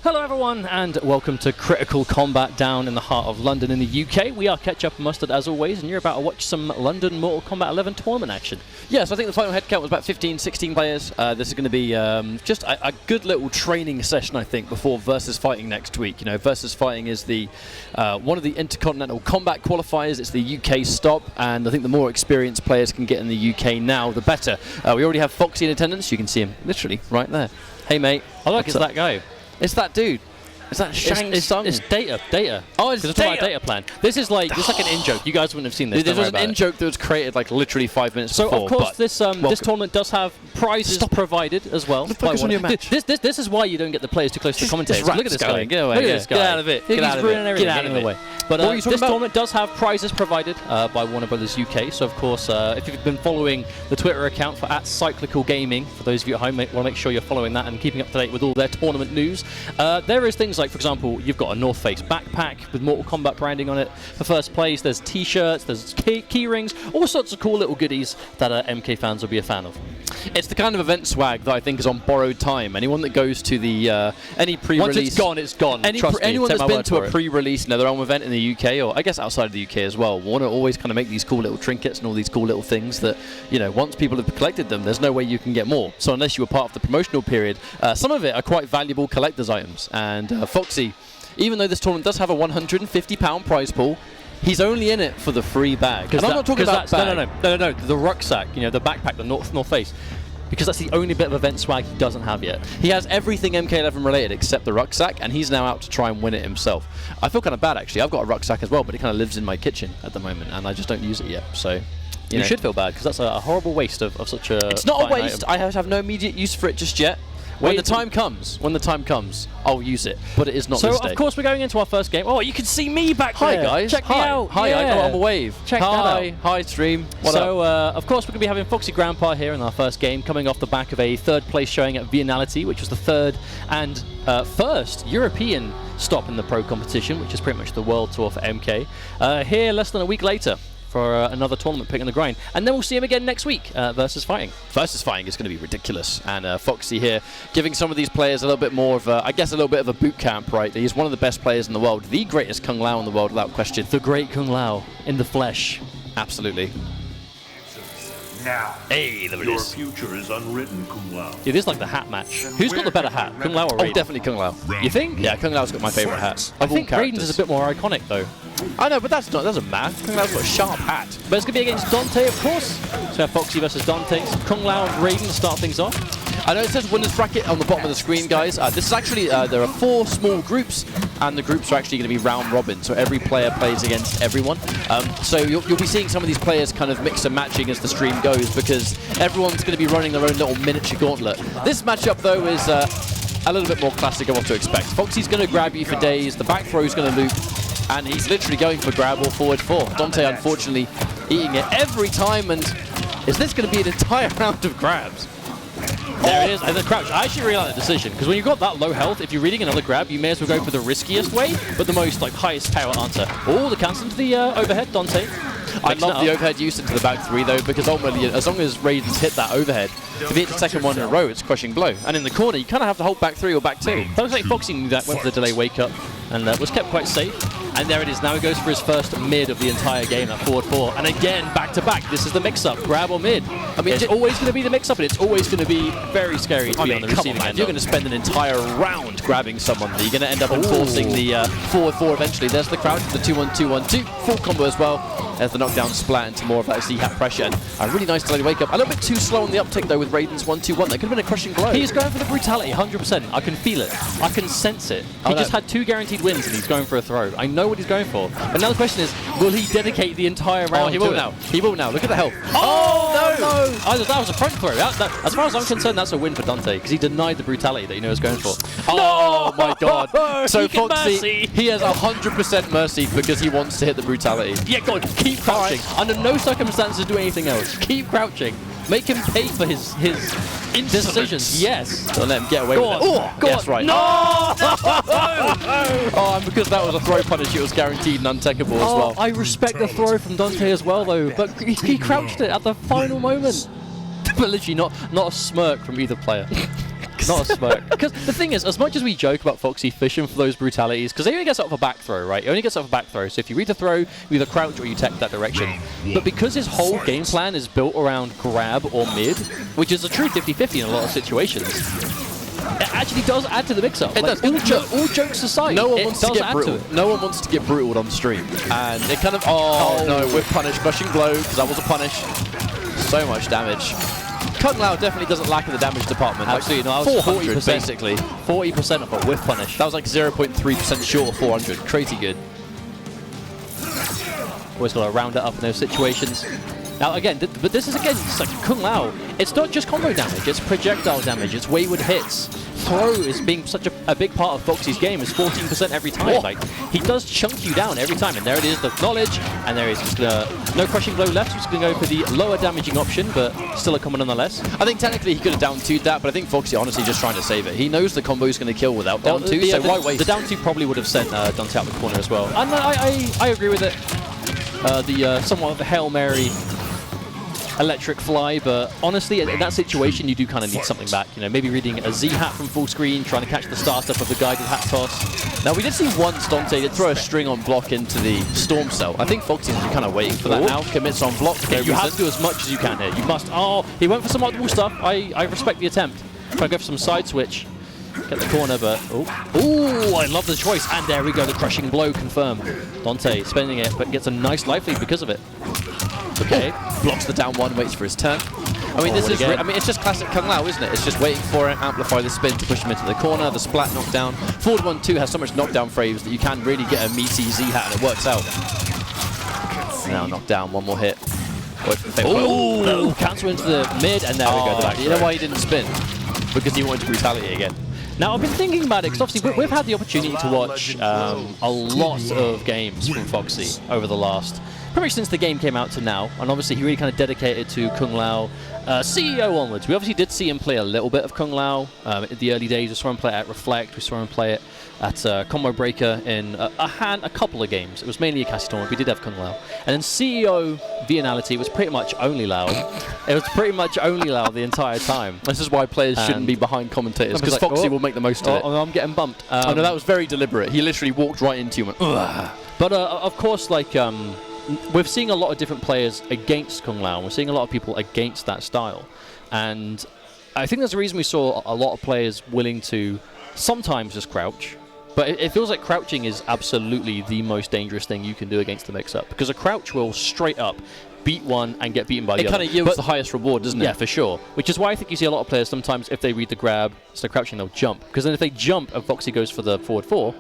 Hello everyone and welcome to Critical Combat down in the heart of London in the UK. We are Ketchup and Mustard as always, and you're about to watch some London Mortal Kombat 11 tournament action. Yes, I think the final head count was about 15, 16 players. This is going to be just a good little training session, I think, before Versus Fighting next week. You know, Versus Fighting is the one of the Intercontinental Combat qualifiers. It's the UK stop, and I think the more experienced players can get in the UK now, the better. We already have Foxy in attendance. You can see him literally right there. Hey, mate. I like it's that guy. It's that dude. Is that Shang Tsung? It's Data. Oh, it's Data plan. This is like like an in-joke. You guys wouldn't have seen this. This was an in-joke that was created like literally 5 minutes before. So of course this tournament does have prizes provided as well. Focus on your match. This is why you don't get the players too close to the commentators. Look at this guy. Get away. Look at this guy. Get out of it. Get out of it. Get out of it. But this tournament does have prizes provided by Warner Brothers UK. So of course, if you've been following the Twitter account for @Cyclical Gaming, for those of you at home, want to make sure you're following that and keeping up to date with all their tournament news. There is things like, for example, you've got a North Face backpack with Mortal Kombat branding on it for first place. There's t-shirts, there's key rings, all sorts of cool little goodies that MK fans will be a fan of. It's the kind of event swag that I think is on borrowed time. Anyone that goes to the any pre-release, once it's gone, it's gone. Anyone that's been to a pre-release, their own event in the UK, or I guess outside of the UK as well, want to always kind of make these cool little trinkets and all these cool little things that, you know, once people have collected them, there's no way you can get more. So unless you were part of the promotional period, some of it are quite valuable collector's items. And Foxy, even though this tournament does have a £150 prize pool, he's only in it for the free bag. Because I'm not talking about bag. No, the rucksack, you know, the backpack, the North Face. Because that's the only bit of event swag he doesn't have yet. He has everything MK11 related except the rucksack, and he's now out to try and win it himself. I feel kind of bad, actually. I've got a rucksack as well, but it kind of lives in my kitchen at the moment, and I just don't use it yet. So you should feel bad, because that's a horrible waste of such a It's not a waste. Item. I have no immediate use for it just yet. When the time comes, I'll use it. But it is not this day. So, of course, we're going into our first game. Oh, you can see me back there. Hi, guys. Check me out. Hi, yeah. I know I'm a wave. Check that out. Hi, stream. So, of course, we're going to be having Foxy Grandpa here in our first game, coming off the back of a third place showing at Vianality, which was the third and first European stop in the pro competition, which is pretty much the world tour for MK. Here, less than a week later, for another tournament pick in the grind. And then we'll see him again next week, Versus Fighting. Versus Fighting is going to be ridiculous. And Foxy here, giving some of these players a little bit more of a, I guess, a little bit of a boot camp, right? He's one of the best players in the world, the greatest Kung Lao in the world, without question. The great Kung Lao in the flesh. Absolutely. Now, hey, there it your is. future is unwritten, Kung Lao. Yeah, this is like the hat match. Who's got the better hat, Kung Lao or Raiden? Oh, definitely Kung Lao. You think? Yeah, Kung Lao's got my favourite hat. I think Raiden's is a bit more iconic, though. I know, but that doesn't matter. Kung Lao's got a sharp hat. But it's going to be against Dante, of course. So we have Foxy versus Dante. Kung Lao and Raiden to start things off. I know it says winners bracket on the bottom of the screen, guys. This is actually, there are 4 small groups, and the groups are actually going to be round robin, so every player plays against everyone. So you'll be seeing some of these players kind of mix and matching as the stream goes, because everyone's going to be running their own little miniature gauntlet. This matchup, though, is a little bit more classic of what to expect. Foxy's going to grab you for days, the back throw's going to loop, and he's literally going for grab or forward 4. Dante, unfortunately, eating it every time, and is this going to be an entire round of grabs? There it is, and the crouch. I actually really like the decision, because when you've got that low health, if you're reading another grab, you may as well go for the riskiest way, but the most highest power answer. Oh, the cancel into the overhead, Dante. I love the overhead use into the back 3 though, because ultimately, as long as Raiden's hit that overhead, if he hits the second one in a row, it's crushing blow. And in the corner, you kind of have to hold back 3 or back 2. Looks like Foxy knew that, went for the delay wake up, and was kept quite safe. And there it is. Now he goes for his first mid of the entire game, that forward 4. And again, back to back. This is the mix-up, grab or mid. I mean, it's always going to be the mix-up, and it's always going to be very scary to be on the receiving end. You're going to spend an entire round grabbing someone. You're going to end up enforcing the forward 4 eventually. There's the crouch, the 2-1-2-1-2. Full combo as well. There's the knockdown splat into more of that Z-hat pressure. And a really nice delay wake up. A little bit too slow on the uptick, though, with Raiden's 1-2-1. That could have been a crushing blow. He's going for the brutality, 100%. I can feel it. I can sense it. He just had 2 guaranteed wins, and he's going for a throw. I know what he's going for. But now the question is, will he dedicate the entire round he will now. He will now. Look at the health. Oh, no! That was a front throw. As far as I'm concerned, that's a win for Dante, because he denied the brutality that he was going for. Oh, my God. So Foxy, he has 100% mercy because he wants to hit the brutality. Yeah, God, keep crouching. Under no circumstances do anything else. Keep crouching. Make him pay for his decisions. Yes. Don't let him get away with it. Oh, go yes, on. right. No! Oh, and because that was a throw punish, it was guaranteed and untakeable as well. I respect the throw from Dante as well, though, but he crouched it at the final moment. But literally not a smirk from either player. Not a smirk. Because the thing is, as much as we joke about Foxy fishing for those brutalities, because he only gets up for back throw, right? He only gets up for back throw. So if you read the throw, you either crouch or you tech that direction. But because his whole game plan is built around grab or mid, which is a true 50-50 in a lot of situations, it actually does add to the mix-up. It like, does. All jokes aside, No one it wants does to get add brutal. to it. No one wants to get brutal on stream, and it kind of no, we're punished. Crushing blow because that was a punish. So much damage. Kung Lao definitely doesn't lack in the damage department. Absolutely, like no, I was 400 40%, basically. 40% of a whiff punish. That was like 0.3% short of 400. Crazy good. Always got to round it up in those situations. Now again, but this is again, it's like Kung Lao. It's not just combo damage, it's projectile damage, it's wayward hits. Throw is being such a big part of Foxy's game, is 14% every time. Oh. Like, he does chunk you down every time, and there it is, the knowledge, and there is just no crushing blow left, he's going to go for the lower damaging option, but still a combo nonetheless. I think technically he could have down 2'd that, but I think Foxy honestly just trying to save it. He knows the combo is going to kill without down 2, so why waste? The down 2 probably would have sent Dante out the corner as well. And I agree with it. The somewhat of a Hail Mary electric fly, but honestly, in that situation, you do kind of need something back. You know, maybe reading a Z-hat from full screen, trying to catch the startup of the guided hat toss. Now, we did see once Dante did throw a string on block into the Storm Cell. I think Foxy's kind of waiting for that now. Commits on block. Okay, you have to do as much as you can here. You must. Oh, he went for some optimal stuff. I respect the attempt. Try to go for some side switch. Get the corner, but oh, I love the choice. And there we go, the crushing blow confirmed. Dante spending it, but gets a nice life lead because of it. Okay, blocks the down 1, waits for his turn. I mean, this is. I mean, it's just classic Kung Lao, isn't it? It's just waiting for it, amplify the spin to push him into the corner. The splat knockdown. Forward 1-2 has so much knockdown frames that you can really get a meaty Z-hat, and it works out. Now knockdown, one more hit. Oh, cancel into the mid, and there we go. The back you know why he didn't spin? Because he wanted brutality again. Now, I've been thinking about it, because obviously we've had the opportunity to watch a lot of games from Foxy over the last, pretty much since the game came out to now, and obviously he really kind of dedicated to Kung Lao CEO onwards. We obviously did see him play a little bit of Kung Lao in the early days. We saw him play it at Reflect, we saw him play it at Combo Breaker in a couple of games. It was mainly a Cassie tournament. We did have Kung Lao. And then CEO Vianality was pretty much only Lao. It was pretty much only Lao the entire time. This is why players shouldn't be behind commentators, because like, Foxy will make the most of it. I'm getting bumped. Oh no, that was very deliberate. He literally walked right into you and went, ugh. But of course, like, we're seeing a lot of different players against Kung Lao, and we're seeing a lot of people against that style. And I think there's a reason we saw a lot of players willing to sometimes just crouch. But it feels like crouching is absolutely the most dangerous thing you can do against the mix-up, because a crouch will straight up beat one and get beaten by the other. It kind of yields the highest reward, doesn't it? Yeah, for sure. Which is why I think you see a lot of players sometimes, if they read the grab, instead of crouching, they'll jump. Because then if they jump and Foxy goes for the forward 4,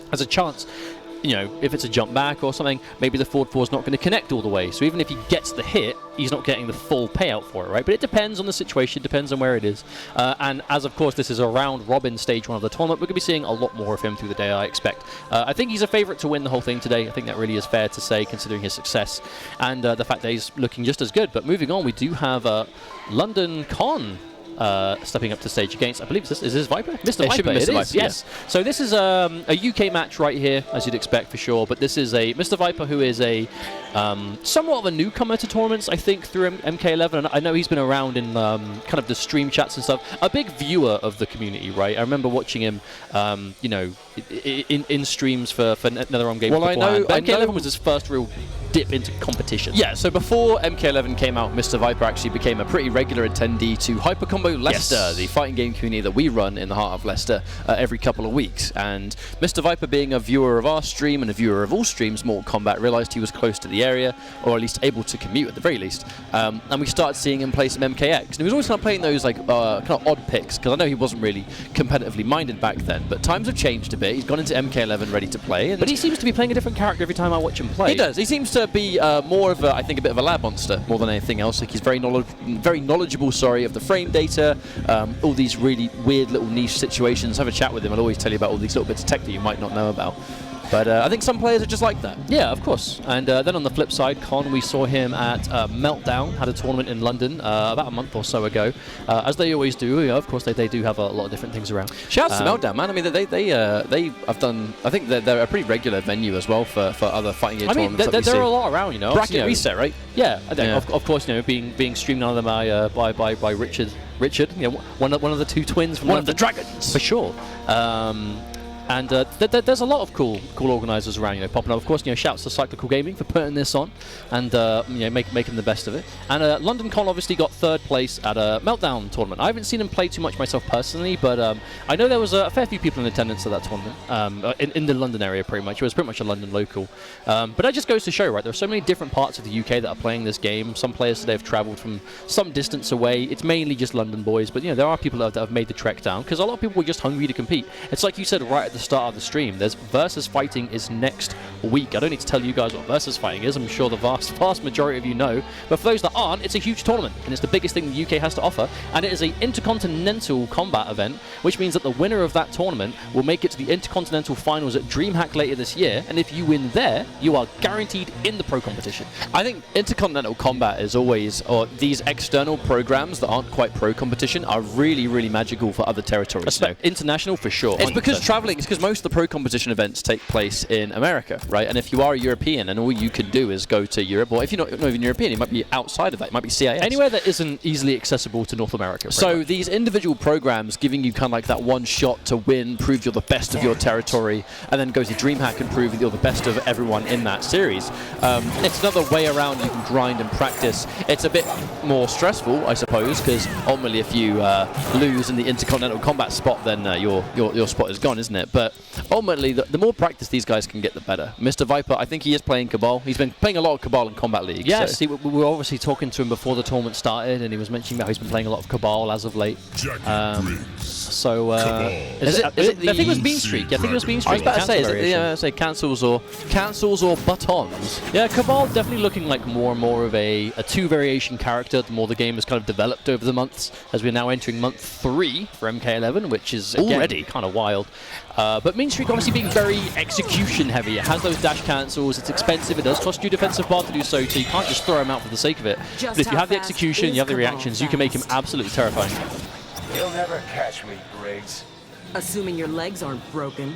there's a chance, you know, if it's a jump back or something, maybe the forward 4 is not going to connect all the way. So even if he gets the hit, he's not getting the full payout for it, right? But it depends on the situation, depends on where it is. And as, of course, this is a round robin stage 1 of the tournament, we're going to be seeing a lot more of him through the day, I expect. I think he's a favourite to win the whole thing today. I think that really is fair to say, considering his success and the fact that he's looking just as good. But moving on, we do have London Con stepping up to stage against, I believe, is this Viper? Mr. Viper, it is, yes. Yeah. So this is a UK match right here, as you'd expect for sure, but this is a Mr. Viper who is a somewhat of a newcomer to tournaments, I think, through MK11, and I know he's been around in kind of the stream chats and stuff. A big viewer of the community, right? I remember watching him, you know, in streams for NetherRealm Games. Well, I know MK11 was his first real dip into competition. Yeah, so before MK11 came out, Mr. Viper actually became a pretty regular attendee to Hyper Combo Leicester, the fighting game community that we run in the heart of Leicester every couple of weeks. And Mr. Viper, being a viewer of our stream and a viewer of all streams, Mortal Kombat, realised he was close to the area, or at least able to commute at the very least. And we started seeing him play some MKX. And he was always kind of playing those like kind of odd picks, because I know he wasn't really competitively minded back then. But times have changed a bit. He's gone into MK11 ready to play. But he seems to be playing a different character every time I watch him play. He does. He seems to be more of a, I think, a bit of a lab monster more than anything else. Like, he's very knowledgeable, of the frame data, all these really weird little niche situations. Have a chat with him. I'll always tell you about all these little bits of tech that you might not know about. But I think some players are just like that. Yeah, of course. And then on the flip side, Con, we saw him at Meltdown, had a tournament in London about a month or so ago. As they always do, of course, they do have a lot of different things around. Shouts to Meltdown, man. I mean, they have done. I think they're a pretty regular venue as well for other fighting game tournaments. I mean, there are a lot around, you know. Bracket Reset, right? Yeah, of course, you know, being streamed on them by Richard. You know, one of the two twins from One London. of the dragons, for sure. And there's a lot of cool organisers around, you know, popping up. Of course, you know, shouts to Cyclical Gaming for putting this on and you know, making the best of it. And London Con obviously got 3rd place at a Meltdown tournament. I haven't seen him play too much myself personally, but I know there was a fair few people in attendance at that tournament in the London area. Pretty much, it was pretty much a London local. But that just goes to show, right? There are so many different parts of the UK that are playing this game. Some players today have travelled from some distance away. It's mainly just London boys, but you know, there are people that have made the trek down because a lot of people were just hungry to compete. It's like you said right at the start of the stream. There's versus fighting is next week. I don't need to tell you guys what versus fighting is. I'm sure the vast majority of you know. But for those that aren't, it's a huge tournament and it's the biggest thing the UK has to offer. And it is an intercontinental combat event, which means that the winner of that tournament will make it to the intercontinental finals at DreamHack later this year. And if you win there, you are guaranteed in the pro competition. I think intercontinental combat is always, or these external programs that aren't quite pro competition are really, really magical for other territories. So international for sure. It's because most of the pro competition events take place in America, right? And if you are a European and all you can do is go to Europe, or if you're not even European, you might be outside of that. It might be CIS. Anywhere that isn't easily accessible to North America. So these individual programs giving you kind of like that one shot to win, prove you're the best of your territory, and then go to DreamHack and prove that you're the best of everyone in that series. It's another way around you can grind and practice. It's a bit more stressful, I suppose, because ultimately if you lose in the intercontinental combat spot, then your spot is gone, isn't it? But ultimately, the more practice these guys can get, the better. Mr. Viper, I think he is playing Cabal. He's been playing a lot of Cabal in Combat League. Yes, so. We were obviously talking to him before the tournament started, and he was mentioning that he's been playing a lot of Cabal as of late. So, I think it was Mean Streak. I think it was Mean Streak. I was about to say, cancels or buttons. Yeah, Cabal definitely looking like more and more of a 2-variation character the more the game has kind of developed over the months, as we're now entering month 3 for MK11, which is already kind of wild. But Mean Streak obviously being very execution heavy. It has those dash cancels, it's expensive, it does cost you defensive bar to do so you can't just throw him out for the sake of it. But if you have the execution, you have the reactions, you can make him absolutely terrifying. You'll never catch me, Briggs. Assuming your legs aren't broken.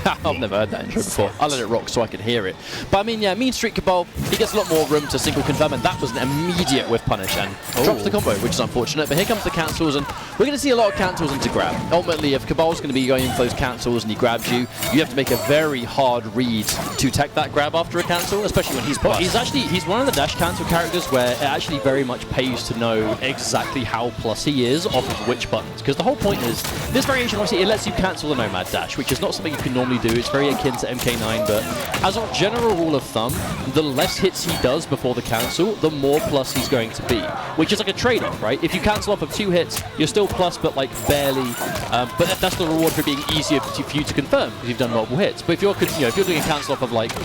I've never heard that intro before. I'll let it rock so I can hear it. But I mean, yeah, Mean Streak Cabal, he gets a lot more room to single confirm, and that was an immediate whiff punish and drops the combo, which is unfortunate. But here comes the cancels, and we're going to see a lot of cancels into grab. Ultimately, if Cabal's going to be going in for those cancels and he grabs you, you have to make a very hard read to tech that grab after a cancel, especially when he's plus. He's one of the dash cancel characters where it actually very much pays to know exactly how plus he is off of which buttons. Because the whole point is, this variation obviously it lets you cancel the Nomad dash, which is not something you can normally do. It's very akin to MK9, but as a general rule of thumb, the less hits he does before the cancel, the more plus he's going to be, which is like a trade-off, right? If you cancel off of 2 hits, you're still plus, but like barely. But that's the reward for being easier for you to confirm because you've done multiple hits. But if you're doing a cancel off of like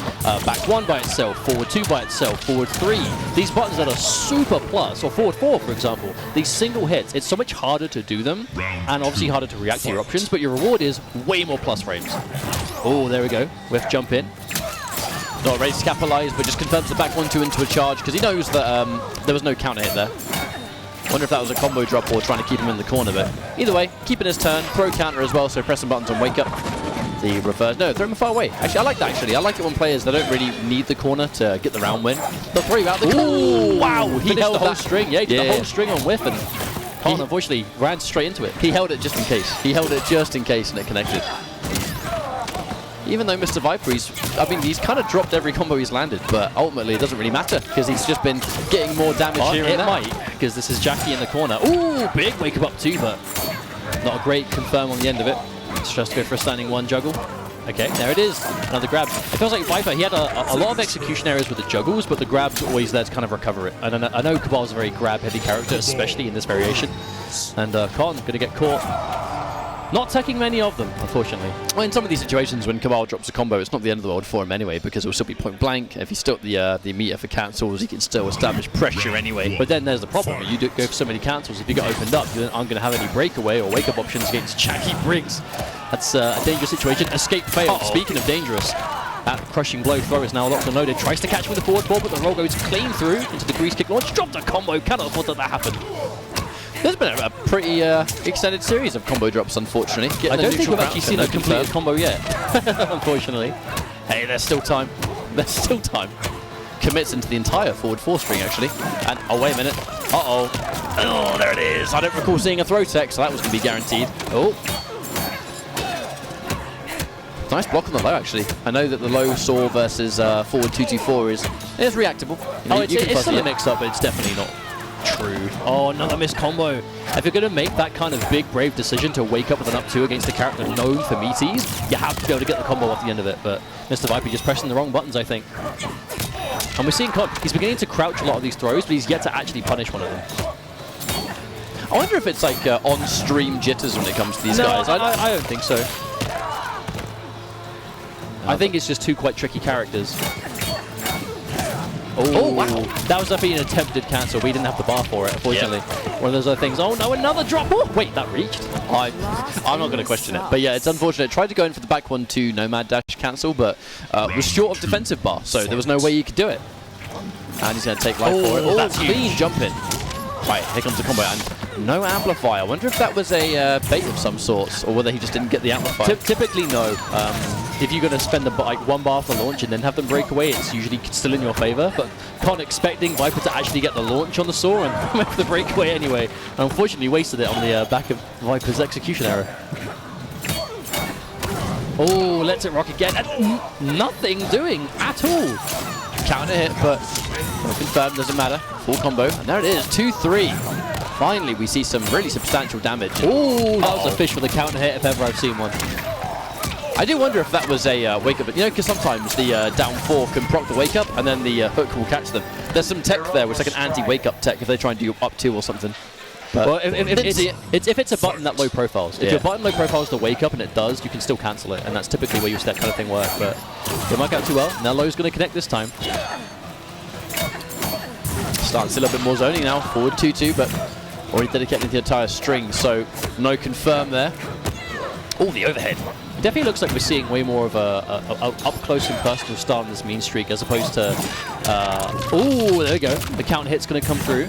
back 1 by itself, forward 2 by itself, forward 3, these buttons that are super plus, or forward 4, for example, these single hits, it's so much harder to do them, and obviously harder to react to your options. But your reward is way more plus frames. Oh, there we go. Whiff jump in. Not ready to capitalize, but just confirms the back 1-2 into a charge because he knows that there was no counter hit there. Wonder if that was a combo drop or trying to keep him in the corner, but either way, keeping his turn. Throw counter as well, so pressing buttons on wake up. The reverse. No, throw him far away. Actually, I like that, actually. I like it when players, they don't really need the corner to get the round win. They'll throw you out the corner. Ooh, wow, he held the whole string. Yeah, he did the whole string on whiff, and Khan unfortunately ran straight into it. He held it just in case. He held it just in case, and it connected. Even though Mr. Viper, he's kind of dropped every combo he's landed, but ultimately it doesn't really matter because he's just been getting more damage here and there. It might, because this is Jackie in the corner. Ooh, big wake up 2, but not a great confirm on the end of it. It's just go for a standing 1 juggle. Okay, there it is. Another grab. It feels like Viper, he had a lot of execution areas with the juggles, but the grab's always there to kind of recover it. And I know Cabal's a very grab-heavy character, especially in this variation. And Con going to get caught. Not taking many of them, unfortunately. Well, in some of these situations, when Cabal drops a combo, it's not the end of the world for him anyway, because it'll still be point blank. If he's still at the meter for cancels, he can still establish pressure anyway. But then there's the problem. You do go for so many cancels, if you get opened up, you aren't going to have any breakaway or wake-up options against Jackie Briggs. That's a dangerous situation. Escape failed. Speaking of dangerous, that crushing blow throw is now locked and loaded. Tries to catch with the forward ball, but the roll goes clean through into the grease kick launch. Dropped a combo. Cannot afford to let that happen. There's been a pretty extended series of combo drops, unfortunately. I don't think we've actually seen a completed combo yet, unfortunately. Hey, there's still time. There's still time. Commits into the entire forward 4 string, actually. And, oh, wait a minute. Uh-oh. Oh, there it is. I don't recall seeing a throw tech, so that was going to be guaranteed. Oh. Nice block on the low, actually. I know that the low saw versus forward 224 is reactable. You know, it's still a mix-up, but it's definitely not true. Oh, another missed combo. If you're going to make that kind of big, brave decision to wake up with an up 2 against a character known for meaties, you have to be able to get the combo off the end of it. But Mr. Viper just pressing the wrong buttons, I think. And we're seeing he's beginning to crouch a lot of these throws, but he's yet to actually punish one of them. I wonder if it's like on-stream jitters when it comes to these guys. I don't think so. I think it's just two quite tricky characters. Oh, wow. That was definitely an attempted cancel. We didn't have the bar for it, unfortunately. One of those other things. Oh, no, another drop. Oh, wait, that reached. I'm not going to question it. But yeah, it's unfortunate. Tried to go in for the back 1-2 Nomad dash cancel, but was short of defensive bar, so there was no way you could do it. And he's going to take life for it. Oh, that's clean jumping. Right, here comes the combo. And no amplifier. I wonder if that was a bait of some sorts, or whether he just didn't get the amplifier. Typically, no. If you're going to spend like 1 bar for launch and then have them break away, it's usually still in your favor. But can't expecting Viper to actually get the launch on the saw and make the breakaway anyway. And unfortunately, wasted it on the back of Viper's execution error. Oh, lets it rock again. And nothing doing at all. Counter hit, but confirmed, doesn't matter. Full combo. And there it is, 2-3. Finally, we see some really substantial damage. Oh, that was a fish for the counter hit if ever I've seen one. I do wonder if that was a wake-up. You know, because sometimes the down 4 can proc the wake-up, and then the hook will catch them. There's some tech there, which is like an anti-wake-up tech if they try and do up 2 or something. But well, if it's a button that low profiles. If your button low profiles the wake up and it does, you can still cancel it, and that's typically where you see that kind of thing work. But it might go too well. Now low's going to connect this time. Starting to see a little bit more zoning now. Forward 2-2, but already dedicated the entire string, so no confirm there. Oh, the overhead. It definitely looks like we're seeing way more of a up-close and personal start on this mean streak as opposed to... oh, there we go. The counter hit's going to come through.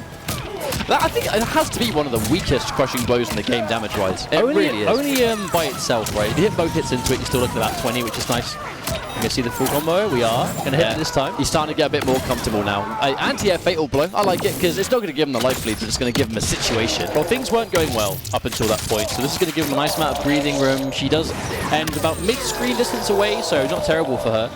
I think it has to be one of the weakest crushing blows in the game damage-wise. It really is. Only by itself, right? If you hit both hits into it, you're still looking at about 20, which is nice. You can see the full combo. We are going to hit it this time. He's starting to get a bit more comfortable now. Anti-air fatal blow. I like it because it's not going to give him the life lead, but it's going to give him a situation. Well, things weren't going well up until that point, so this is going to give him a nice amount of breathing room. She does end about mid-screen distance away, so not terrible for her.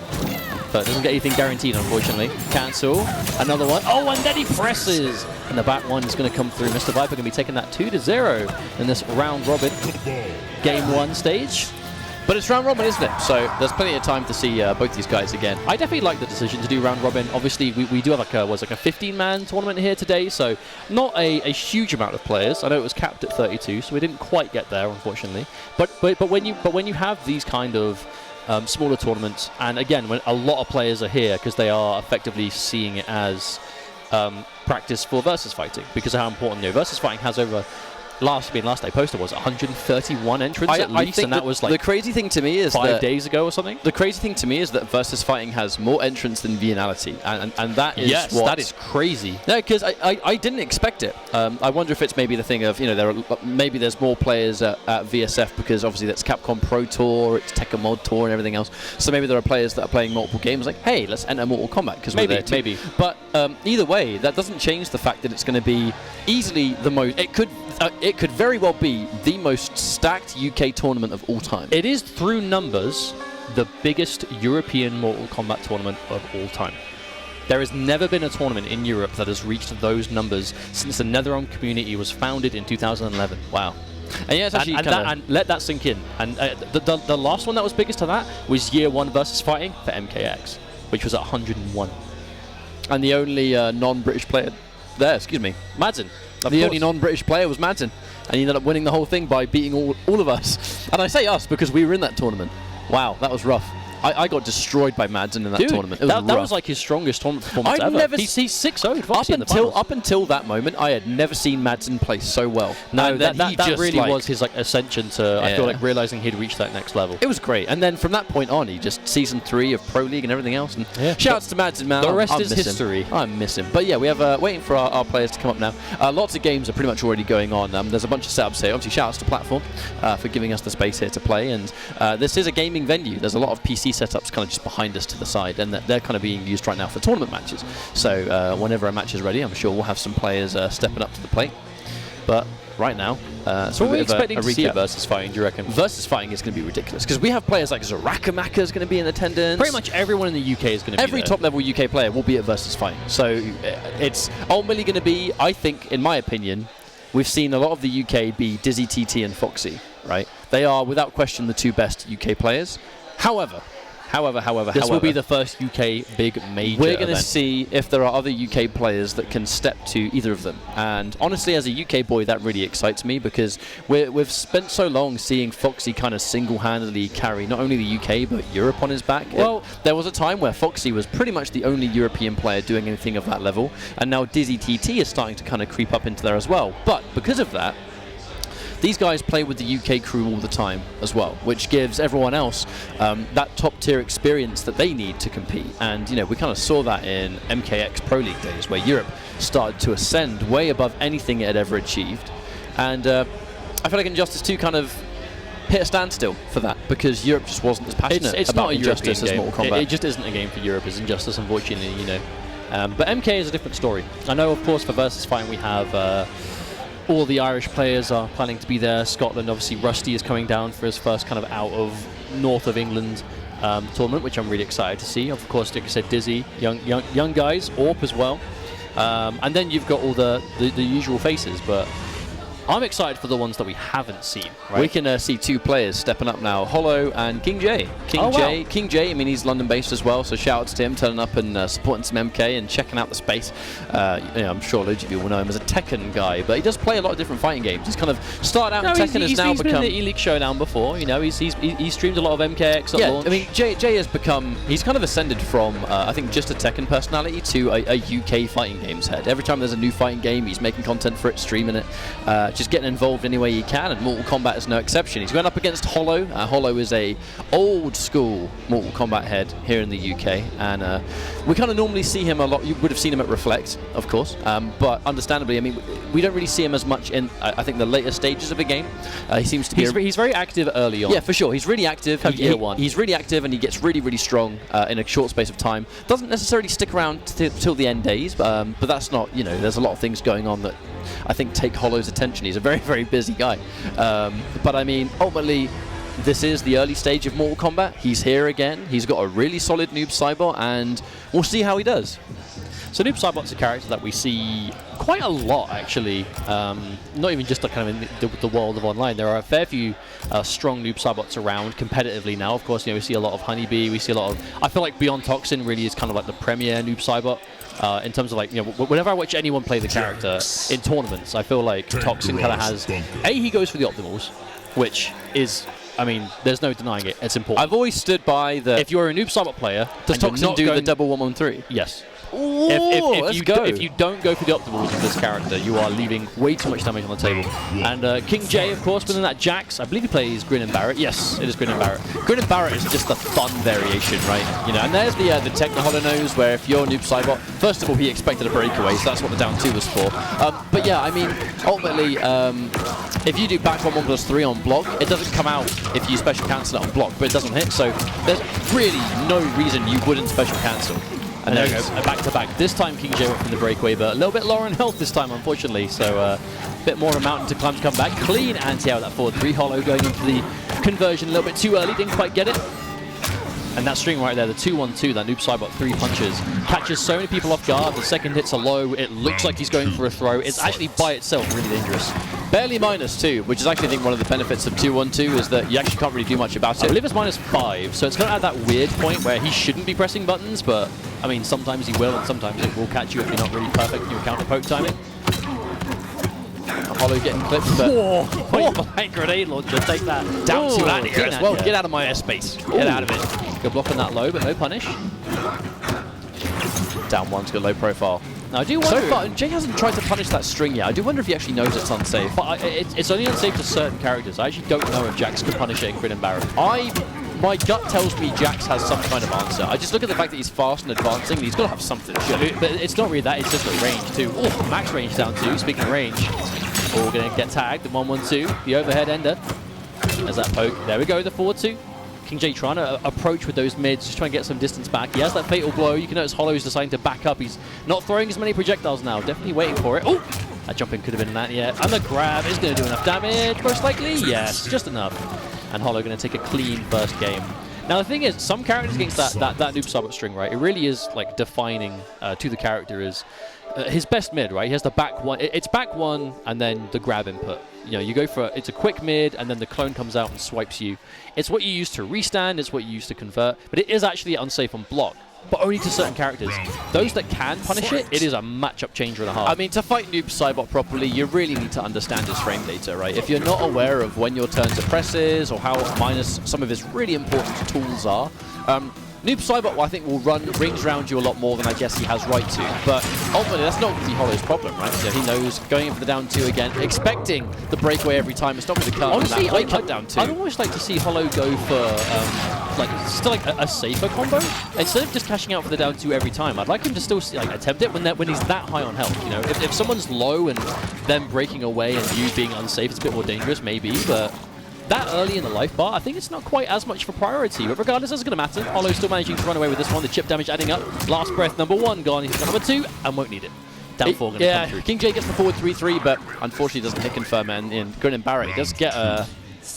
But doesn't get anything guaranteed, unfortunately. Cancel. Another one. Oh, and then he presses. And the back one is going to come through. Mr. Viper going to be taking that 2-0 in this round robin game 1 stage. But it's round robin, isn't it? So there's plenty of time to see both these guys again. I definitely like the decision to do round robin. Obviously, we do have like a 15-man tournament here today, so not a huge amount of players. I know it was capped at 32, so we didn't quite get there, unfortunately. But when you have these kind of smaller tournaments, and again, when a lot of players are here because they are effectively seeing it as practice for versus fighting, because of how important versus fighting has over. Last day poster was 131 entrants at least, and that was like the crazy thing to me is 5 days ago or something. The crazy thing to me is that versus fighting has more entrants than Vianality, and that is that is crazy. No, because I didn't expect it. I wonder if it's maybe the thing of maybe there's more players at VSF because obviously that's Capcom Pro Tour, it's Tekken Mod Tour, and everything else. So maybe there are players that are playing multiple games. Like, hey, let's enter Mortal Kombat because we're there too. Maybe. But either way, that doesn't change the fact that it's going to be easily the most. It could very well be the most stacked UK tournament of all time. It is, through numbers, the biggest European Mortal Kombat tournament of all time. There has never been a tournament in Europe that has reached those numbers since the NetherRealm community was founded in 2011. Wow. And yeah, it's actually and let that sink in. And the last one that was biggest to that was Year 1 versus fighting for MKX, which was at 101. And the only non-British player there, excuse me, Madsen. The only non-British player was Madsen, and he ended up winning the whole thing by beating all of us. And I say us because we were in that tournament. Wow, that was rough. I got destroyed by Madsen in that tournament. It was that was like his strongest tournament performance ever. He's 6-0'd Foxy in the finals. Up until that moment, I had never seen Madsen play so well. No, that really was his like ascension to, I feel like, realizing he'd reached that next level. It was great. And then from that point on, he just Season 3 of Pro League and everything else. And shouts to Madsen, man. The rest is history. I miss him. But yeah, we have waiting for our players to come up now. Lots of games are pretty much already going on. There's a bunch of setups here. Obviously, shouts to Platform for giving us the space here to play. And this is a gaming venue. There's a lot of PC setups kind of just behind us to the side, and they're kind of being used right now for tournament matches. So whenever a match is ready, I'm sure we'll have some players stepping up to the plate. But right now, so what are we expecting to see at Versus Fighting, do you reckon? Versus Fighting is going to be ridiculous because we have players like Zarakamaka is going to be in attendance. Pretty much everyone in the UK is going to be Every top-level UK player will be at Versus Fighting. So it's ultimately going to be, I think, in my opinion, we've seen a lot of the UK be Dizzy, TT and Foxy, right? They are, without question, the two best UK players. However, this will be the first UK big major We're going to event. see if there are other UK players that can step to either of them. And honestly, as a UK boy, that really excites me because we've spent so long seeing Foxy kind of single-handedly carry not only the UK, but Europe on his back. Well, there was a time where Foxy was pretty much the only European player doing anything of that level. And now Dizzy TT is starting to kind of creep up into there as well. But because of that, these guys play with the UK crew all the time as well, which gives everyone else that top-tier experience that they need to compete. And, you know, we kind of saw that in MKX Pro League days, where Europe started to ascend way above anything it had ever achieved. And I feel like Injustice 2 kind of hit a standstill for that, because Europe just wasn't as passionate it's about not a Injustice as game. Mortal Kombat. It just isn't a game for Europe, as Injustice, unfortunately, you know. But MK is a different story. I know, of course, for Versus Fighting we have all the Irish players are planning to be there. Scotland, obviously, Rusty is coming down for his first kind of out of north of England tournament, which I'm really excited to see. Of course, like I said, Dizzy, young guys, Orp as well. And then you've got all the usual faces, but I'm excited for the ones that we haven't seen. Right? We can see two players stepping up now, Hollow and King J. King J, I mean, he's London-based as well, so shout-outs to him turning up and supporting some MK and checking out the space. You know, I'm sure loads of you will know him as a Tekken guy, but he does play a lot of different fighting games. He's kind of started out in Tekken, has now become... He's been in the E-League Showdown before, you know, he's streamed a lot of MKX at launch. I mean, Jay has become... He's kind of ascended from, I think, just a Tekken personality to a UK fighting games head. Every time there's a new fighting game, he's making content for it, streaming it, just getting involved any way he can, and Mortal Kombat is no exception. He's going up against Hollow. Hollow is a old-school Mortal Kombat head here in the UK, and we kind of normally see him a lot. You would have seen him at Reflect, of course, but understandably, I mean, we don't really see him as much in, I think, the later stages of the game. He seems to be... He's very active early on. Yeah, for sure. He's really active. He's really active, and he gets really, really strong in a short space of time. Doesn't necessarily stick around till the end days, but that's not, you know, there's a lot of things going on that I think take Hollow's attention. He's a very, very busy guy. But I mean, ultimately, this is the early stage of Mortal Kombat. He's here again. He's got a really solid Noob Saibot, and we'll see how he does. So Noob Saibot's a character that we see quite a lot, actually. Not even just kind of in the world of online. There are a fair few strong Noob Saibots around competitively now. Of course, you know, we see a lot of Honeybee. We see a lot of... I feel like Beyond Toxin really is kind of like the premier Noob Saibot. In terms of, like, you know, whenever I watch anyone play the character in tournaments, I feel like Toxin kind of has... he goes for the optimals, which is... I mean, there's no denying it. It's important. I've always stood by the... If you're a Noob Saibot player... Does Toxin do the double 113? Yes. Ooh, if you don't go for the optimals with this character, you are leaving way too much damage on the table. And King J, of course, within that Jax, I believe he plays Grin and Barrett. Yes, it is Grin and Barrett. Grin and Barrett is just the fun variation, right? You know, and there's the Techno Hollow Nose, where if you're Noob Saibot, first of all, he expected a breakaway, so that's what the down 2 was for. But yeah, I mean, ultimately, if you do back 1/1+3 on block, it doesn't come out if you special cancel it on block, but it doesn't hit, so there's really no reason you wouldn't special cancel. And there we go, back-to-back. This time King J went from the breakaway, but a little bit lower in health this time, unfortunately. So a bit more of a mountain to climb to come back. Clean anti-out that forward 3. Hollow going into the conversion a little bit too early, didn't quite get it. And that string right there, the 2-1-2, that Noob Saibot 3 punches, catches so many people off guard. The second hit's a low. It looks like he's going for a throw. It's actually by itself really dangerous. Barely -2, which is actually, I think, one of the benefits of 2-1-2 is that you actually can't really do much about it. I believe it's -5, so it's kind of at that weird point where he shouldn't be pressing buttons, but I mean, sometimes he will, and sometimes it will catch you if you're not really perfect in your counter poke timing. Hollow getting clipped, but Whoa! Point blank grenade launcher, take that. down Ooh, to out here as well. yeah. Get out of my airspace. Get out of it. Good block on that low, but no punish. Down one's got low profile. Now, I do wonder... So far, Jay hasn't tried to punish that string yet. I do wonder if he actually knows it's unsafe. But it's only unsafe to certain characters. I actually don't know if Jax can punish it in Grin and Barret. My gut tells me Jax has some kind of answer. I just look at the fact that he's fast and advancing, and he's got to have something. But it's not really that, it's just the range too. Oh, max range down too, speaking of range. Oh, we're going to get tagged, the 1-1-2, the overhead ender. There's that poke. There we go, the forward 2. King J trying to approach with those mids, just trying to get some distance back. He has that fatal blow. You can notice Hollow's deciding to back up. He's not throwing as many projectiles now. Definitely waiting for it. Oh! That jumping could have been that yet. And the grab is going to do enough damage. Most likely, yes, just enough. And Hollow going to take a clean first game. Now the thing is, some characters against that noob Sabot string, right? It really is like defining to the character is his best mid, right? He has the back one. It's back one and then the grab input. You know, you go for it's a quick mid and then the clone comes out and swipes you. It's what you use to restand. It's what you use to convert. But it is actually unsafe on block. But only to certain characters. Those that can punish it, it is a matchup changer and a half. I mean, to fight Noob Saibot properly, you really need to understand his frame data, right? If you're not aware of when your turn to press is or how minus some of his really important tools are, Noob Saibot, I think, will run rings around you a lot more than I guess he has right to. But ultimately, that's not going to be Hollow's problem, right? So he knows going in for the down 2 again, expecting the breakaway every time. It's not going to come. Honestly, I'd like down 2. I'd almost like to see Hollow go for like a safer combo instead of just cashing out for the down 2 every time. I'd like him to still attempt it when he's that high on health. You know, if someone's low and them breaking away and you being unsafe, it's a bit more dangerous, maybe, but. That early in the life bar, I think it's not quite as much of a priority, but regardless, it's going to matter. Hollow still managing to run away with this one. The chip damage adding up. Last breath, number 1 gone. He's got number 2 and won't need it. Down 4 going to come through. King J gets the forward 3-3, but unfortunately doesn't hit confirm. And in Grin and Barret, he does get a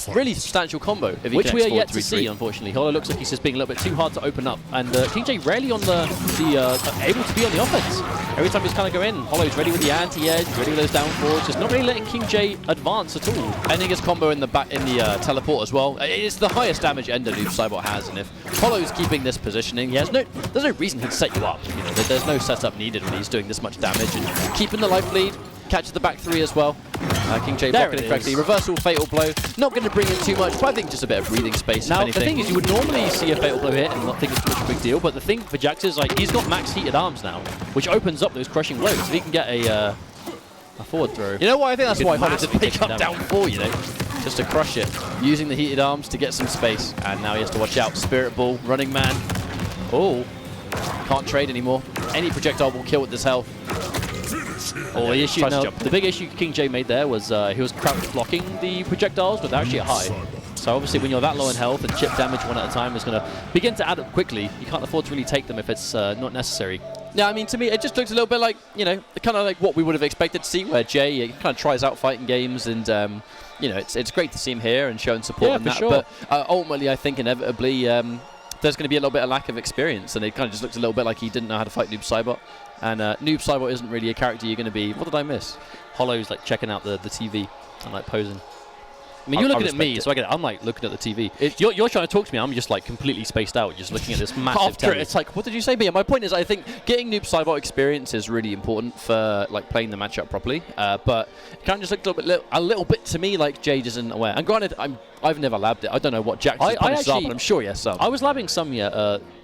really substantial combo. If he which we are yet to 3-3. see, unfortunately. Hollow looks like he's just being a little bit too hard to open up. And King J rarely on able to be on the offense. Every time he's kind of go in, Hollow's ready with the anti-edge, ready with those down forwards, just not really letting King J advance at all. Ending his combo in the back in the teleport as well. It's the highest damage ender Noob Saibot has, and if Hollow's keeping this positioning, there's no reason he'd set you up. You know, there's no setup needed when he's doing this much damage and keeping the life lead. Catches the back 3 as well. King J blocking it correctly. Reversal, fatal blow. Not going to bring in too much, but I think just a bit of breathing space. Now, the thing is, you would normally see a fatal blow hit and not think it's too much of a big deal, but the thing for Jax is, like, he's got max heated arms now, which opens up those crushing blows. If he can get a forward throw. You know what? I think that's why Hollow did massively pick up down 4, you know, just to crush it. Using the heated arms to get some space. And now he has to watch out. Spirit Ball, Running Man. Oh, can't trade anymore. Any projectile will kill with this health. Oh, the big issue King J made there was he was crouch blocking the projectiles, but they're actually at high. So obviously when you're that low in health and chip damage one at a time is going to begin to add up quickly. You can't afford to really take them if it's not necessary. Yeah, I mean, to me, it just looks a little bit like, you know, kind of like what we would have expected to see, where Jay kind of tries out fighting games, and, you know, it's great to see him here and showing support in that. Sure. But ultimately, I think inevitably there's going to be a little bit of lack of experience, and it kind of just looks a little bit like he didn't know how to fight Noob Saibot. And Noob Saibot isn't really a character you're going to be. What did I miss? Hollow's like checking out the TV and like posing. I mean, you're looking at me, so I get it. I'm like looking at the TV. You're trying to talk to me. I'm just like completely spaced out, just looking at this massive telly. It's like, what did you say, Mia? My point is, I think getting Noob Saibot experience is really important for like playing the matchup properly. But it kind of just looked a little bit to me like Jade isn't aware. And granted, I've never labbed it. I don't know what Jax punishes up, but I'm sure he has some. I was labbing some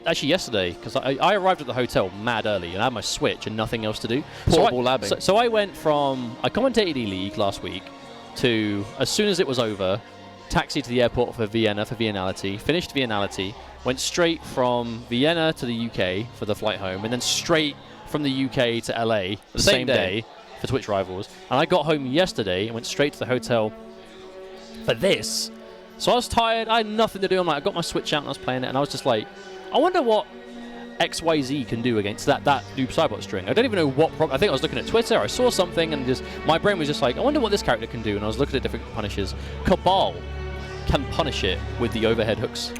actually yesterday, because I arrived at the hotel mad early and I had my Switch and nothing else to do. Portable labbing. So I went from, I commentated E-League last week to, as soon as it was over, taxi to the airport for Vienna for Viennality, finished Viennality, went straight from Vienna to the UK for the flight home, and then straight from the UK to LA the same day for Twitch Rivals. And I got home yesterday and went straight to the hotel for this. So I was tired, I had nothing to do. I'm like, I got my Switch out and I was playing it, and I was just like, I wonder what XYZ can do against that Noob Saibot string. I don't even know what I think I was looking at Twitter, I saw something, and just my brain was just like, I wonder what this character can do, and I was looking at different punishes. Cabal can punish it with the overhead hooks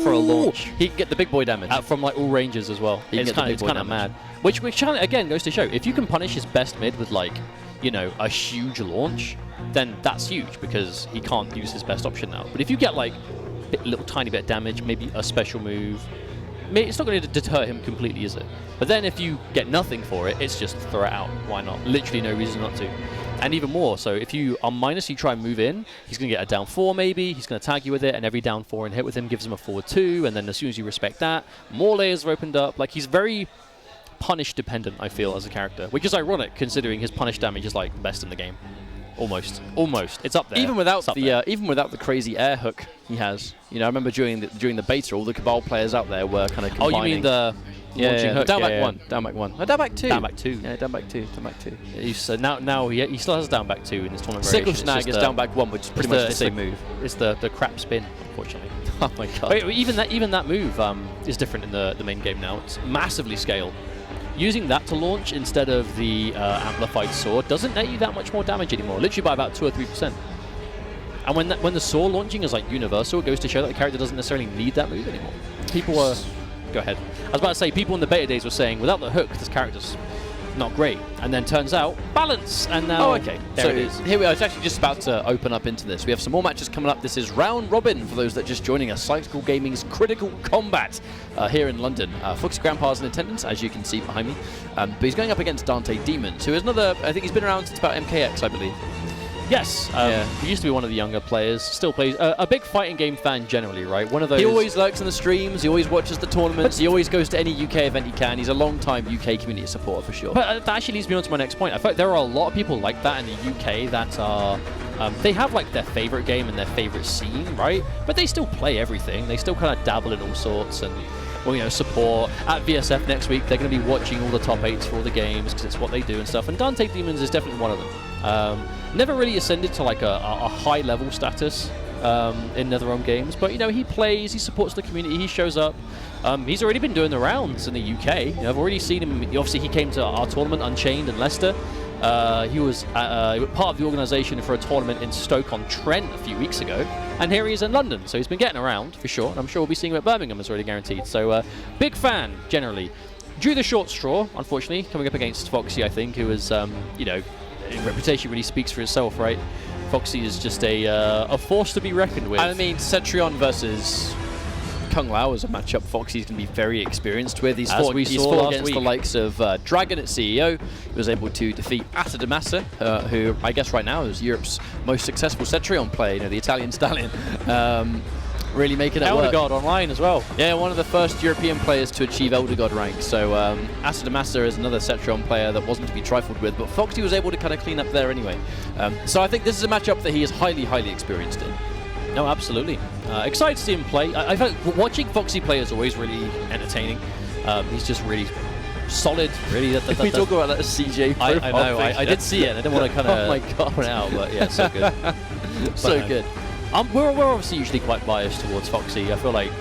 for a launch. He can get the big boy damage. From like all ranges as well. It's kind of mad. Which again goes to show, if you can punish his best mid with like, you know, a huge launch, then that's huge because he can't use his best option now. But if you get like a little tiny bit of damage, maybe a special move, it's not going to deter him completely, is it? But then if you get nothing for it, it's just throw it out. Why not? Literally no reason not to. And even more, so if you are minus, you try and move in, he's going to get a down 4 maybe, he's going to tag you with it, and every down 4 and hit with him gives him a forward 2, and then as soon as you respect that, more layers are opened up. Like, he's very punish dependent, I feel, as a character, which is ironic considering his punish damage is like best in the game. Almost. It's up there. Even without the crazy air hook he has. You know, I remember during the beta, all the Cabal players out there were kind of combining. Oh, you mean the launching hook? Down back 1. Down back 1. No, down back 2. Down back 2. Yeah, down back 2. Down back 2. So now he still has down back 2 in this tournament. Cyclical snag is down back 1, which is pretty much the same move. It's the crap spin, unfortunately. Oh my god. Wait, even that move is different in the main game now. It's massively scaled. Using that to launch instead of the amplified sword doesn't net you that much more damage anymore, literally by about 2 or 3%. And when the sword launching is like universal, it goes to show that the character doesn't necessarily need that move anymore. People were... Go ahead. I was about to say, people in the beta days were saying, without the hook, this character's not great. And then turns out, balance! And now... Oh, okay. There it is. Here we are. It's actually just about to open up into this. We have some more matches coming up. This is round robin for those that are just joining us. Cyclical Gaming's Critical Combat here in London. Foxy Grandpa's in attendance, as you can see behind me. But he's going up against Dante Demons, who is another... I think he's been around since about MKX, I believe. Yes, he used to be one of the younger players, still plays, a big fighting game fan generally, right? One of those... He always lurks in the streams, he always watches the tournaments, he always goes to any UK event he can. He's a long-time UK community supporter for sure. But that actually leads me on to my next point. I feel like there are a lot of people like that in the UK that are... they have like their favorite game and their favorite scene, right? But they still play everything. They still kind of dabble in all sorts and... Well, you know, support. At VSF next week, they're going to be watching all the top 8s for all the games because it's what they do and stuff. And Dante Demons is definitely one of them. Never really ascended to like a high-level status in NetherRealm games, but you know, he plays, he supports the community, he shows up. He's already been doing the rounds in the UK. You know, I've already seen him. Obviously, he came to our tournament, Unchained, in Leicester. He was part of the organisation for a tournament in Stoke-on-Trent a few weeks ago, and here he is in London. So he's been getting around for sure, and I'm sure we'll be seeing him at Birmingham, as already guaranteed. So big fan generally. Drew the short straw, unfortunately, coming up against Foxy, I think, who is you know, reputation really speaks for itself, right? Foxy is just a force to be reckoned with. I mean, Cetrion versus Kung Lao is a matchup Foxy's going to be very experienced with. He's fought against the likes of Dragon at CEO. He was able to defeat Atadamasa, who I guess right now is Europe's most successful Cetrion player, you know, the Italian stallion. Really making it work. Elder God online as well. Yeah, one of the first European players to achieve Elder God rank. So Atadamasa is another Cetrion player that wasn't to be trifled with, but Foxy was able to kind of clean up there anyway. So I think this is a matchup that he is highly, highly experienced in. No, absolutely. Excited to see him play. I feel like watching Foxy play is always really entertaining. He's just really solid. Really, we talk about that as CJ. I know. I did see it. I didn't want to kind of oh my God. point it out, but yeah, so good. So good. We're obviously usually quite biased towards Foxy. I feel like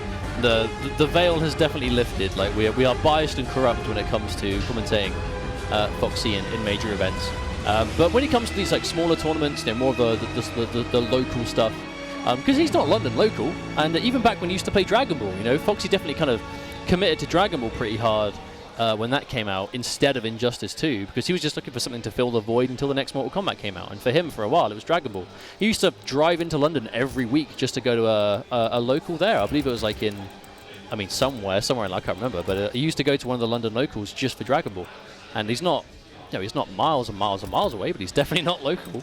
the veil has definitely lifted. Like we are biased and corrupt when it comes to commentating Foxy in major events. But when it comes to these like smaller tournaments, you know, more of the local stuff. Because he's not London local, and even back when he used to play Dragon Ball, you know, Foxy definitely kind of committed to Dragon Ball pretty hard when that came out instead of Injustice 2, because he was just looking for something to fill the void until the next Mortal Kombat came out. And for him, for a while, it was Dragon Ball. He used to drive into London every week just to go to a local there. I believe it was like in, I mean, somewhere in, I can't remember, but he used to go to one of the London locals just for Dragon Ball. And he's not, you know, he's not miles and miles and miles away, but he's definitely not local.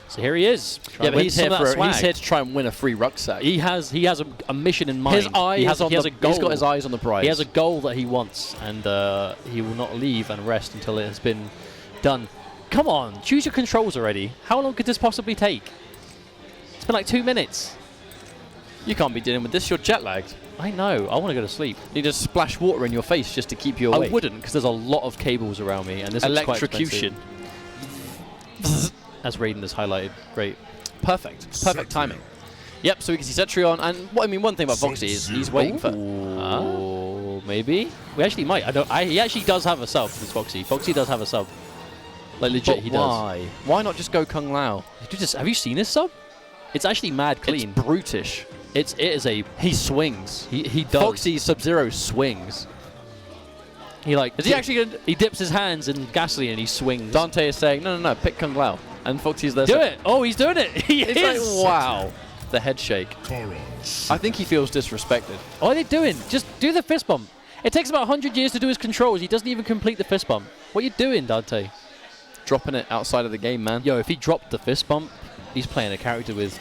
So here he is. Yeah, but he's here to try and win a free rucksack. He has a mission in mind. He has a goal. He's got his eyes on the prize. He has a goal that he wants, and he will not leave and rest until it has been done. Come on, choose your controls already. How long could this possibly take? It's been like 2 minutes. You can't be dealing with this. You're jet lagged. I know. I want to go to sleep. You need to splash water in your face just to keep you awake. I wouldn't, because there's a lot of cables around me, and this electrocution. As Raiden has highlighted. Great. Perfect. Perfect timing. Yep, so we can see Cetrion, and one thing about Foxy is he's waiting for... Oh, maybe? We actually might. He actually does have a sub, this Foxy. Foxy does have a sub. Like, legit, he does. Why? Why not just go Kung Lao? Have you seen his sub? It's actually mad clean. It's brutish. It is a... He swings. He does. Foxy Sub-Zero swings. He like... Is he actually gonna... He dips his hands in gasoline and he swings. Dante is saying, no, pick Kung Lao. And Foxy's there. Do it! Oh, he's doing it! He is! Like, wow. The head shake. I think he feels disrespected. What are they doing? Just do the fist bump. It takes about 100 years to do his controls. He doesn't even complete the fist bump. What are you doing, Dante? dropping it outside of the game, man. Yo, if he dropped the fist bump, he's playing a character with,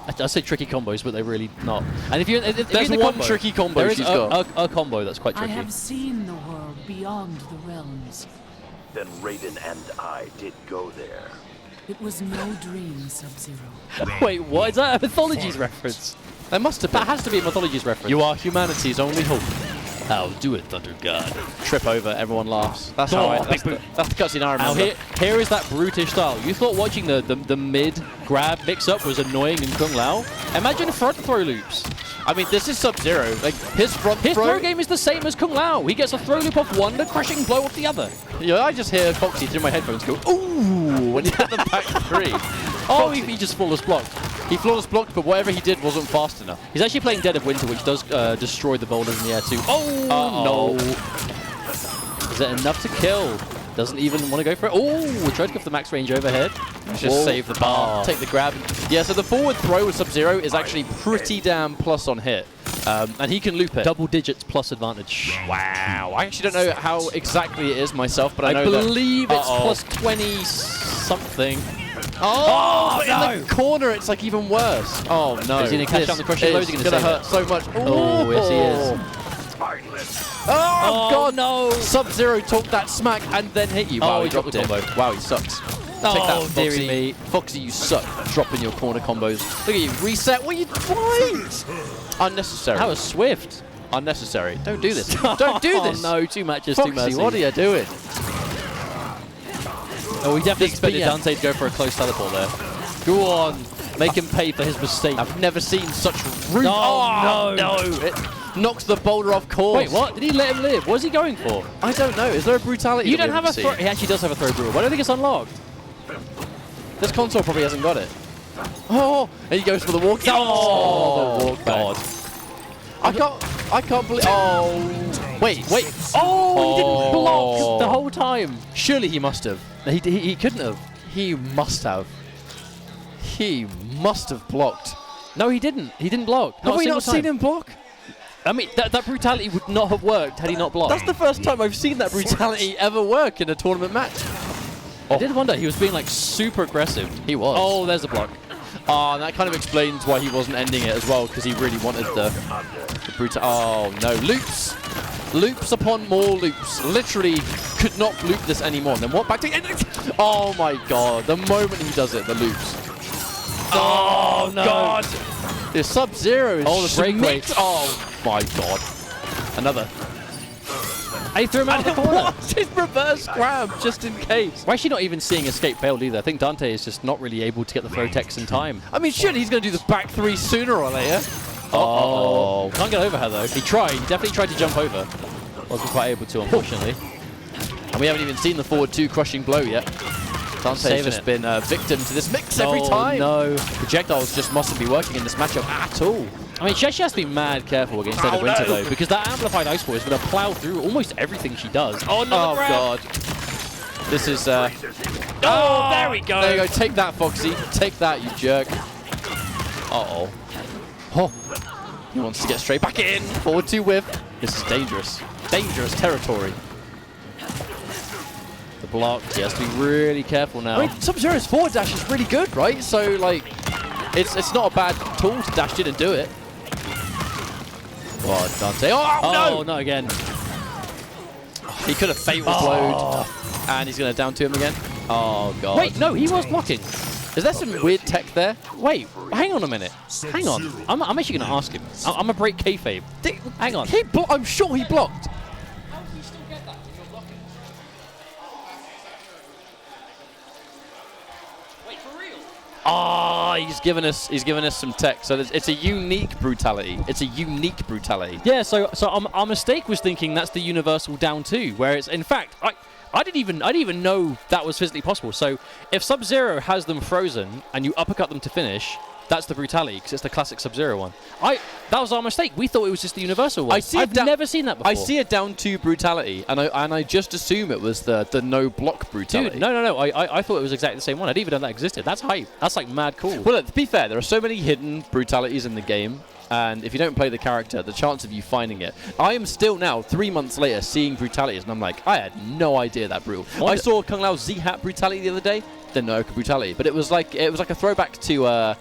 I say tricky combos, but they're really not. And if you're in There's the one combo, tricky combo there is she's got. a combo that's quite I tricky. have seen the world beyond the realms. Then Raiden and I did go there. It was no dream, Sub-Zero. Wait, what? Is that a Mythologies reference? There must have been. That has to be a Mythologies reference. You are humanity's only hope. I'll do it, Thunder God. Trip over, everyone laughs. That's Oh, how that's the cutscene I Now remember. here is that brutish style. You thought watching the mid grab mix-up was annoying in Kung Lao? Imagine front throw loops. I mean, this is Sub-Zero. Like, his front His throw game is the same as Kung Lao. He gets a throw loop off one, a crushing blow off the other. Yeah, I just hear Foxy through my headphones go, ooh, when he hit the back three. Oh, he just flawless blocked. He flawless blocked, but whatever he did wasn't fast enough. He's actually playing Dead of Winter, which does destroy the boulders in the air too. Oh, no. Is it enough to kill? Doesn't even want to go for it. Oh, tried to go for the max range overhead. Just save the bar, take the grab. Yeah, so the forward throw with Sub-Zero is actually pretty damn plus on hit. And he can loop it. Double digits plus advantage. Wow. I actually don't know how exactly it is myself, but I know believe it's Uh-oh. plus 20 something. Oh, but no. in the corner, it's like even worse. Oh, no. Is he going to catch This down the crushing blow? Is he is going to hurt so much. Oh, yes, he is. Oh, God. no. Sub-Zero took that smack and then hit you. Wow, Oh, he dropped the it. combo. Wow, he sucks. Oh, Take that, dearie Foxy. me. Foxy, you suck. Dropping your corner combos. Look at you. Reset. What are you doing? Unnecessary. That was swift. Unnecessary. Don't do this. Don't do this. Oh, no, two matches, Foxy, two mercies. what are you doing? Oh, we definitely This expected BM. Dante to go for a close teleport there. Go on. Make him pay for his mistake. I've never seen such rude. Oh, no. It knocks the boulder off course. Wait, what? Did he let him live? What was he going for? I don't know. Is there a brutality? You that don't we have a haven't throw. seen? He actually does have a throw rule. Why don't think it's unlocked? This console probably hasn't got it. Oh, and he goes for the walk. Oh, the walk God. I can't believe. Oh, wait. Oh, he didn't block the whole time. Surely he must have. He couldn't have. He must have. He must have blocked. No, he didn't. He didn't block. Have we not seen him block? I mean, that brutality would not have worked had he not blocked. That's the first time I've seen that brutality ever work in a tournament match. I did wonder. He was being like super aggressive. He was. Oh, there's a block. And that kind of explains why he wasn't ending it as well, because he really wanted the brutal. Oh no, loops. Loops upon more loops. Literally could not loop this anymore. And then what? Back to oh my God! The moment he does it, the loops. Oh no. God! The Sub-Zero is Oh, the breakaway. schmicked. Oh my God! Another. He threw him out of the corner. What's his reverse grab just in case? We're actually not even seeing escape failed either. I think Dante is just not really able to get the throw text in time. I mean, surely he's going to do the back three sooner or later. Oh. Can't get over her though. He tried. He definitely tried to jump over. Wasn't quite able to, unfortunately. And we haven't even seen the forward two crushing blow yet. Dante's Saving just it. been a victim to this mix every time. No. Projectiles just mustn't be working in this matchup at all. I mean, she actually has to be mad careful against Dead of Winter though, because that amplified ice ball is going to plow through almost everything she does. Oh, no! God. This is... Oh, there we go. There you go. Take that, Foxy. Take that, you jerk. Uh-oh. Oh. He wants to get straight back in. Forward two whiff. This is dangerous. Dangerous territory. The block. He has to be really careful now. I mean, Sub-Zero's forward dash is really good, right? So, like, it's not a bad tool to dash in and do it. Oh, Dante. Oh, no! not again. He could have fatal blowed. And he's going to down to him again. Oh, God. Wait, no, he was blocking. Is there some weird tech there? Wait, hang on a minute. Hang on. I'm actually going to ask him. I'm going to break kayfabe. Hang on. I'm sure he blocked. How can you still get that when you're blocking? Wait, for real? Ah, he's given us some tech. So it's a unique brutality. It's a unique brutality. Yeah, so our mistake was thinking that's the universal down two, where it's in fact I didn't even know that was physically possible. So if Sub-Zero has them frozen and you uppercut them to finish, that's the brutality because it's the classic Sub-Zero one. That was our mistake. We thought it was just the universal one. I've never seen that before. I see a down two brutality, and I just assume it was the no block brutality. Dude, no. I thought it was exactly the same one. I didn't even know that existed. That's hype. That's like mad cool. Well, look, to be fair, there are so many hidden brutalities in the game And if you don't play the character, the chance of you finding it. I am still now, 3 months later, seeing brutalities, and I'm like, I had no idea that brutal. I saw Kung Lao's Z-Hat brutality the other day. Didn't know brutality, but it was like a throwback to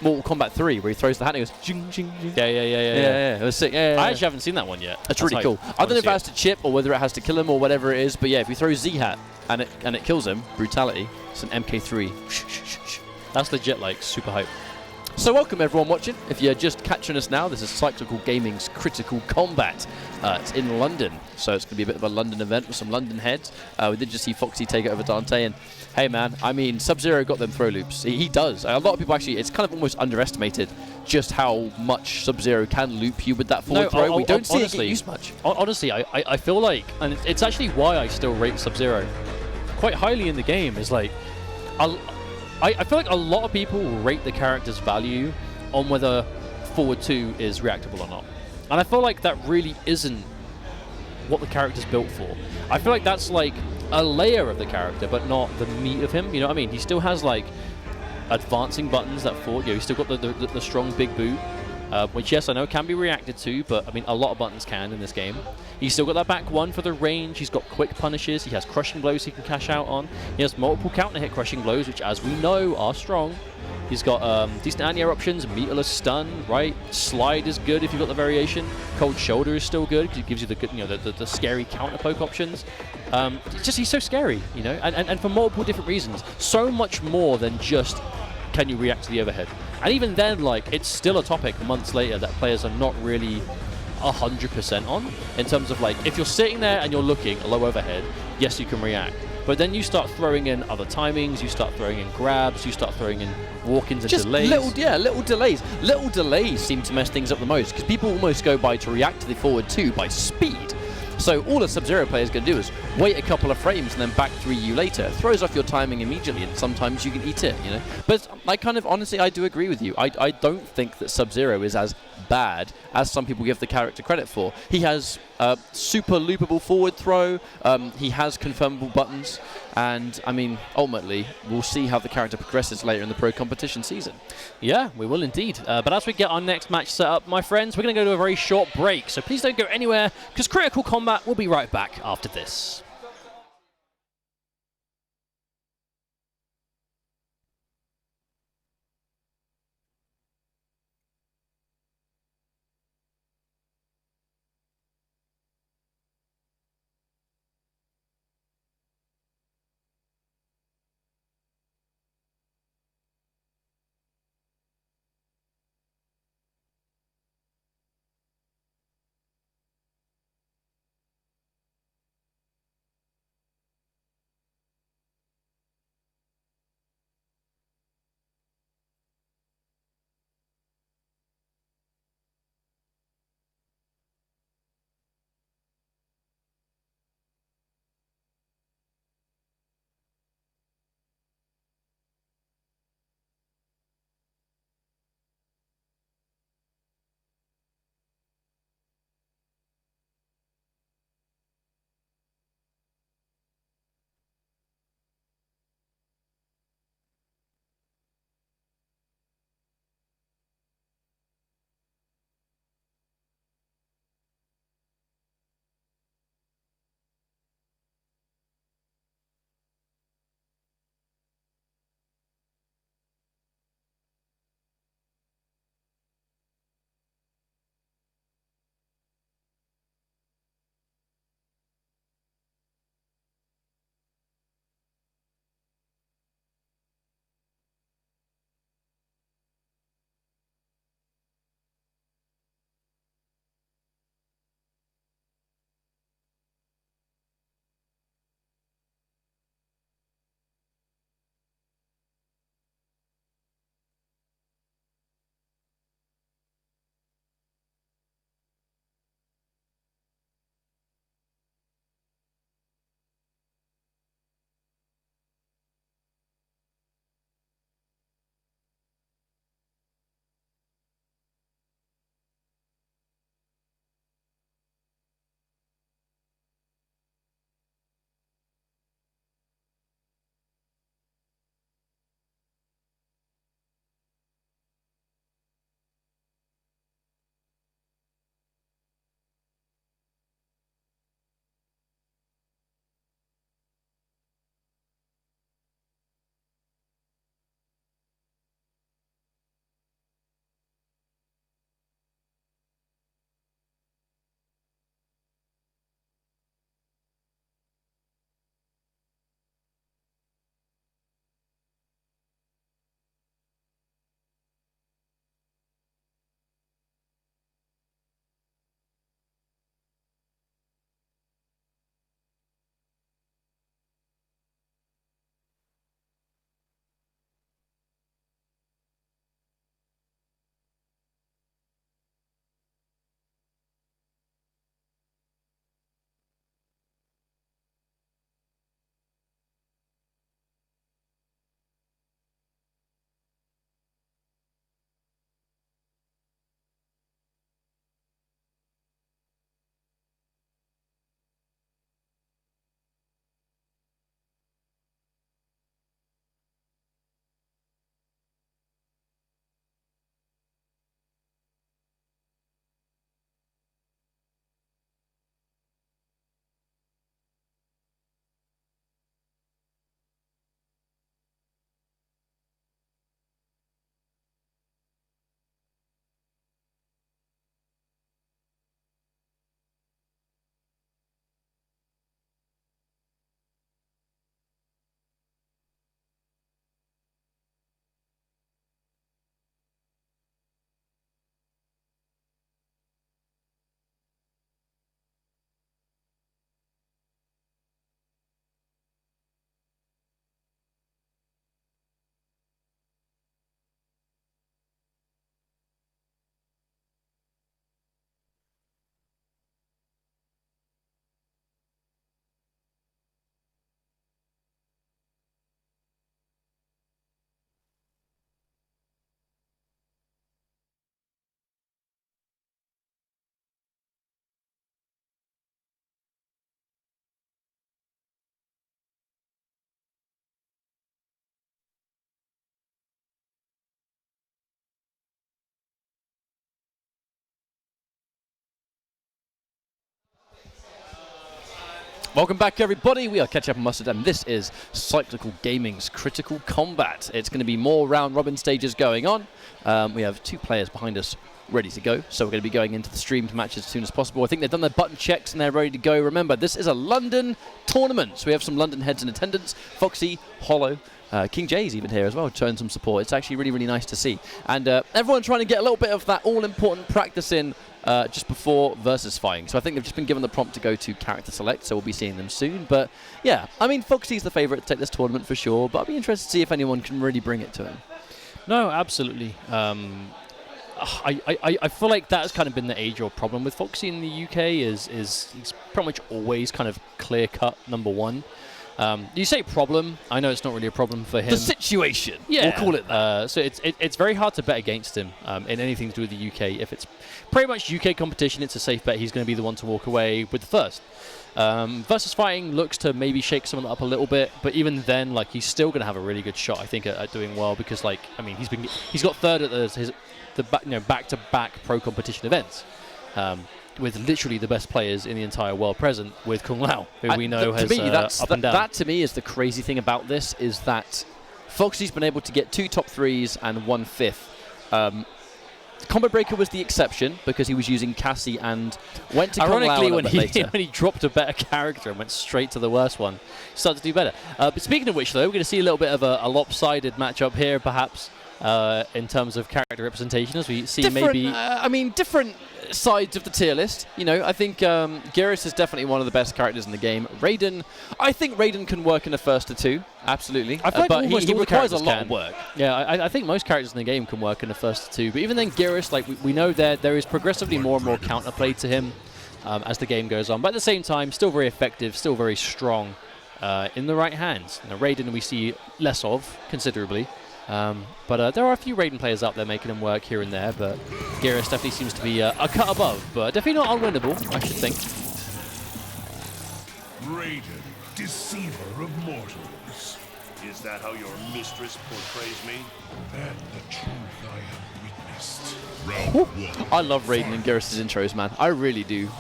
Mortal Kombat 3, where he throws the hat and he goes, jing, jing, jing. Yeah. It was sick. Yeah. I actually haven't seen that one yet. That's really cool. I don't know if it has to chip or whether it has to kill him or whatever it is, but yeah, if you throw Z-Hat and it kills him, brutality, it's an MK3. That's legit, like, super hype. So welcome everyone watching. If you're just catching us now, this is Cyclical Gaming's Critical Combat. It's in London, so it's going to be a bit of a London event with some London heads. We did just see Foxy take it over Dante, and hey man, I mean, Sub-Zero got them throw loops. He does. A lot of people actually, it's kind of almost underestimated just how much Sub-Zero can loop you with that forward throw. We don't see it get used much. Honestly, I feel like, and it's actually why I still rate Sub-Zero quite highly in the game, is like, I feel like a lot of people will rate the character's value on whether forward 2 is reactable or not. And I feel like that really isn't what the character's built for. I feel like that's like a layer of the character, but not the meat of him. You know what I mean? He still has like advancing buttons that forward. You know, he's still got the strong big boot, which yes, I know can be reacted to, but I mean a lot of buttons can in this game. He's still got that back one for the range. He's got quick punishes. He has crushing blows he can cash out on. He has multiple counter hit crushing blows, which as we know are strong. He's got decent anti-air options, meterless stun, right? Slide is good if you've got the variation. Cold shoulder is still good because it gives you the good, you know, the scary counter poke options. It's just he's so scary, you know, and for multiple different reasons. So much more than just can you react to the overhead. And even then, like, it's still a topic months later that players are not really 100% on, in terms of like, if you're sitting there and you're looking a low overhead, yes, you can react. But then you start throwing in other timings, you start throwing in grabs, you start throwing in walk-ins and delays. Little delays. Little delays seem to mess things up the most, because people almost go by to react to the forward 2 by speed. So all a Sub-Zero player is going to do is wait a couple of frames and then back 3 you later. It throws off your timing immediately, and sometimes you can eat it, you know. But I kind of, honestly, I do agree with you. I don't think that Sub-Zero is as bad as some people give the character credit for. He has super loopable forward throw. He has confirmable buttons. And, I mean, ultimately, we'll see how the character progresses later in the pro competition season. Yeah, we will indeed. But as we get our next match set up, my friends, we're going to go to a very short break. So please don't go anywhere, because Critical Combat will be right back after this. Welcome back, everybody. We are Ketchup and Mustard, and this is Cyclical Gaming's Critical Combat. It's going to be more round-robin stages going on. We have 2 players behind us ready to go, so we're going to be going into the streamed matches as soon as possible. I think they've done their button checks and they're ready to go. Remember, this is a London tournament, so we have some London heads in attendance. Foxy, Hollow, King J's even here as well, showing some support. It's actually really, really nice to see. And everyone trying to get a little bit of that all-important practice in just before versus fighting. So I think they've just been given the prompt to go to character select, so we'll be seeing them soon. But yeah, I mean, Foxy's the favourite to take this tournament for sure, but I'll be interested to see if anyone can really bring it to him. No, absolutely. I feel like that has kind of been the age-old problem with Foxy in the UK is he's pretty much always kind of clear-cut #1. You say problem, I know it's not really a problem for him. The situation, yeah. We'll call it that. So it's very hard to bet against him in anything to do with the UK. If it's pretty much UK competition, it's a safe bet he's going to be the one to walk away with the first. Versus fighting looks to maybe shake someone up a little bit, but even then, like, he's still going to have a really good shot, I think, at doing well, because, like, I mean, he's got third at the back-to-back pro competition events. With literally the best players in the entire world present, with Kung Lao, who we know has up and down. That to me is the crazy thing about this, is that Foxy's been able to get 2 top 3s and 1 5th. Combo Breaker was the exception because he was using Cassie and went to Kung Lao a little bit later. When he dropped a better character and went straight to the worst one, he started to do better. But speaking of which, though, we're going to see a little bit of a lopsided matchup here, perhaps, in terms of character representation, as we see different sides of the tier list. You know, I think Geras is definitely one of the best characters in the game. Raiden, I think Raiden can work in a first to 2, absolutely. I feel like but he requires a lot lot of work. Yeah, I think most characters in the game can work in a first to 2, but even then, Geras, like we know there is progressively more and more counterplay to him as the game goes on. But at the same time, still very effective, still very strong in the right hands. Now, Raiden we see less of considerably. But there are a few Raiden players out there making him work here and there, but Geras definitely seems to be a cut above, but definitely not unwinnable, I should think. Raiden, deceiver of mortals. Is that how your mistress portrays me? Then the truth I have witnessed. Round 1. I love Raiden and Geras' intros, man. I really do.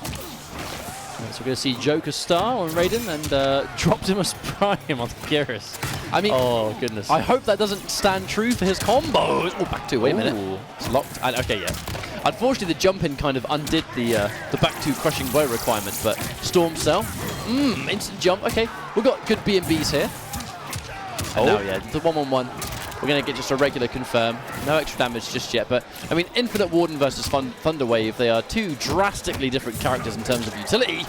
So we're going to see Joker Star on Raiden and Optimus Prime on Geras. I mean, oh goodness. I hope that doesn't stand true for his combos. Oh, back 2, wait a minute. It's locked. Okay, yeah. Unfortunately, the jump in kind of undid the back 2 crushing blow requirement, but Storm Cell, instant jump. Okay, we've got good B&Bs here. And now, yeah, the 1-1-1. We're going to get just a regular confirm. No extra damage just yet, but, I mean, Infinite Warden versus Thunderwave, they are 2 drastically different characters in terms of utility.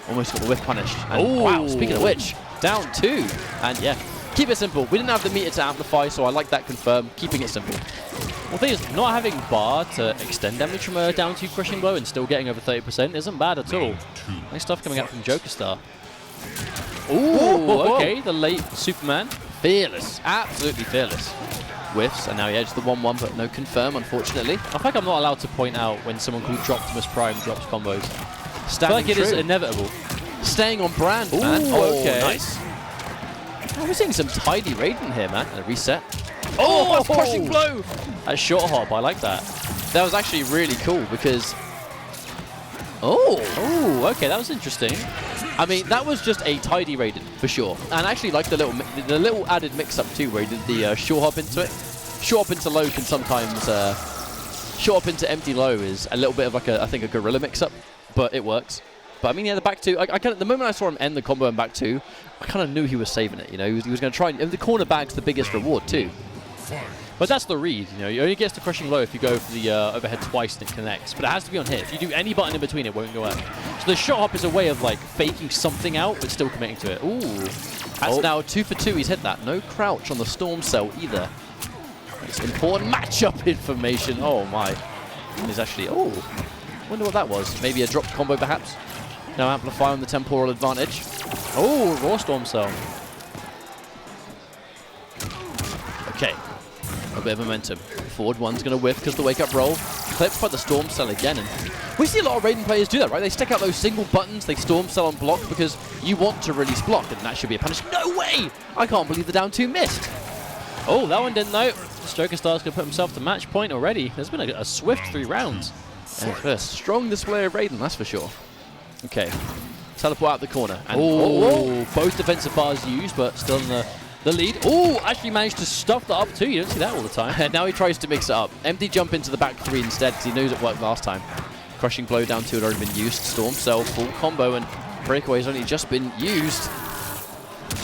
Almost got the whiff punished. And wow, speaking of which, down 2. And yeah, keep it simple. We didn't have the meter to amplify, so I like that confirm. Keeping it simple. Well, the thing is, not having bar to extend damage from a down 2 crushing blow and still getting over 30% isn't bad at all. Nice stuff coming out from Joker Star. Ooh, okay, the late Superman. Fearless, absolutely fearless. Whiffs, and now he edged the 1-1, but no confirm, unfortunately. I feel like I'm not allowed to point out when someone called Optimus Prime drops combos. I feel like it is inevitable. Staying on brand, man. Oh, okay. Nice. Oh, we're seeing some tidy Raiden here, man. And a reset. Oh, that's crushing blow! That short hop, I like that. That was actually really cool because... Oh, okay, that was interesting. I mean, that was just a tidy Raiden, for sure. And I actually like the little added mix-up, too, where he did the short hop into it. Short hop into low can sometimes... short hop into empty low is a little bit of like I think a gorilla mix-up, but it works. But I mean, yeah, the back 2, the moment I saw him end the combo in back 2, I kind of knew he was saving it, you know. He was going to try and the corner bag's the biggest reward, too. But that's the read, you know. You only get to crushing low if you go for the overhead twice and it connects. But it has to be on hit. If you do any button in between, it won't go out. So the shot hop is a way of like faking something out, but still committing to it. Ooh. That's now 2 for 2. He's hit that. No crouch on the Storm Cell either. It's important matchup information. Oh my. He's actually. Oh. Wonder what that was. Maybe a dropped combo perhaps. No amplify on the temporal advantage. Oh, raw Storm Cell. Okay. A bit of momentum. Forward one's going to whiff because the wake-up roll. Clipped by the Storm Cell again. And we see a lot of Raiden players do that, right? They stick out those single buttons, they Storm Cell on block because you want to release block, and that should be a punish. No way! I can't believe the down 2 missed. Oh, that one didn't though. Joker Star's going to put himself to match point already. There's been a swift 3 rounds. And a strong display of Raiden, that's for sure. Okay. Teleport out the corner. And both defensive bars used, but still in the lead. Oh, actually managed to stuff that up too. You don't see that all the time. And now he tries to mix it up. Empty jump into the back 3 instead because he knows it worked last time. Crushing blow down 2 had already been used. Storm Cell, full combo, and breakaway has only just been used.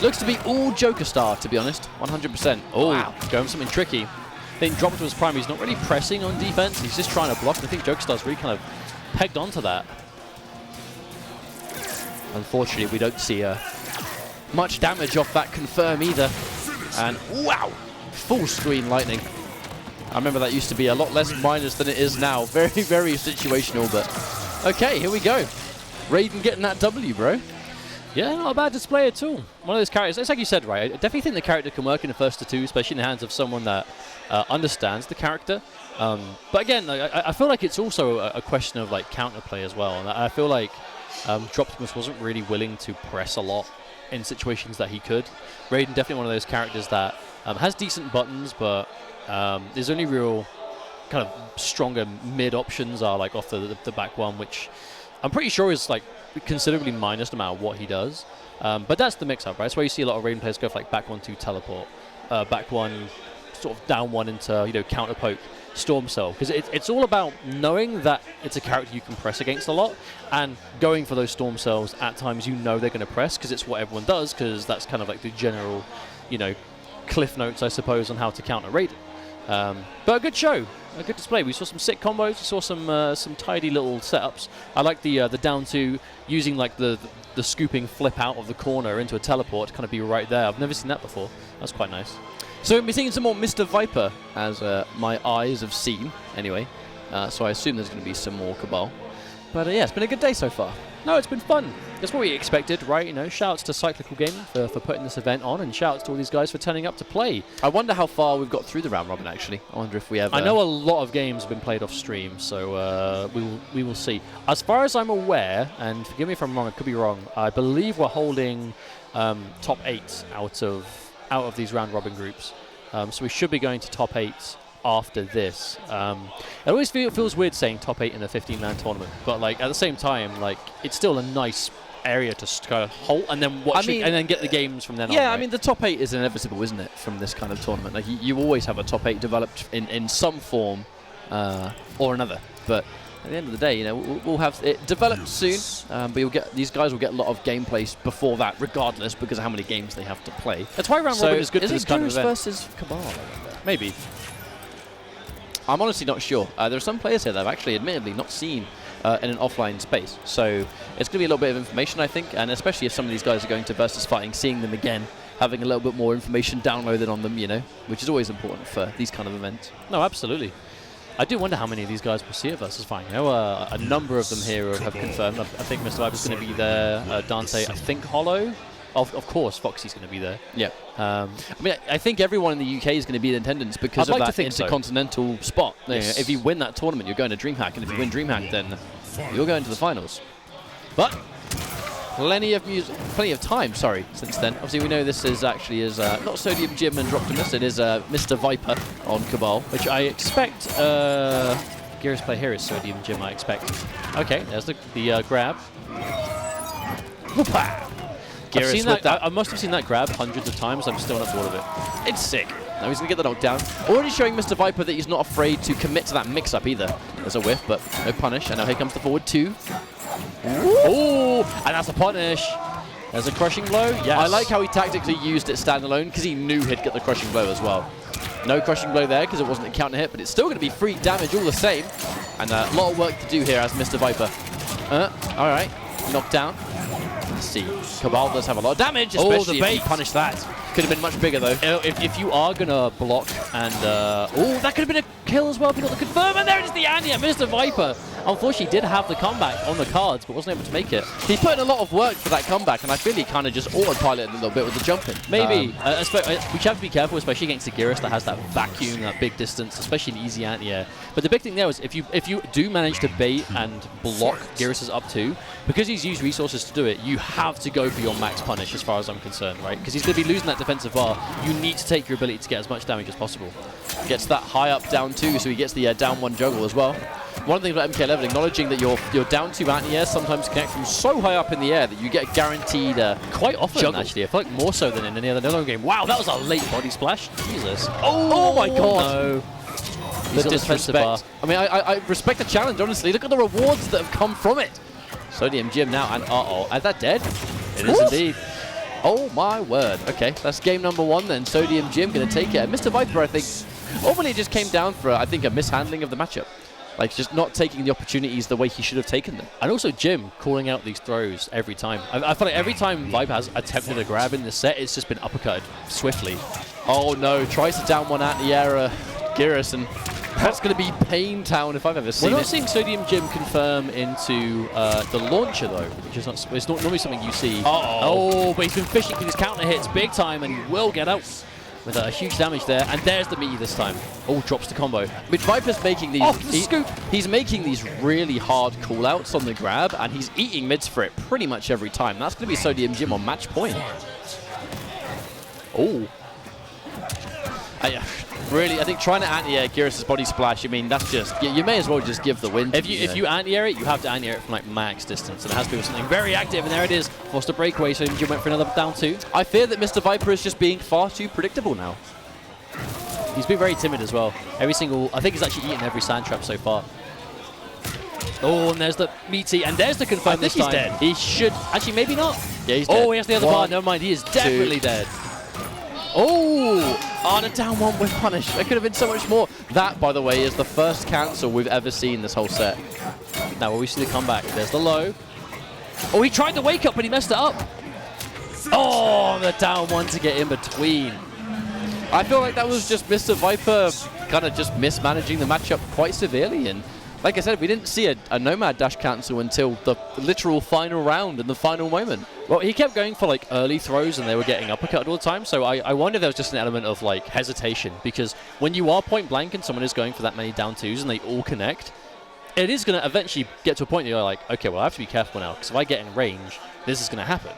Looks to be all Joker Star, to be honest. 100%. Oh, wow. going for something tricky. Then dropped to his prime. He's not really pressing on defense. He's just trying to block. And I think Joker Star's really kind of pegged onto that. Unfortunately, we don't see much damage off that confirm either. And wow, full screen lightning. I remember that used to be a lot less minus than it is now. Very, very situational, but okay, here we go. Raiden getting that W, bro. Yeah, not a bad display at all. One of those characters, it's like you said, right? I definitely think the character can work in the first to 2, especially in the hands of someone that understands the character. But again, I feel like it's also a question of like counterplay as well. And I feel like Droptimus wasn't really willing to press a lot in situations that he could. Raiden definitely one of those characters that has decent buttons, but his only real kind of stronger mid options are like off the back 1, which I'm pretty sure is like considerably minus no matter what he does. But that's the mix-up, right? That's why you see a lot of Raiden players go for like back 1 2 teleport, back 1 sort of down 1 into counter poke, Storm Cell, because it's all about knowing that it's a character you can press against a lot and going for those Storm Cells at times they're going to press because it's what everyone does, because that's kind of like the general, cliff notes, I suppose, on how to counter Raiden. But a good show, a good display. We saw some sick combos, we saw some tidy little setups. I like the down 2 using like the scooping flip out of the corner into a teleport to kind of be right there. I've never seen that before. That's quite nice. So we'll be seeing some more Mr. Viper, as my eyes have seen, anyway. So I assume there's going to be some more Cabal. But yeah, it's been a good day so far. No, it's been fun. That's what we expected, right? Shouts to Cyclical Gaming for putting this event on, and shouts to all these guys for turning up to play. I wonder how far we've got through the round robin, actually. I wonder if we ever... I know a lot of games have been played off stream, so we will see. As far as I'm aware, and forgive me if I'm wrong, I could be wrong, I believe we're holding top 8 out of these round robin groups. So we should be going to top 8 after this. It always feels weird saying top 8 in a 15-man tournament, but like at the same time, like it's still a nice area to kind of halt and then watch it, and then get the games from then on. Yeah, right? I mean the top 8 is inevitable, isn't it, from this kind of tournament? Like you always have a top 8 developed in some form or another. But at the end of the day, we'll have it developed soon. But these guys will get a lot of gameplay before that, regardless, because of how many games they have to play. That's why round robin is good for this kind of event. Versus Cabal, I wonder. Maybe. I'm honestly not sure. There are some players here that I've actually admittedly not seen in an offline space. So it's going to be a little bit of information, I think, and especially if some of these guys are going to versus fighting, seeing them again, having a little bit more information downloaded on them, which is always important for these kind of events. No, absolutely. I do wonder how many of these guys will see it versus fighting. A number of them here have confirmed. I think Mr. Viper's going to be there. Dante, I think Hollow. Of course, Foxy's going to be there. Yeah. I think everyone in the UK is going to be in attendance because of that intercontinental spot. Yes. If you win that tournament, you're going to DreamHack, and if you win DreamHack, then you're going to the finals. But plenty of time, since then. Obviously, we know this is actually not Sodium Jim and Droptimus. It is Mr. Viper on Cabal, which I expect Gears play here is Sodium Jim, I expect. Okay, there's the grab. Whoop-ah! I must have seen that grab hundreds of times. I'm still not bored of it. It's sick. Now he's going to get the knockdown. Already showing Mr. Viper that he's not afraid to commit to that mix-up either. There's a whiff, but no punish. And now here comes the forward 2. Oh, and that's a punish. There's a crushing blow. Yes. I like how he tactically used it standalone because he knew he'd get the crushing blow as well. No crushing blow there because it wasn't a counter hit, but it's still going to be free damage all the same. And a lot of work to do here as Mr. Viper. All right. Knockdown. Let's see. Cabal does have a lot of damage, especially if he punished that. Could have been much bigger, though. If you are going to block and... that could have been a kill as well if you got the confirm. And there it is, the Andy and Mr. Viper. Unfortunately, did have the comeback on the cards, but wasn't able to make it. He put in a lot of work for that comeback, and I feel he kind of just autopiloted a little bit with the jumping. Maybe. We have to be careful, especially against the Geras that has that vacuum, that big distance, especially in easy anti-air. But the big thing there is if you do manage to bait and block Geras' up 2, because he's used resources to do it, you have to go for your max punish as far as I'm concerned, right? Because he's going to be losing that defensive bar. You need to take your ability to get as much damage as possible. Gets that high up down 2, so he gets the down 1 juggle as well. One of the things about MK11, acknowledging that your down 2 anti-air sometimes connect from so high up in the air that you get guaranteed quite often, juggle. actually. I feel like more so than in any other game. Wow, that was a late body splash. Jesus. Oh my god. No. The disrespect. I mean, I respect the challenge, honestly. Look at the rewards that have come from it. Sodium Jim now, and is that dead? It is indeed. Oh my word. Okay, that's game number 1 then. Sodium Jim going to take it. And Mr. Viper, I think, ultimately just came down for, I think, a mishandling of the matchup. Like, just not taking the opportunities the way he should have taken them. And also Jim calling out these throws every time. I feel like every time Viper has attempted a grab in the set, it's just been uppercutted swiftly. Oh no, tries to down one anti-air Geras, and that's going to be Pain Town if I've ever seen it. We're not seeing Sodium Jim confirm into the launcher though, which is not, it's not normally something you see. Oh, but he's been fishing for his counter hits big time, and he will get out with a huge damage there. And there's the meaty this time. Oh, drops the combo. But Viper's making these. Off the scoop. He's making these really hard callouts on the grab, and he's eating mids for it pretty much every time. That's going to be Sodium Jim on match point. Oh. Really, I think trying to anti-air Geras' body splash, I mean, that's just, you may as well just give the win. If you anti-air it, you have to anti-air it from like max distance, and it has to be with something very active, and there it is. Forced a breakaway, so Jim went for another down 2. I fear that Mr. Viper is just being far too predictable now. He's been very timid as well. I think he's actually eaten every sand trap so far. Oh, and there's the meaty, and there's the confirm this time. He's dead. He should, actually maybe not. Yeah, he's dead. Oh, he has the other bar, never mind, he is definitely dead. Oh, the down 1 with punish. There could have been so much more. That, by the way, is the first cancel we've ever seen this whole set. Now, will we see the comeback? There's the low. Oh, he tried the wake up, but he messed it up. Oh, the down 1 to get in between. I feel like that was just Mr. Viper kind of just mismanaging the matchup quite severely. And like I said, we didn't see a Nomad dash cancel until the literal final round and the final moment. Well, he kept going for like early throws, and they were getting uppercut all the time. So I wonder if there was just an element of like hesitation, because when you are point blank and someone is going for that many down 2s and they all connect, it is going to eventually get to a point where you're like, okay, well, I have to be careful now, because if I get in range, this is going to happen.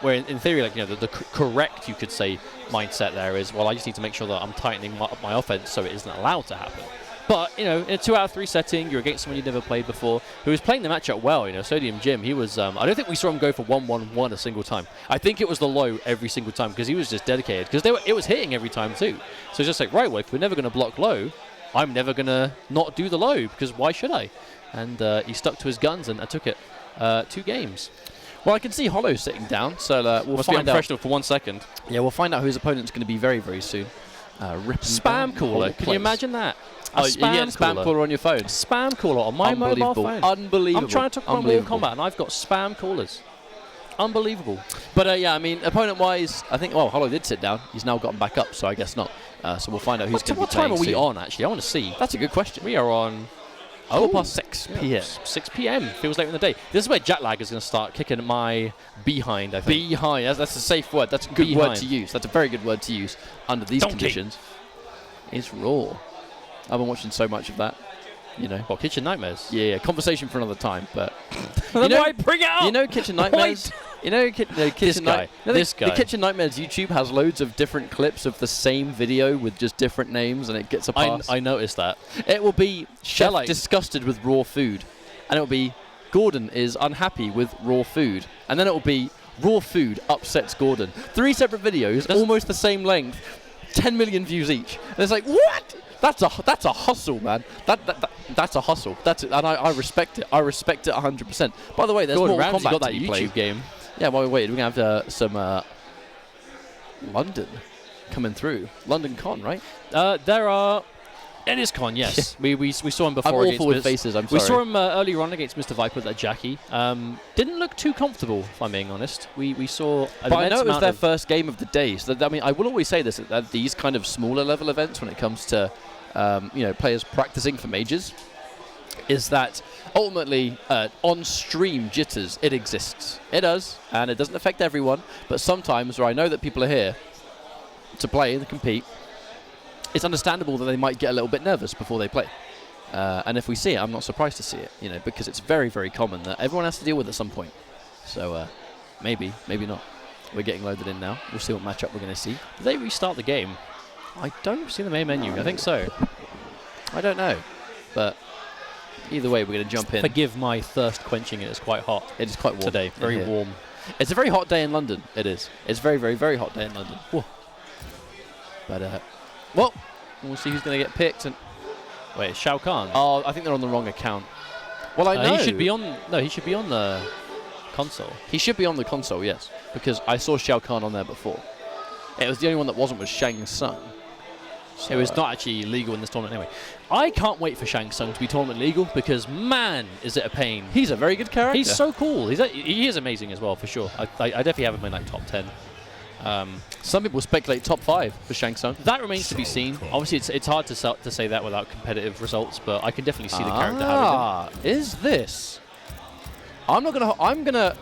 Where in theory, like, you know, the correct, you could say, mindset there is, well, I just need to make sure that I'm tightening my offense so it isn't allowed to happen. But, you know, in a 2 out of 3 setting, you're against someone you've never played before, who was playing the matchup well. You know, Sodium Jim, he was, I don't think we saw him go for 1-1-1 a single time. I think it was the low every single time, because he was just dedicated, because it was hitting every time too. So it's just like, right, well, if we're never going to block low, I'm never going to not do the low, because why should I? And he stuck to his guns and took it 2 games. Well, I can see Hollow sitting down, so we'll Must be find out. unprofessional for 1 second. Yeah, we'll find out who his opponent's going to be very, very soon. Spam caller. Can you imagine that? Oh, you get a spam caller on your phone? Spam caller on my mobile phone. Unbelievable. I'm trying to talk about Mortal Kombat, and I've got spam callers. Unbelievable. But yeah, I mean, opponent-wise, I think, well, Hollow did sit down. He's now gotten back up, so I guess not. So we'll find out who's going to be playing What time are we soon. on, actually? I want to see. That's a good question. We are on... 6 p.m. 6 p.m. Feels late in the day. This is where jet lag is going to start kicking my behind, I think. Behind. That's a safe word. That's a good word to use. That's a very good word to use under these conditions. It's raw. I've been watching so much of that. You know. What, Kitchen Nightmares? Yeah, conversation for another time, but... you know, why bring it up? You know Kitchen Nightmares? You know, Kitchen Nightmares. This guy. The Kitchen Nightmares YouTube has loads of different clips of the same video with just different names, and it gets a pass. I noticed that. It will be Chef disgusted with raw food, and it will be Gordon is unhappy with raw food, and then it will be raw food upsets Gordon. 3 separate videos, almost the same length, 10 million views each. And it's like, what? That's a hustle, man. That's a hustle. And I respect it. I respect it 100%. By the way, there's Gordon Mortal Ramsay Kombat got that to be YouTube played. game. Yeah, while we waited, we're going to have some London coming through. London Con, right? There are... It is Con, yes. we saw him before. I'm against awful with faces, I'm sorry. We saw him earlier on against Mr. Viper with that Jackie. Didn't look too comfortable, if I'm being honest. We saw... But I know it was their first game of the day. So that, I mean, I will always say this, at these kind of smaller level events when it comes to you know, players practicing for majors, is that ultimately on-stream jitters, it exists. It does, and it doesn't affect everyone, but sometimes where I know that people are here to play and compete, it's understandable that they might get a little bit nervous before they play. And if we see it, I'm not surprised to see it, you know, because it's very, very common that everyone has to deal with at some point. So maybe not. We're getting loaded in now. We'll see what matchup we're going to see. Did they restart the game? I don't see the main menu. I think so. I don't know, but Either way, we're going to jump in. Forgive my thirst quenching it. It's quite hot. It is quite warm today. Very here. warm. It's a very hot day in London. It is. It's very, very, very hot day in London. Whoa. But, well, we'll see who's going to get picked. And wait, it's Shao Kahn. oh, I think they're on the wrong account. Well, I know. He should be on. No, he should be on the console. He should be on the console, yes. Because I saw Shao Kahn on there before. It was the only one that wasn't was Shang Tsung. So, It was not actually legal in this tournament anyway. I can't wait for Shang Tsung to be tournament legal because, man, is it a pain. he's a very good character. He's so cool. He is amazing as well, for sure. I definitely have him in like top 10. Some people speculate top 5 for Shang Tsung. That remains to be seen. Obviously, it's hard to say that without competitive results, but I can definitely see the character having him. Is this? I'm gonna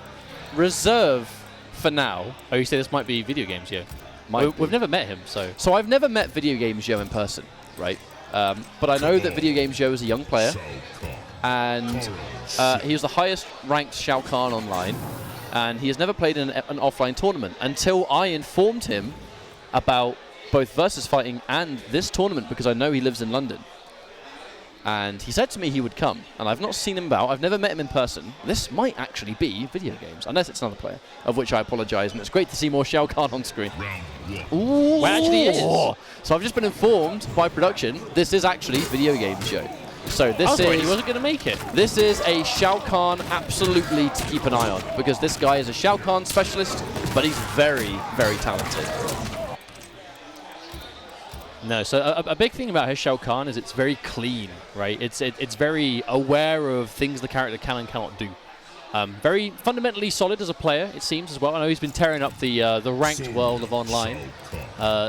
reserve for now. Oh, you say this might be video games, yeah? Might be. We've never met him, so... So I've never met Video Games Joe in person, right? But I know that Video Games Joe is a young player, and he was the highest ranked Shao Kahn online, and he has never played in an offline tournament until I informed him about both versus fighting and this tournament because I know he lives in London. And he said to me he would come, and I've not seen him about. I've never met him in person. This might actually be video games, unless it's another player, of which I apologize. And it's great to see more Shao Kahn on screen. Ooh, Well, actually it is. So I've just been informed by production this is actually Video Games Show. So this I was worried is he wasn't going to make it. this is a Shao Kahn absolutely to keep an eye on because this guy is a Shao Kahn specialist, but he's very, very talented. No, so a big thing about his Shao Kahn is it's very clean, right? It's very aware of things the character can and cannot do. Very fundamentally solid as a player, it seems, as well. I know he's been tearing up the ranked world of online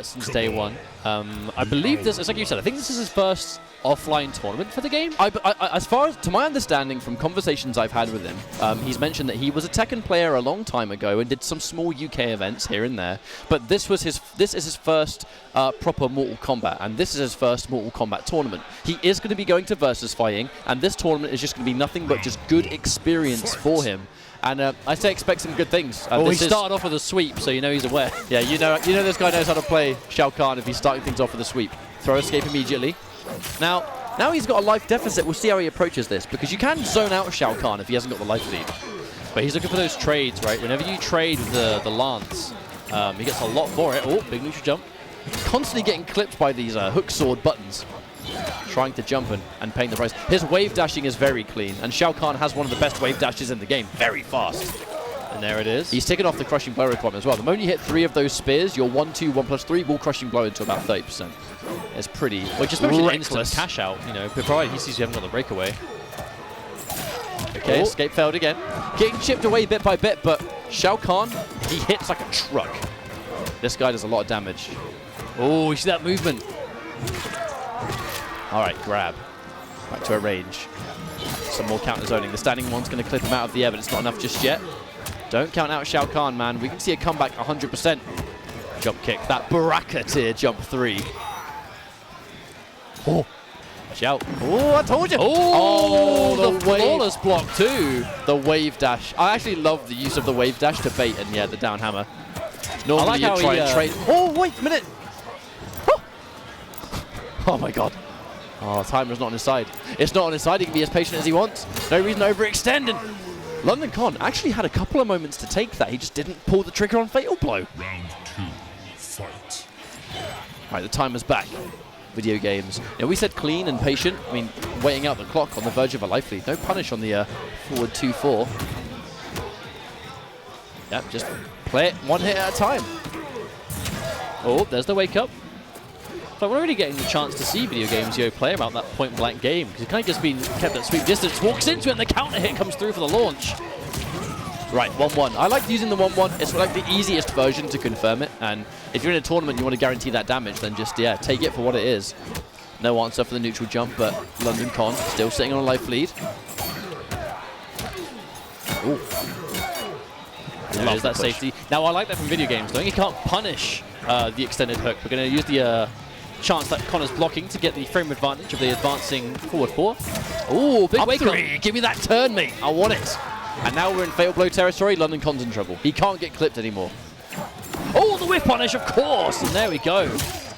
since day one. I believe this, it's like you said, I think this is his first offline tournament for the game. As far as to my understanding from conversations I've had with him, he's mentioned that he was a Tekken player a long time ago and did some small UK events here and there. But this is his first proper Mortal Kombat, and this is his first Mortal Kombat tournament. He is going to be going to versus fighting, and this tournament is just going to be nothing but just good experience for him. And I say expect some good things. He started off with a sweep, so you know he's aware. Yeah, you know this guy knows how to play Shao Kahn if he's starting things off with a sweep. Throw escape immediately. Now he's got a life deficit. We'll see how he approaches this, because you can zone out Shao Kahn if he hasn't got the life lead. But he's looking for those trades, right? Whenever you trade with the Lance, he gets a lot for it. Oh, big neutral jump. Constantly getting clipped by these hook sword buttons. Trying to jump and paying the price. His wave dashing is very clean, and Shao Kahn has one of the best wave dashes in the game. Very fast. And there it is. He's taken off the crushing blow requirement as well. The moment you hit 3 of those spears, your 1, 2, 1+3 will crushing blow into about 30%. It's pretty Which is especially an instant reckless. cash out, you know, provided he sees you haven't got the breakaway. Okay, escape failed again. Getting chipped away bit by bit, but Shao Kahn, he hits like a truck. This guy does a lot of damage. Oh, you see that movement? All right, grab. Back to a range. Some more counter zoning. The standing one's going to clip him out of the air, but it's not enough just yet. Don't count out Shao Kahn, man. We can see a comeback 100%. Jump kick. That bracketeer jump 3. Oh. Watch out. Oh, I told you. Oh, the wave. flawless block too. The wave dash. I actually love the use of the wave dash to bait and, yeah, the down hammer. Normally I like you how try he, and trade. Oh, wait a minute. Oh. Oh, my God. Oh, timer's not on his side. It's not on his side. He can be as patient as he wants. No reason to overextend. And London Con actually had a couple of moments to take that. He just didn't pull the trigger on Fatal Blow. Round 2, fight. All right, the timer's back. Video games. Now, we said clean and patient. I mean, waiting out the clock on the verge of a life lead. No punish on the forward 2-4. Yep, just play it one hit at a time. Oh, there's the wake up. But we're really getting the chance to see Video Games play about that point-blank game, because it kind of just been kept at sweep distance, walks into it, and the counter hit comes through for the launch. Right, 1-1. I like using the 1-1. It's like the easiest version to confirm it, and if you're in a tournament you want to guarantee that damage, then just, yeah, take it for what it is. No answer for the neutral jump, but London Con still sitting on a life lead. Ooh. There's that safety. Now, I like that from Video Games, though. You can't punish the extended hook. We're going to use the chance that Connor's blocking to get the frame advantage of the advancing forward 4. Ooh, big Up wake 3. up. Give me that turn, mate. I want it. And now we're in Fatal Blow territory. London Con's in trouble. He can't get clipped anymore. Oh, the whiff punish, of course! And there we go.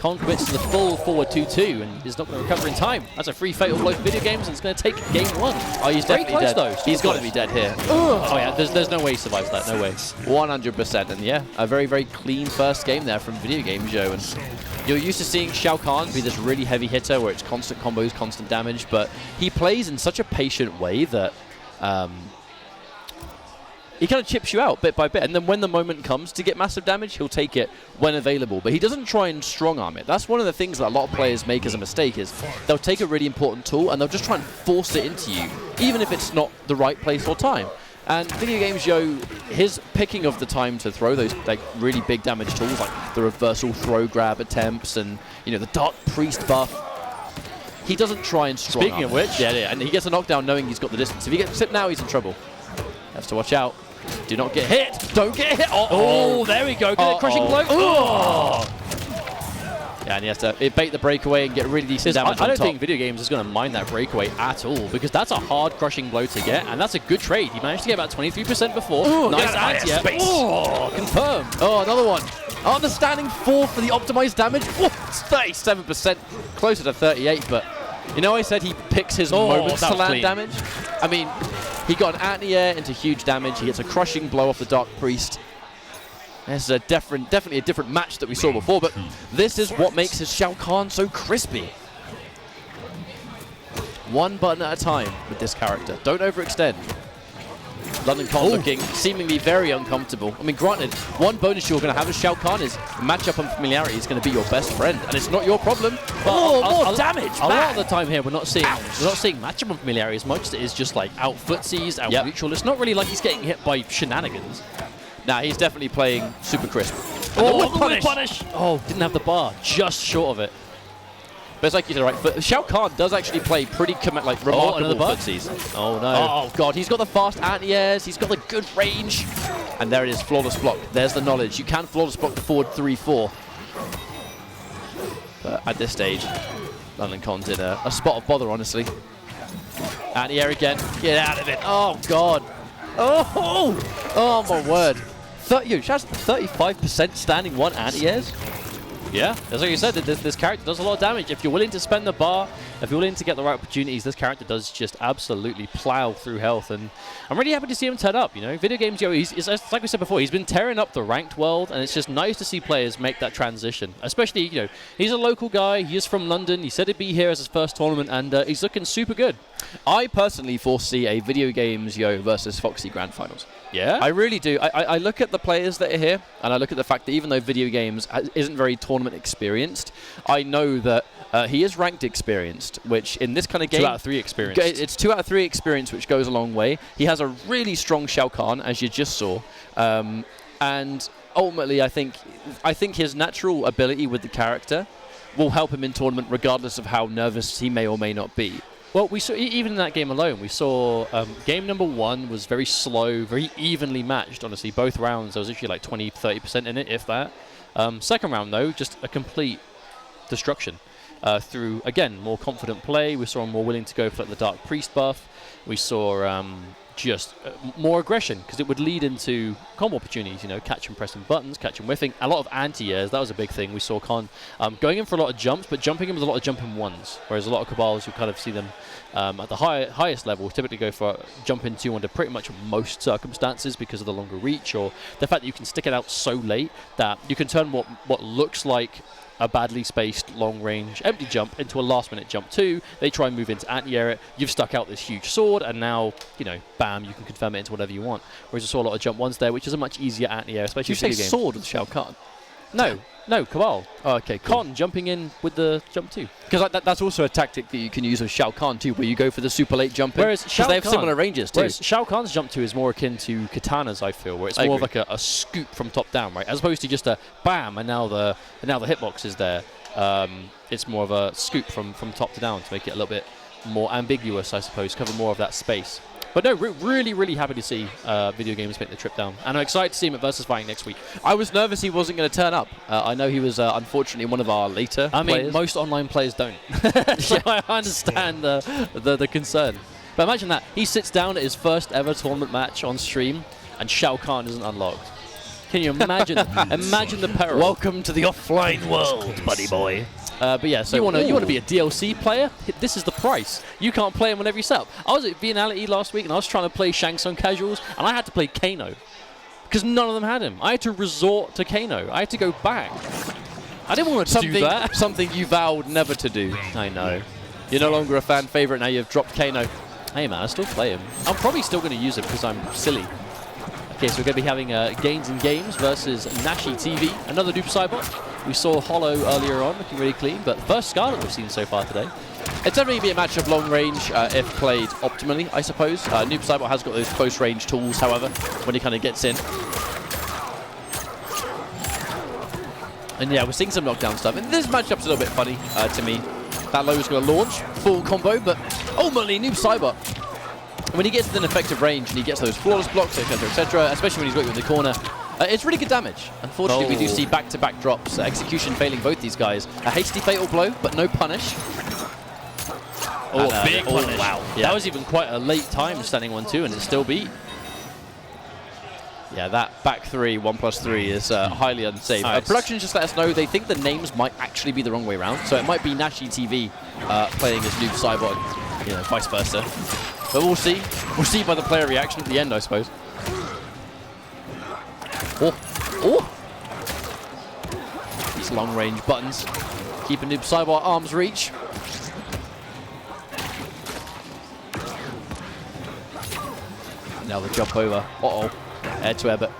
Con commits to the full forward 2-2 and is not going to recover in time. That's a free fatal blow for video games, and it's going to take game 1. Oh, he's definitely close, dead. though. He's got to be dead here. Oh yeah, there's no way he survives that, no way. 100%, and yeah, a very, very clean first game there from Video Game Joe. And you're used to seeing Shao Kahn be this really heavy hitter where it's constant combos, constant damage, but he plays in such a patient way that he kind of chips you out bit by bit, and then when the moment comes to get massive damage, he'll take it when available. But he doesn't try and strong-arm it. That's one of the things that a lot of players make as a mistake, is they'll take a really important tool and they'll just try and force it into you, even if it's not the right place or time. And Video Games Joe, his picking of the time to throw those like really big damage tools, like the reversal throw grab attempts and the Dark Priest buff, he doesn't try and strong-arm. Speaking of which, yeah, and he gets a knockdown knowing he's got the distance. If he gets tipped now, he's in trouble. Has to watch out. Do not get hit. Don't get hit. Oh, there we go. Get a crushing blow. Oh. Yeah, and he has to bait the breakaway and get really decent damage I on don't top. think Video Games is going to mind that breakaway at all, because that's a hard crushing blow to get, and that's a good trade. He managed to get about 23% before. Ooh, nice anti-air. Oh, confirmed. Oh, another one. Understanding 4 for the optimized damage. Oh, it's 37%. Closer to 38, but I said he picks his moments to land damage. I mean, he got an anti-air into huge damage. He gets a crushing blow off the Dark Priest. There's a definitely a different match that we saw before, but this is what makes his Shao Kahn so crispy. One button at a time with this character. Don't overextend. London Con looking seemingly very uncomfortable. I mean, granted, one bonus you're going to have as Shao Kahn is matchup unfamiliarity is going to be your best friend, and it's not your problem. But more damage. A lot of the time here, we're not seeing matchup unfamiliarity as much as it is just like out footsies, out neutral. It's not really like he's getting hit by shenanigans. Nah, he's definitely playing super crisp. Oh, the whip punish! Oh, didn't have the bar, just short of it. But it's like you said, right? But Shao Kahn does actually play pretty remarkable footsies. Oh no! Oh god, he's got the fast anti-airs. He's got the good range, and there it is, flawless block. There's the knowledge. You can flawless block the forward 3-4. But at this stage, London Con's in a spot of bother, honestly. Anti-air again. Get out of it! Oh god! Oh my word! Shaz 35% standing 1 anti-airs. Yeah, that's like you said, this character does a lot of damage. If you're willing to spend the bar, if you're willing to get the right opportunities, this character does just absolutely plow through health, and I'm really happy to see him turn up. Video Games, he's like we said before, he's been tearing up the ranked world, and it's just nice to see players make that transition. Especially, he's a local guy, he is from London, he said he'd be here as his first tournament, and he's looking super good. I personally foresee a Video Games Yo versus Foxy Grand Finals. Yeah? I really do. I look at the players that are here, and I look at the fact that even though Video Games isn't very tournament experienced, I know that he is ranked experienced, which in this kind of game... 2 out of 3 experienced. It's 2 out of 3 experience, which goes a long way. He has a really strong Shao Kahn, as you just saw. And ultimately, I think his natural ability with the character will help him in tournament regardless of how nervous he may or may not be. Well, we saw, even in that game alone, we saw game number 1 was very slow, very evenly matched, honestly. Both rounds, there was actually like 20-30% in it, if that. Second round, though, just a complete destruction. Through, again, more confident play. We saw him more willing to go for like, the Dark Priest buff. We saw just more aggression, because it would lead into combo opportunities, catch and pressing buttons, catch and whiffing. A lot of anti-airs, that was a big thing. We saw Con going in for a lot of jumps, but jumping in with a lot of jumping ones, whereas a lot of Cabals, you kind of see them at the highest level typically go for jump in 2 under pretty much most circumstances because of the longer reach, or the fact that you can stick it out so late that you can turn what looks like a badly spaced long-range empty jump into a last-minute jump 2. They try and move into anti-air it. You've stuck out this huge sword, and now, bam, you can confirm it into whatever you want. Whereas I saw a lot of jump 1s there, which is a much easier anti-air, especially Did you in say video games. sword with Shao Kahn? No, Cabal. Oh, okay, cool. Con jumping in with the jump 2. Because that's also a tactic that you can use with Shao Kahn too, where you go for the super late jump in. Whereas they have similar ranges too. Whereas Shao Kahn's jump 2 is more akin to Katana's, I feel, where it's more of like a scoop from top down, right? As opposed to just a bam, and now the hitbox is there. It's more of a scoop from top to down to make it a little bit more ambiguous, I suppose, cover more of that space. But no, really, really happy to see Video Games make the trip down. And I'm excited to see him at Versus Fighting next week. I was nervous he wasn't going to turn up. I know he was, unfortunately, one of our later players. Most online players don't. So I understand the concern. But imagine that. He sits down at his first ever tournament match on stream, and Shao Kahn isn't unlocked. Can you imagine? Imagine the peril. Welcome to the offline world, buddy boy. But yeah, so You want to be a DLC player? This is the price. You can't play them whenever you set up. I was at Biennality last week and I was trying to play Shang Tsung casuals and I had to play Kano because none of them had him. I had to resort to Kano. I had to go back. I didn't want to do that. Something you vowed never to do. I know. You're no longer a fan favorite now. You've dropped Kano. Hey man, I still play him. I'm probably still going to use him because I'm silly. Okay, so we're going to be having Gains and Games versus Nashi TV, another Noob Cybot. We saw Hollow earlier on, looking really clean, but first Scarlet we've seen so far today. It's definitely be a match of long range if played optimally, I suppose. Noob Cybot has got those close range tools, however, when he kind of gets in. And yeah, we're seeing some knockdown stuff. And this matchup's a little bit funny to me. That low is going to launch, full combo, but ultimately Noob Cybot, when he gets within effective range and he gets those flawless blocks, etc., especially when he's got you in the corner, it's really good damage. Unfortunately, we do see back-to-back drops. Execution failing both these guys. A hasty fatal blow, but no punish. Oh, a big punish. Wow. Yeah. That was even quite a late time standing 1-2 and it still beat. Yeah, that back 3, 1+3 is highly unsafe. Nice. Production just let us know they think the names might actually be the wrong way around. So it might be Nashi TV playing as Noob Cybot, you know, vice versa. But we'll see. We'll see by the player reaction at the end, I suppose. Oh, oh! These long-range buttons keeping Noob Cybot at arm's reach. Now the jump over. Uh-oh. Air to air, but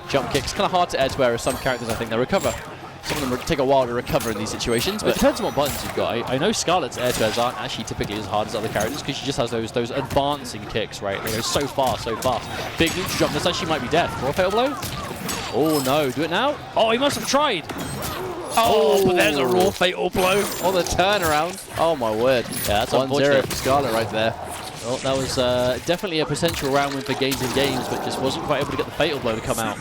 jump kicks kind of hard to air to air as some characters, I think, they recover. Some of them take a while to recover in these situations. But it depends on what buttons you've got. I know Scarlet's air to airs aren't actually typically as hard as other characters because she just has those advancing kicks, right? They go so fast, so fast. Big neutral jump. This actually might be death. Raw fatal blow? Oh no, do it now? Oh, he must have tried. Oh, but there's a raw fatal blow. On the turnaround. Oh my word. Yeah, that's 1-0 for Scarlet right there. Well, that was definitely a potential round win for Gains and Games, but just wasn't quite able to get the fatal blow to come out.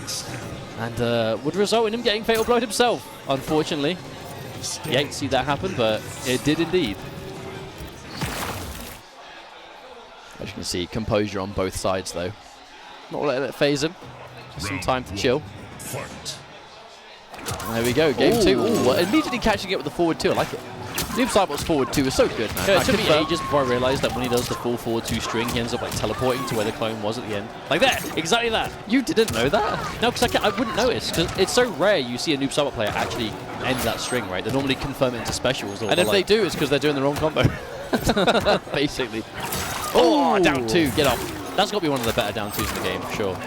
And would result in him getting fatal blowed himself, unfortunately. You hate to see that happen, but it did indeed. As you can see, composure on both sides though. Not letting it phase him. Just some time to chill. And there we go, game 2. Ooh, immediately catching it with the forward 2, I like it. Noob Cybot's forward 2 is so good, man. Yeah, it took me ages before I realized that when he does the full forward 2 string, he ends up like teleporting to where the clone was at the end. Like that, exactly that. You didn't know that? No, because I wouldn't notice, because it's so rare you see a Noob Cybot player actually end that string, right? They normally confirm it into specials. And if they do, it's because they're doing the wrong combo. Basically. Oh, down 2, get off. That's got to be one of the better down 2s in the game, for sure.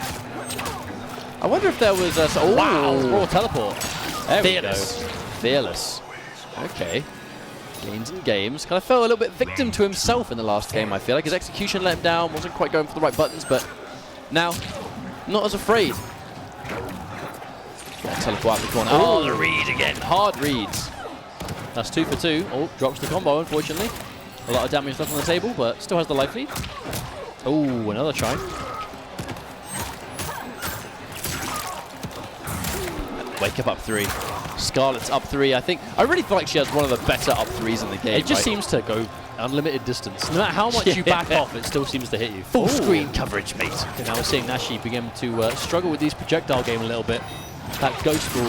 I wonder if there was a... Oh, wow, raw teleport. There Fearless. we go. Fearless. Okay. Gains and Games. Kind of felt a little bit victim to himself in the last game, I feel like. His execution let him down, wasn't quite going for the right buttons, but now, not as afraid. Yeah, teleport out the corner. Oh, the read again. Hard reads. That's 2 for 2. Oh, drops the combo, unfortunately. A lot of damage left on the table, but still has the life lead. Oh, another try. Wake up 3. Scarlet's up 3. I really feel like she has one of the better up 3s in the game. It just seems to go unlimited distance. No matter how much you back off, it still seems to hit you. Full screen coverage, mate. Okay, now we're seeing Nashi begin to struggle with these projectile game a little bit. That ghost ball.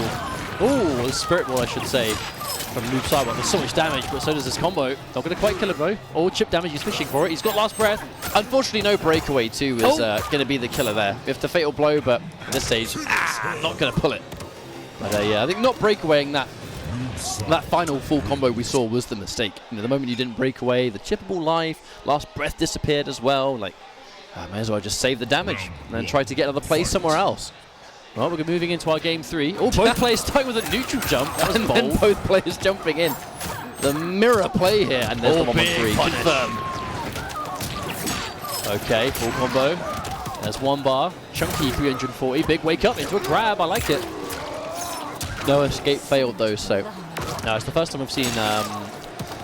Oh, the spirit ball, I should say, from Noob Cybot. There's so much damage, but so does this combo. Not going to quite kill him, though. Oh, chip damage. He's fishing for it. He's got last breath. Unfortunately, no breakaway, too, is going to be the killer there. We have to fatal blow, but at this stage, not going to pull it. But yeah, I think not breakawaying that final full combo we saw was the mistake. You know, the moment you didn't break away, the chippable life, last breath disappeared as well. Like, may as well just save the damage and then try to get another play somewhere else. Well, we're moving into our game 3. Oh, both players starting with a neutral jump. That was bold. And both players jumping in. The mirror play here, and there's the 1-3. Confirmed. Okay, full combo. There's 1 bar. Chunky 340. Big wake up into a grab. I like it. No escape failed though, so. No, it's the first time I've seen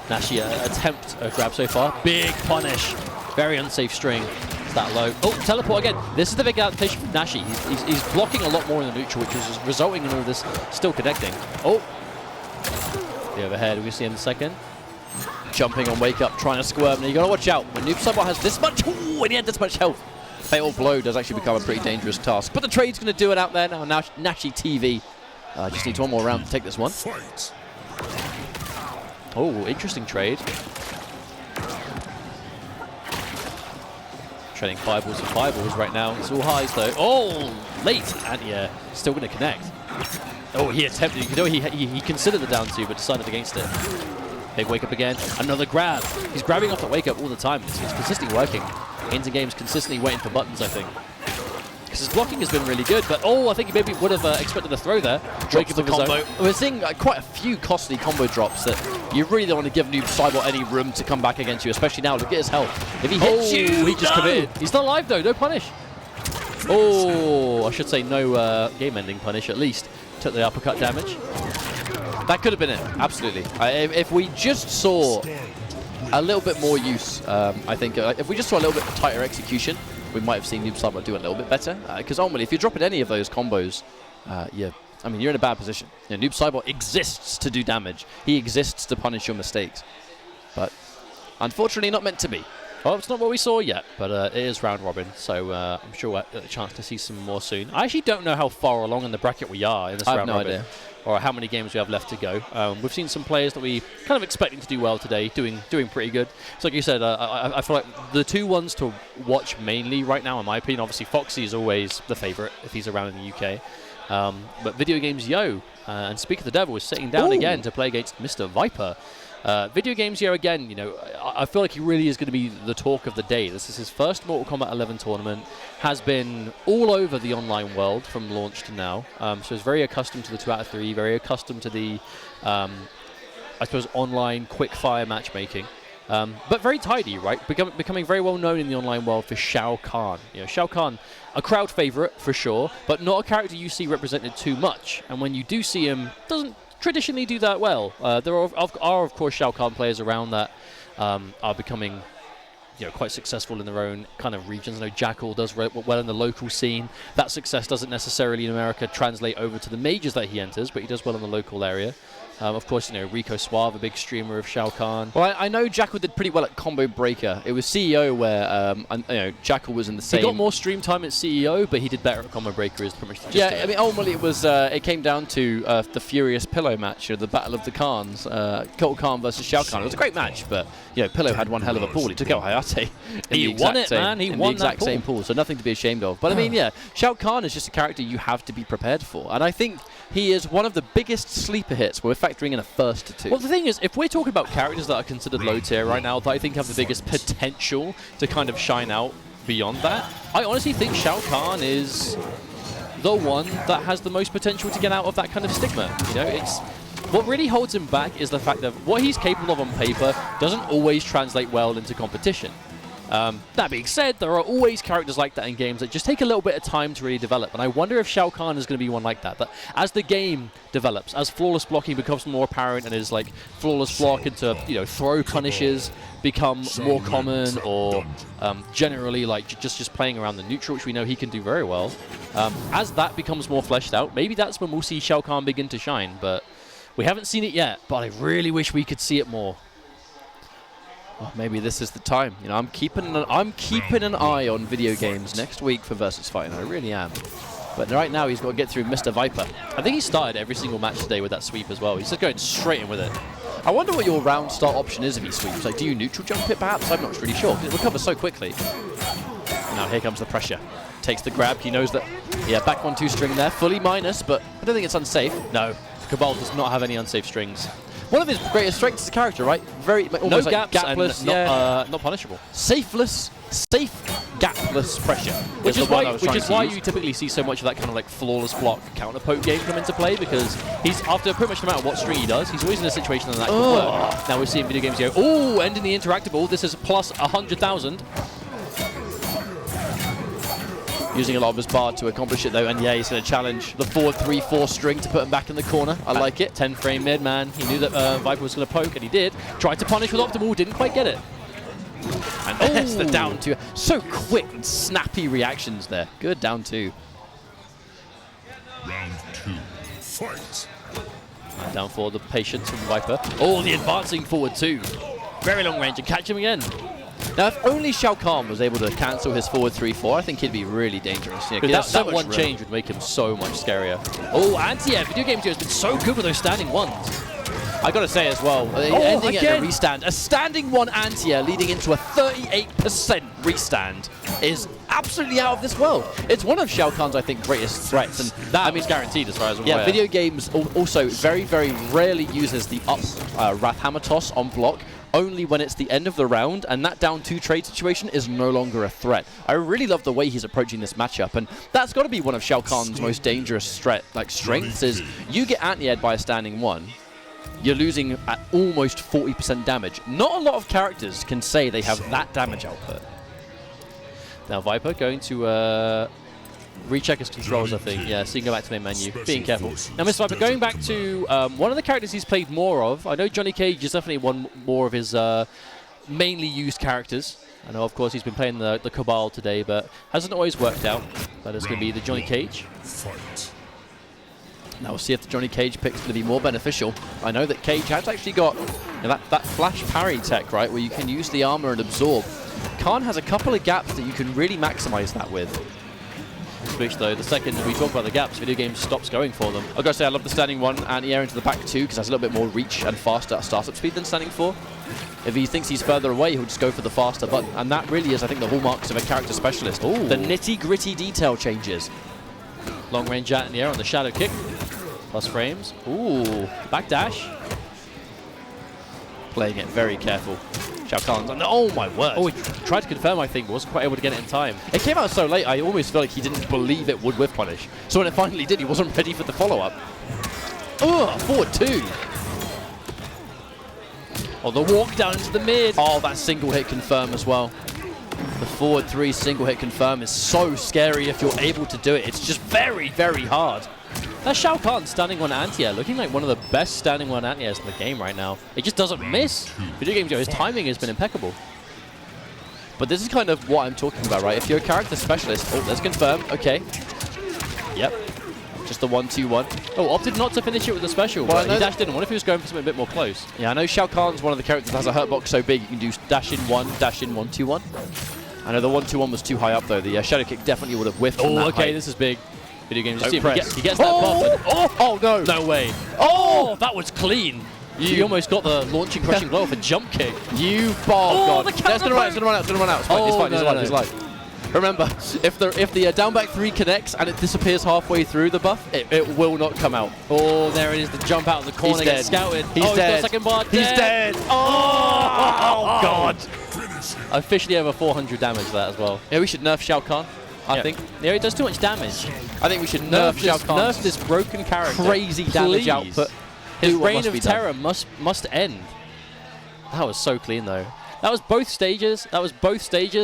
Nashi attempt a grab so far. Big punish. Very unsafe string. It's that low. Oh, teleport again. This is the big adaptation from Nashi. He's blocking a lot more in the neutral, which is resulting in all this still connecting. Oh. The overhead. We see him in a second. Jumping on wake up, trying to squirm. Now you gotta watch out. When Noob Cybot has this much, and he had this much health. Fatal blow does actually become a pretty dangerous task. But the trade's going to do it out there now. Nashi TV just needs one more round to take this one. Fight. Oh, interesting trade. Trading fireballs for fireballs right now. It's all highs though. Oh, late. And yeah, still going to connect. Oh, he attempted. You know, he considered the down two, but decided against it. Big wake up again. Another grab. He's grabbing off that wake up all the time. It's consistently working. Into games, consistently waiting for buttons, I think. Because his blocking has been really good, but I think he maybe would have expected a throw there. Drops the combo. We're seeing quite a few costly combo drops that you really don't want to give Noob Saibot any room to come back against you, especially now. Look at his health. If he hits you, he just committed. He's still alive though, no punish. Oh, I should say no game-ending punish at least. Took the uppercut damage. That could have been it, absolutely. If we just saw a little bit more use, I think, if we just saw a little bit tighter execution, we might have seen Noob Saibot do a little bit better. Because ultimately, if you're dropping any of those combos, you're in a bad position. You know, Noob Saibot exists to do damage. He exists to punish your mistakes. But unfortunately, not meant to be. Well, it's not what we saw yet, but it is round robin, so I'm sure we'll get a chance to see some more soon. I actually don't know how far along in the bracket we are in this round robin. Idea. Or how many games we have left to go. We've seen some players that we kind of expecting to do well today, doing pretty good. So like you said, I feel like the two ones to watch mainly right now, in my opinion, obviously Foxy is always the favourite if he's around in the UK. But Video Games Yo, and Speak of the Devil, is sitting down again to play against Mr. Viper. Video Games Yo again, you know, I feel like he really is going to be the talk of the day. This is his first Mortal Kombat 11 tournament, has been all over the online world from launch to now, so he's very accustomed to the 2 out of 3, very accustomed to the, I suppose, online quick-fire matchmaking. But very tidy, right? Becoming very well known in the online world for Shao Kahn. You know, Shao Kahn, a crowd favorite for sure, but not a character you see represented too much. And when you do see him, doesn't traditionally do that well. There are of course Shao Kahn players around that are becoming, you know, quite successful in their own kind of regions. I know Jackal does well in the local scene. That success doesn't necessarily in America translate over to the majors that he enters, but he does well in the local area. Of course, you know, Rico Suave, a big streamer of Shao Kahn. Well, I know Jackal did pretty well at Combo Breaker. It was CEO where, you know, Jackal was in the same... He got more stream time at CEO, but he did better at Combo Breaker. Is pretty much the gist of it. I mean, ultimately it was, it came down to the Furious Pillow match, you know, the Battle of the Khans, Kotal Kahn versus Shao Kahn. It was a great match, but, you know, Pillow had one hell of a pool. He took out Hayate. He won it, man. He won that exact same pool, so nothing to be ashamed of. But I mean, yeah, Shao Kahn is just a character you have to be prepared for. And I think he is one of the biggest sleeper hits when we're factoring in a first to two. Well, the thing is, if we're talking about characters that are considered low tier right now, that I think have the biggest potential to kind of shine out beyond that, I honestly think Shao Kahn is the one that has the most potential to get out of that kind of stigma. You know, it's what really holds him back is the fact that what he's capable of on paper doesn't always translate well into competition. That being said, there are always characters like that in games that just take a little bit of time to really develop, and I wonder if Shao Kahn is going to be one like that. That as the game develops, as flawless blocking becomes more apparent, and his like flawless block into, you know, throw punishes become more common, or generally like just playing around the neutral, which we know he can do very well. As that becomes more fleshed out, maybe that's when we'll see Shao Kahn begin to shine. But we haven't seen it yet. But I really wish we could see it more. Well, maybe this is the time. You know, I'm keeping an eye on video games next week for Versus Fighting. I really am. But right now, he's got to get through Mr. Viper. I think he started every single match today with that sweep as well. He's just going straight in with it. I wonder what your round start option is if he sweeps. Like, do you neutral jump it perhaps? I'm not really sure. It recovers so quickly. Now here comes the pressure. Takes the grab. He knows that. Yeah, back 1-2 string there, fully minus, but I don't think it's unsafe. No, Cabal does not have any unsafe strings. One of his greatest strengths as a character, right? Very almost no like gaps gapless, and not punishable. Safe gapless pressure. Which is why you typically see so much of that kind of like flawless block counter poke game come into play, because he's, after pretty much no matter what string he does, he's always in a situation that can work. Now we're seeing video games go, oh, ending the interactable. This is plus 100,000. Using a lot of his bar to accomplish it though, and yeah, he's going to challenge the forward 3-4 string to put him back in the corner. I like it. 10 frame mid, man. He knew that Viper was going to poke, and he did. Tried to punish with optimal, didn't quite get it. And there's the down two. So quick and snappy reactions there. Good down two. Round 2. Fight. And down for the patience from Viper. Oh, the advancing forward two. Very long range, and catch him again. Now, if only Shao Kahn was able to cancel his forward 3-4, I think he'd be really dangerous. Yeah, That one change would make him so much scarier. Oh, anti-air. Video Game Studio has been so good with those standing ones. I gotta say as well, ending at a restand, a standing one anti-air leading into a 38% restand is absolutely out of this world. It's one of Shao Kahn's, I think, greatest threats, and that is guaranteed as far as I'm aware. Video Games also very, very rarely uses the up Wrath Hammer toss on block, only when it's the end of the round, and that down 2 trade situation is no longer a threat. I really love the way he's approaching this matchup, and that's got to be one of Shao Kahn's most dangerous strengths, is you get anti-aired by a standing one, you're losing at almost 40% damage. Not a lot of characters can say they have that damage output. Now Viper going to recheck his controls, I think. Yeah, so you can go back to main menu. Being careful. Now Mr. Viper, going back to one of the characters he's played more of. I know Johnny Cage is definitely one more of his mainly used characters. I know, of course, he's been playing the Cabal today, but hasn't always worked out. But it's going to be the Johnny Cage. Now we'll see if the Johnny Cage pick's going to be more beneficial. I know that Cage has actually got that flash parry tech, right, where you can use the armor and absorb. Khan has a couple of gaps that you can really maximize that with. Which, though, the second we talk about the gaps, Video Game stops going for them. I've got to say, I love the standing one anti-air into the back 2 because that's a little bit more reach and faster at startup speed than standing 4. If he thinks he's further away, he'll just go for the faster button. And that really is, I think, the hallmarks of a character specialist. Ooh. The nitty-gritty detail changes. Long range out in the air on the shadow kick. Plus frames. Ooh, backdash. Playing it very careful. Shao Kahn's, oh my word. Oh, he tried to confirm, I think, but wasn't quite able to get it in time. It came out so late, I almost feel like he didn't believe it would whiff punish. So when it finally did, he wasn't ready for the follow-up. Ugh, forward 2. Oh, the walk down into the mid. Oh, that single hit confirm as well. The forward 3 single hit confirm is so scary if you're able to do it. It's just very, very hard. That's Shao Kahn standing one anti-air, looking like one of the best standing one anti-airs in the game right now. It just doesn't miss. Video Game his timing has been impeccable. But this is kind of what I'm talking about, right? If you're a character specialist, oh, let's confirm. Okay. Yep. Just the 1-2-1. Oh, opted not to finish it with a special, well, but he dashed in. What if he was going for something a bit more close? Yeah, I know Shao Kahn's one of the characters that has a hurt box so big you can do dash in 1, 1-2-1. I know the 1-2-1 was too high up though. The shadow kick definitely would have whiffed. Oh, okay, height. This is big. Video Game, just see if he gets that buff. Oh no! No way! Oh, that was clean. You almost got the launching, crushing blow off a jump kick. You God! The That's gonna run out. It's gonna run out. It's gonna run out. It's fine. It's fine. Remember, if the down back 3 connects and it disappears halfway through the buff, it will not come out. Oh, there it is. The jump out of the corner gets scouted. He's dead. He's got second bar. He's dead. Oh God! Officially over 400 damage to that as well. Yeah, we should nerf Shao Kahn. I think. Yeah, he does too much damage. I think we should nerf Shao Kahn. Nerf this broken character. Crazy damage output. His reign of terror must end. That was so clean though. That was both stages.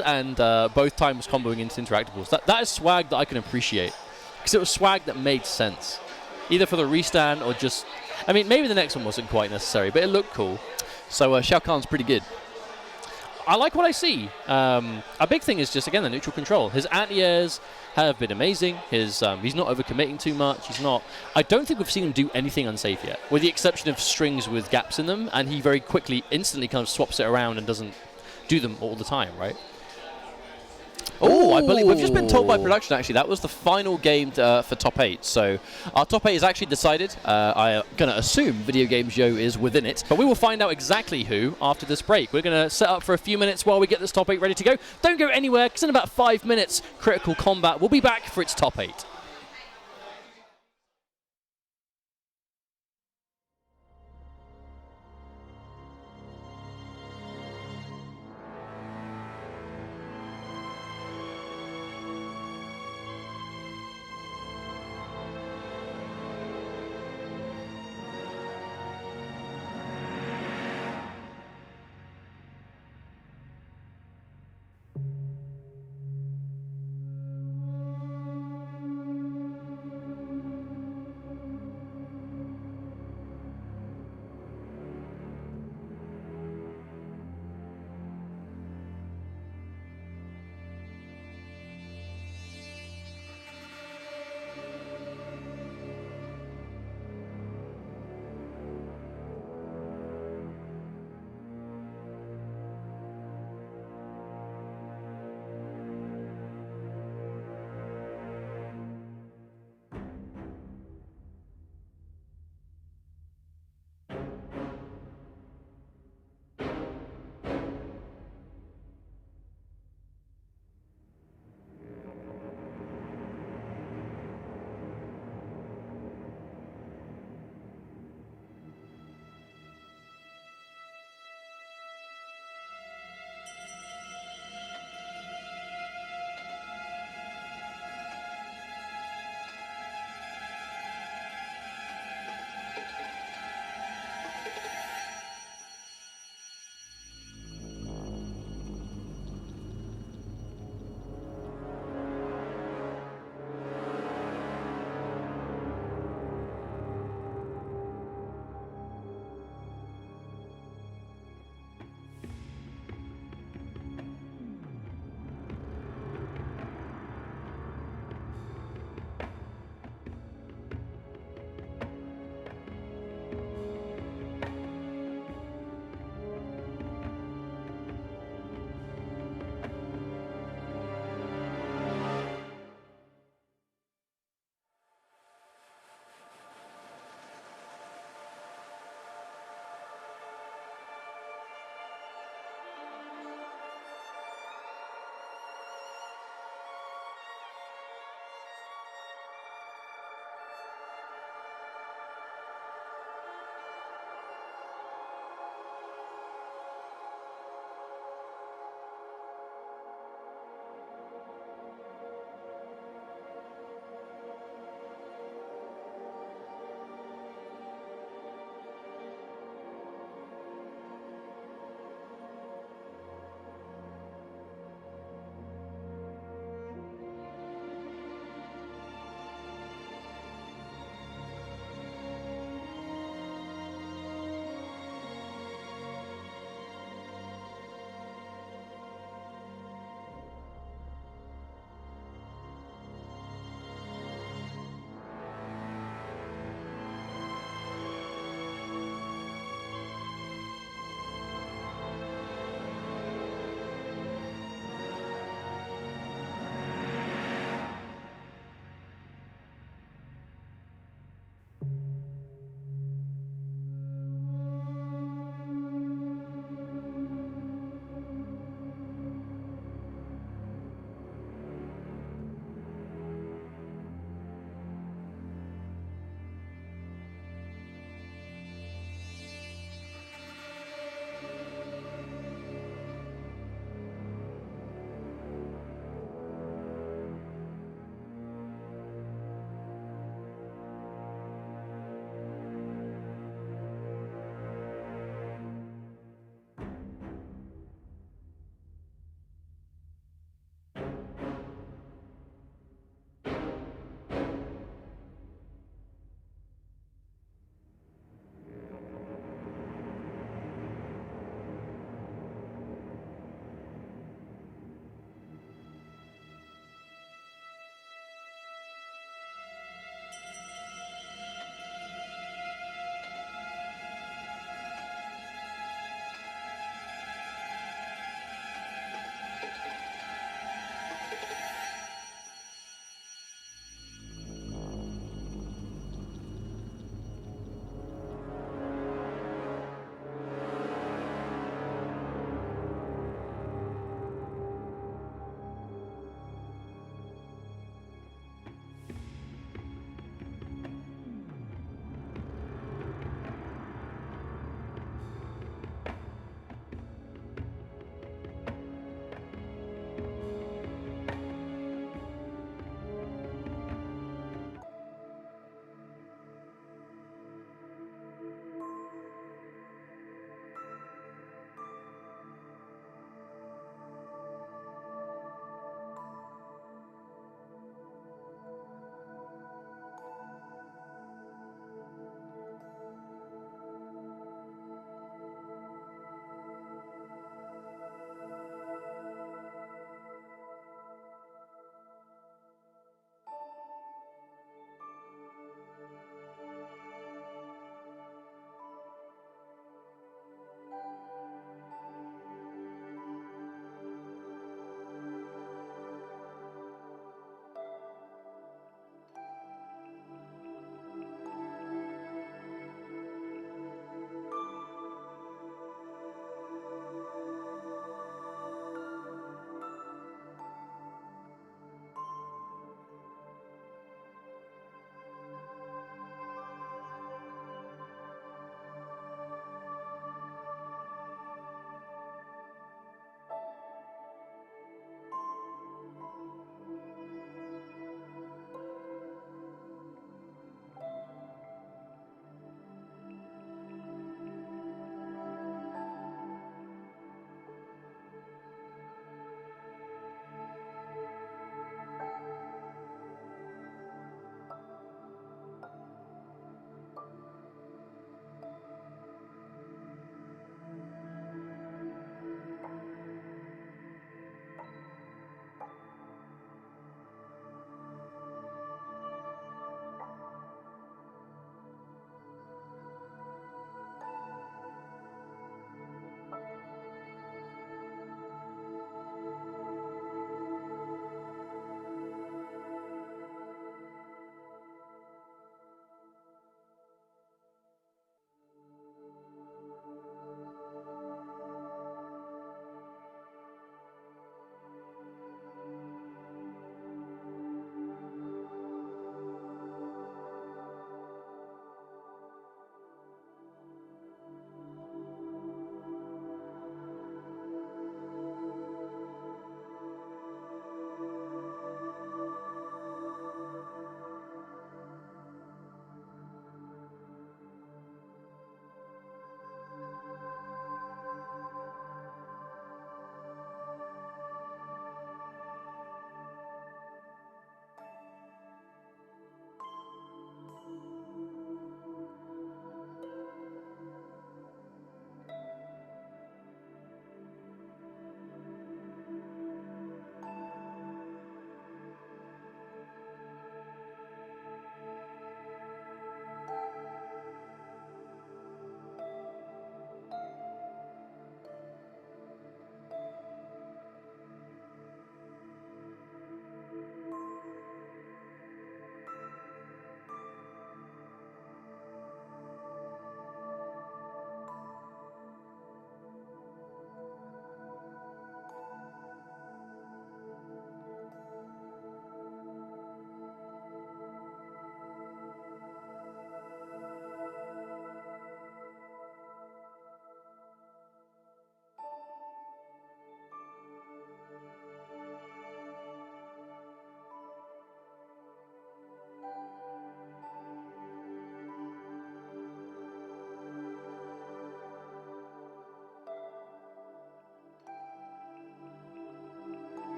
And both times comboing into interactables. That is swag that I can appreciate because it was swag that made sense, either for the restand or just. I mean, maybe the next one wasn't quite necessary, but it looked cool. So Shao Kahn's pretty good. I like what I see. A big thing is just, again, the neutral control. His anti-airs have been amazing. He's not overcommitting too much. I don't think we've seen him do anything unsafe yet, with the exception of strings with gaps in them, and he very quickly, instantly kind of swaps it around and doesn't do them all the time, right? Oh, I believe we've just been told by production, actually, that was the final game for top 8. So our top 8 is actually decided. I'm going to assume Video Game Show is within it. But we will find out exactly who after this break. We're going to set up for a few minutes while we get this top 8 ready to go. Don't go anywhere, because in about 5 minutes, Critical Combat will be back for its top 8.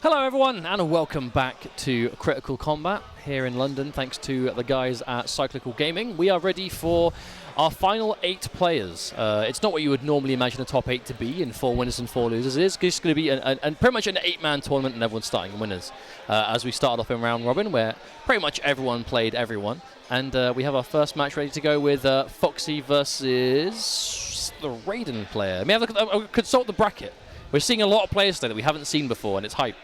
Hello everyone and welcome back to Critical Combat here in London, thanks to the guys at Cyclical Gaming. We are ready for our final 8 players. It's not what you would normally imagine a top 8 to be in 4 winners and 4 losers. It is just going to be pretty much an 8-man tournament and everyone's starting winners. As we started off in round robin where pretty much everyone played everyone. And we have our first match ready to go with Foxy versus the Raiden player. May I have a consult the bracket. We're seeing a lot of players today that we haven't seen before and it's hype.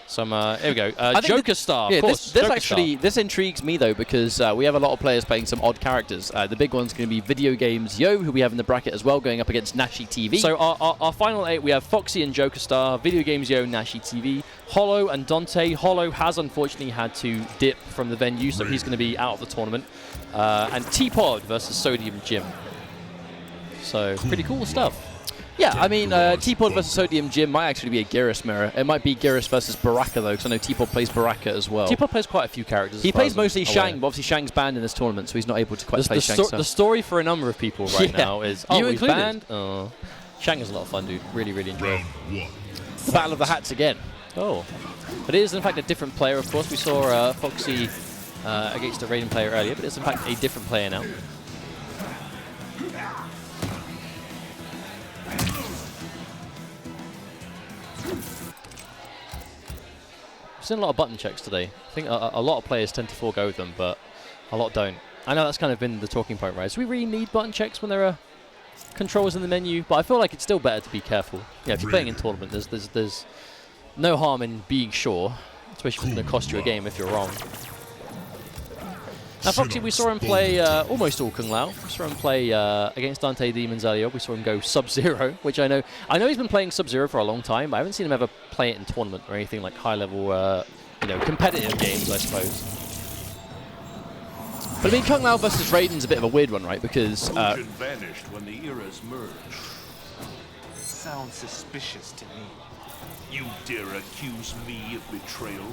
Some, here we go. Joker Star, of course. This intrigues me though because we have a lot of players playing some odd characters. The big one's going to be Video Games Yo, who we have in the bracket as well, going up against Nashi TV. So our final 8, we have Foxy and Joker Star, Video Games Yo, Nashi TV, Hollow and Dante. Hollow has unfortunately had to dip from the venue, so he's going to be out of the tournament. And T-Pod versus Sodium Jim. So pretty cool stuff. Yeah, I mean, T-Pod versus Sodium Jim might actually be a Geras mirror. It might be Geras versus Baraka, though, because I know T-Pod plays Baraka as well. T-Pod plays quite a few characters. He plays mostly Shang, but obviously Shang's banned in this tournament, so he's not able to quite play Shang. The story for a number of people right now is, he's banned. Oh, Shang is a lot of fun, dude. Really, really enjoy it. The Battle of the Hats again. Oh. But it is, in fact, a different player, of course. We saw Foxy against a Raiden player earlier, but it's, in fact, a different player now. Seen a lot of button checks today. I think a lot of players tend to forego them, but a lot don't. I know that's kind of been the talking point, right? So we really need button checks when there are controls in the menu, but I feel like it's still better to be careful. Yeah, if you're playing in tournament, there's no harm in being sure, especially if it's going to cost you a game if you're wrong. Now Foxy, we saw him play almost all Kung Lao. We saw him play against Dante Demons earlier. We saw him go Sub-Zero, which I know he's been playing Sub-Zero for a long time, but I haven't seen him ever play it in tournament or anything like high-level, competitive games, I suppose. But I mean, Kung Lao versus Raiden's a bit of a weird one, right? Because vanished when the eras merged. Sounds suspicious to me. You dare accuse me of betrayal?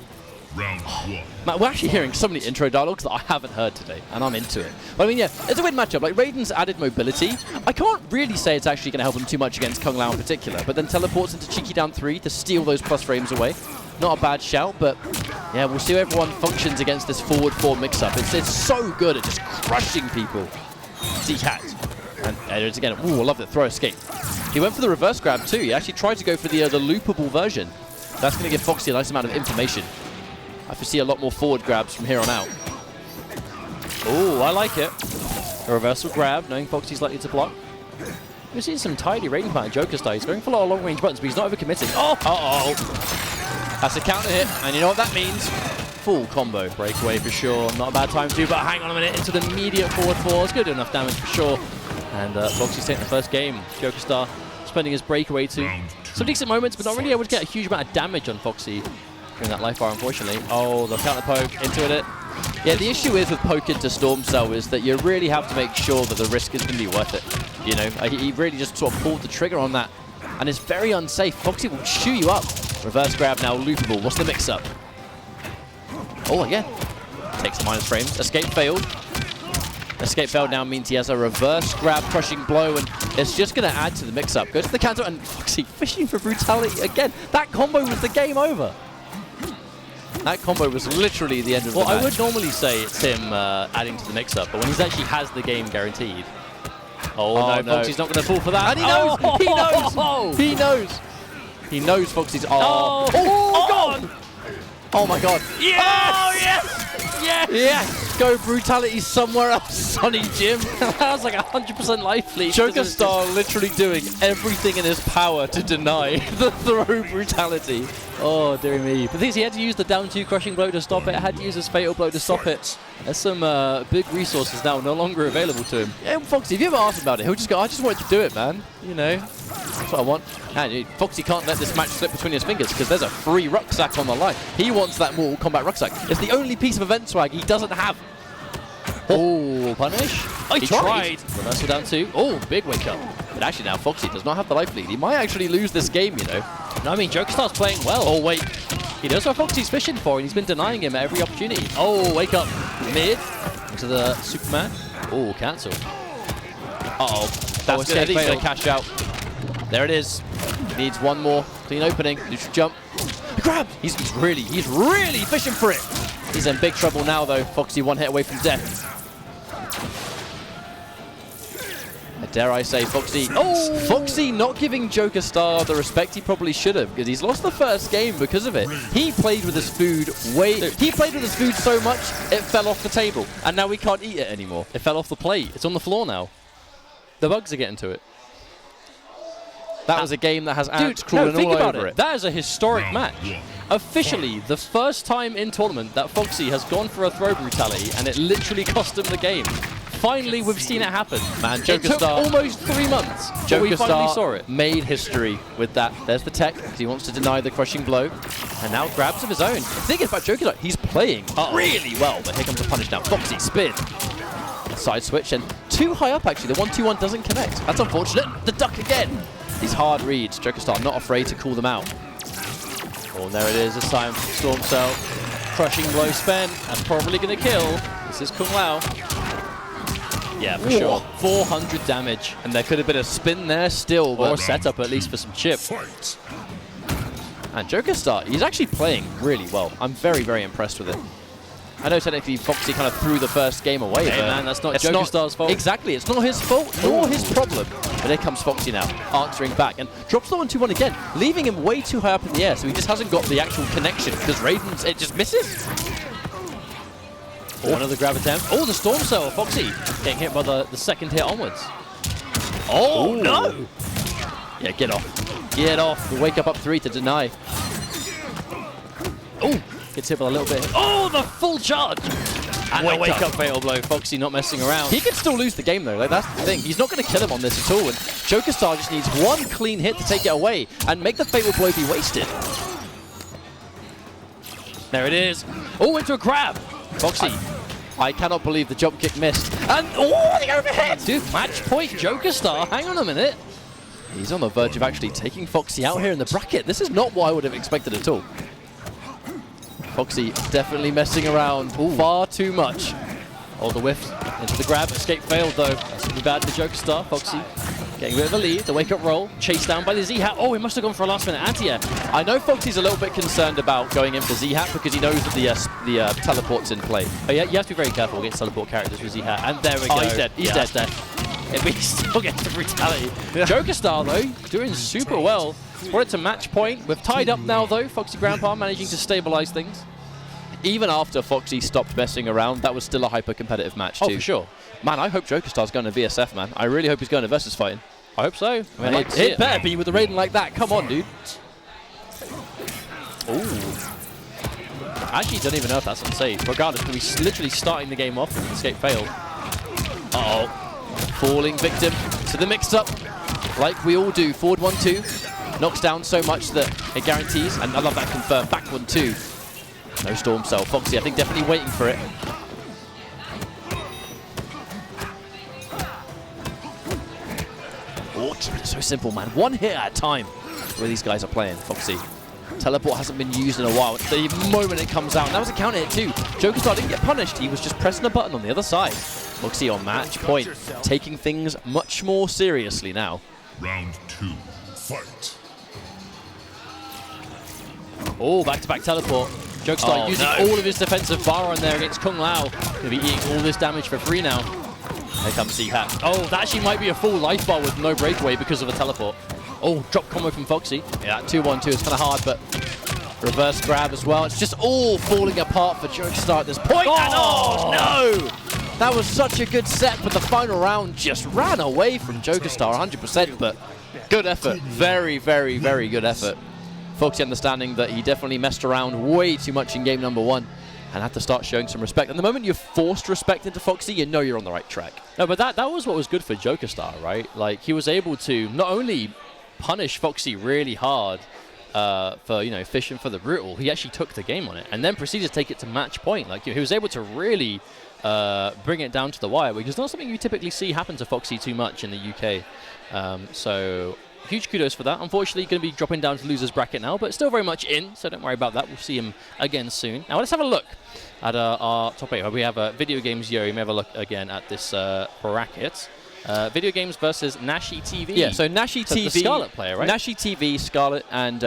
Round 1. Matt, we're actually hearing so many intro dialogues that I haven't heard today, and I'm into it. But I mean, yeah, it's a weird matchup. Like, Raiden's added mobility. I can't really say it's actually going to help him too much against Kung Lao in particular, but then teleports into cheeky down 3 to steal those plus frames away. Not a bad shout, but yeah, we'll see how everyone functions against this forward 4 mix-up. It's so good at just crushing people. D-Cat. And there it is again. Ooh, I love that throw escape. He went for the reverse grab too. He actually tried to go for the loopable version. That's going to give Foxy a nice amount of information. I foresee a lot more forward grabs from here on out. Oh, I like it. A reversal grab, knowing Foxy's likely to block. We've seen some tidy Raiden fight Joker style. He's going for a lot of long-range buttons, but he's not overcommitting. Oh! Uh-oh! That's a counter hit, and you know what that means? Full combo. Breakaway for sure. Not a bad time to do, but hang on a minute. Into the immediate forward 4. It's going to do enough damage for sure. And Foxy's taking the first game. Joker Star spending his breakaway too. Some decent moments, but not really able to get a huge amount of damage on Foxy during that life bar, unfortunately. Oh, the counter poke into it. Yeah, the issue is with poke into Storm Cell is that you really have to make sure that the risk is going to be worth it. You know, he really just sort of pulled the trigger on that, and it's very unsafe. Foxy will chew you up. Reverse grab now, loopable. What's the mix-up? Oh, again. Takes the minus frames. Escape failed. Escape failed now means he has a reverse grab, crushing blow, and it's just going to add to the mix-up. Goes to the counter, and Foxy fishing for brutality again. That combo was the game over. That combo was literally the end of the match. Well, I would normally say it's him adding to the mix-up, but when he actually has the game guaranteed. Oh, no, Foxy's not going to fall for that. And he knows! Oh! He knows! He knows! He knows Foxy's... Oh! Oh, God! Oh, my God. Yes! Oh, yes! Yes! Yes! Go brutality somewhere else, Sonny Jim. That was like 100% life lead. Joker Star literally doing everything in his power to deny the throw brutality. Oh, dear me. But the thing is, he had to use the down 2 crushing blow to stop it. Had to use his fatal blow to stop it. There's some big resources now no longer available to him. Yeah, Foxy, if you ever ask him about it, he'll just go, I just wanted to do it, man. You know, that's what I want. And Foxy can't let this match slip between his fingers because there's a free rucksack on the line. He wants that Mortal Kombat rucksack. It's the only piece of event swag he doesn't have. Oh, punish. Oh, he tried. Reversal down 2. Oh, big wake up. But actually now Foxy does not have the life lead. He might actually lose this game, you know. No, I mean, Joker Star's playing well. Oh, wait. He knows what Foxy's fishing for, and he's been denying him at every opportunity. Oh, wake up. Mid. Into the Superman. Oh, cancel. Uh-oh. That's good. He's going to cash out. There it is. He needs one more clean opening. Neutral jump. Grab! He's really fishing for it. He's in big trouble now, though. Foxy one hit away from death. Dare I say, Foxy. Oh! Foxy not giving Joker Star the respect he probably should have, because he's lost the first game because of it. He played with his food He played with his food so much it fell off the table, and now we can't eat it anymore. It fell off the plate. It's on the floor now. The bugs are getting to it. That was a game that has ants crawling think all about over it. That is a historic match. Officially, the first time in tournament that Foxy has gone for a throw brutality, and it literally cost him the game. Finally, we've seen it happen. Man, It Joker took Star almost 3 months, but we Joker finally Star saw it. made history with that. There's the tech, because he wants to deny the crushing blow. And now grabs of his own. The thing is about Joker Star, he's playing really well, but here comes the punish now. Foxy spin. Side switch, and too high up actually. The 1-2-1 doesn't connect. That's unfortunate. The duck again. These hard reads. Joker Star not afraid to call them out. Oh, and there it is this time. Storm Cell. Crushing blow spent. That's probably going to kill. This is Kung Lao. Yeah, for sure. 400 damage. And there could have been a spin there still, Or but setup at least for some chip. Fight. and Joker Star, he's actually playing really well. I'm very, very impressed with him. I know technically Foxy kind of threw the first game away, Hey but man, that's not it's Joker Star's fault. Exactly, it's not his fault, nor his problem. But here comes Foxy now, answering back, and drops the 1-2-1 again, leaving him way too high up in the air, so he just hasn't got the actual connection, because Raiden's, it just misses. Oh, another grab attempt. Oh, the Storm Cell, Foxy getting hit by the second hit onwards. Oh, no! Yeah, get off. Get off. The wake up 3 to deny. Oh, gets hit by a little bit. Oh, the full charge! And the wake up fatal blow. Foxy not messing around. He can still lose the game though, like that's the thing. He's not going to kill him on this at all, and Joker Star just needs one clean hit to take it away and make the fatal blow be wasted. There it is. Oh, into a grab. Foxy, I cannot believe the jump kick missed. And oh, the overhead! Dude, match point Joker Star. Hang on a minute. He's on the verge of actually taking Foxy out here in the bracket. This is not what I would have expected at all. Foxy definitely messing around far too much. Oh, the whiff into the grab. Escape failed though. That's going to be bad for Joker Star. Foxy getting a bit of a lead. The wake up roll. Chased down by the Z-Hat. Oh, he must have gone for a last minute anti-air. I know Foxy's a little bit concerned about going in for Z-Hat because he knows that the teleport's in play. Oh, yeah, you have to be very careful against teleport characters with Z-Hat. And there we go. Oh, he's dead. He's dead. Yeah, but he still gets the brutality. Joker Star, though, doing super well. Brought it to match point. We've tied up now, though. Foxy Grandpa managing to stabilize things. Even after Foxy stopped messing around, that was still a hyper-competitive match, too. Oh, for sure. Man, I hope Joker Star's going to VSF, man. I really hope he's going to versus fighting. I hope so. I mean, it better be with a Raiden like that. Come on, dude. Ooh. Actually, don't even know if that's unsafe. Regardless, we're literally starting the game off with an escape failed. Uh-oh. Falling victim to the mix-up, like we all do. Forward 1-2. Knocks down so much that it guarantees. And I love that confirmed. Back 1-2. No Storm Cell. Foxy, I think, definitely waiting for it. Oh, keep it so simple, man. One hit at a time. That's where these guys are playing. Foxy. Teleport hasn't been used in a while. The moment it comes out, and that was a counter hit too. Joker Star didn't get punished. He was just pressing a button on the other side. Foxy on match point, taking things much more seriously now. Round 2, fight. Oh, back-to-back teleport. Joker Star using all of his defensive bar on there against Kung Lao. Going to be eating all this damage for free now. Here comes Z-Hat. Oh, that actually might be a full life bar with no breakaway because of a teleport. Oh, drop combo from Foxy. Yeah, 2-1-2 is kind of hard, but reverse grab as well. It's just all falling apart for Joker Star at this point. Oh, And oh no! That was such a good set, but the final round just ran away from Joker Star 100%, but good effort. Very, very, very good effort. Foxy understanding that he definitely messed around way too much in game number 1 and had to start showing some respect. And the moment you've forced respect into Foxy, you know you're on the right track. No, but that was what was good for Joker Star, right? Like, he was able to not only punish Foxy really hard for, you know, fishing for the brutal, he actually took the game on it and then proceeded to take it to match point. Like, he was able to really bring it down to the wire, which is not something you typically see happen to Foxy too much in the UK. So huge kudos for that. Unfortunately, going to be dropping down to loser's bracket now, but still very much in, so don't worry about that. We'll see him again soon. Now let's have a look at our top 8. We have Video Games Yo. You may have a look again at this bracket. Video games versus Nashi TV. Yeah, so Nashi TV, the Scarlet player, right? Nashi TV, Scarlet, and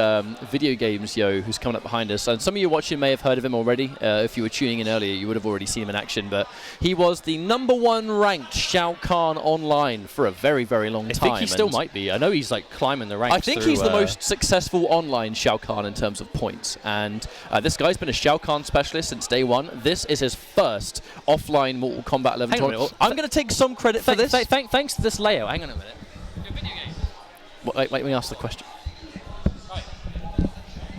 Video Games Yo, who's coming up behind us. And some of you watching may have heard of him already. If you were tuning in earlier, you would have already seen him in action. But he was the #1 ranked Shao Kahn online for a very, very long time. I think he still might be. I know he's like climbing the ranks. I think he's the most successful online Shao Kahn in terms of points. And this guy's been a Shao Kahn specialist since day one. This is his first offline Mortal Kombat 11 tournament. I'm going to take some credit for this. Thanks to this layout. Hang on a minute. Your video game. Wait, let me ask the question. Right.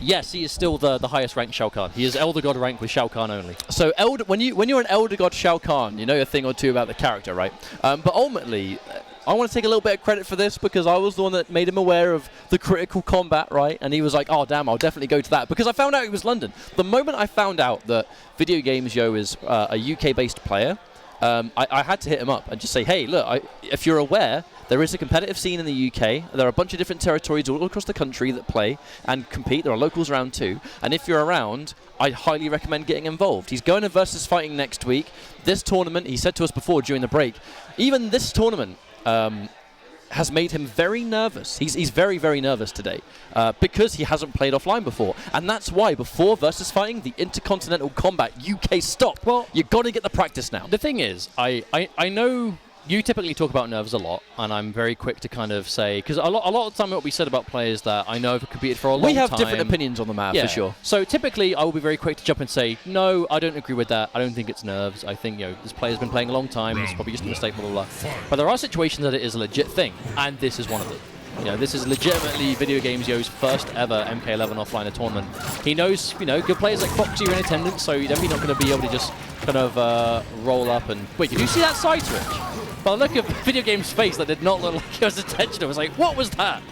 Yes, he is still the highest ranked Shao Kahn. He is Elder God rank with Shao Kahn only. So when you're an Elder God Shao Kahn, you know a thing or two about the character, right? But ultimately, I want to take a little bit of credit for this because I was the one that made him aware of the critical combat, right? And he was like, oh, damn, I'll definitely go to that. Because I found out he was London. The moment I found out that Video Games Yo is a UK-based player, I had to hit him up and just say, hey, look, if you're aware, there is a competitive scene in the UK. There are a bunch of different territories all across the country that play and compete. There are locals around too. And if you're around, I highly recommend getting involved. He's going to Versus Fighting next week. This tournament, he said to us before during the break, even this tournament has made him very nervous. He's very, very nervous today because he hasn't played offline before. And that's why before Versus Fighting, the Intercontinental Combat UK stopped. Well, you've got to get the practice now. The thing is, I know you typically talk about nerves a lot, and I'm very quick to kind of say, because a lot of the time what we said about players that I know have competed for a long time. We have different opinions on the map, for sure. So typically I will be very quick to jump and say, no, I don't agree with that. I don't think it's nerves. I think, this player's been playing a long time. It's probably just a mistake, blah, blah, blah. But there are situations that it is a legit thing, and this is one of them. This is legitimately Video Games Yo's first ever MK11 offline tournament. He knows, good players like Foxy are in attendance, so you're definitely not going to be able to just kind of roll up and... Wait, did you see that side switch? Well, look at Video Game's face. That did not look like it was intentional. I was like, what was that?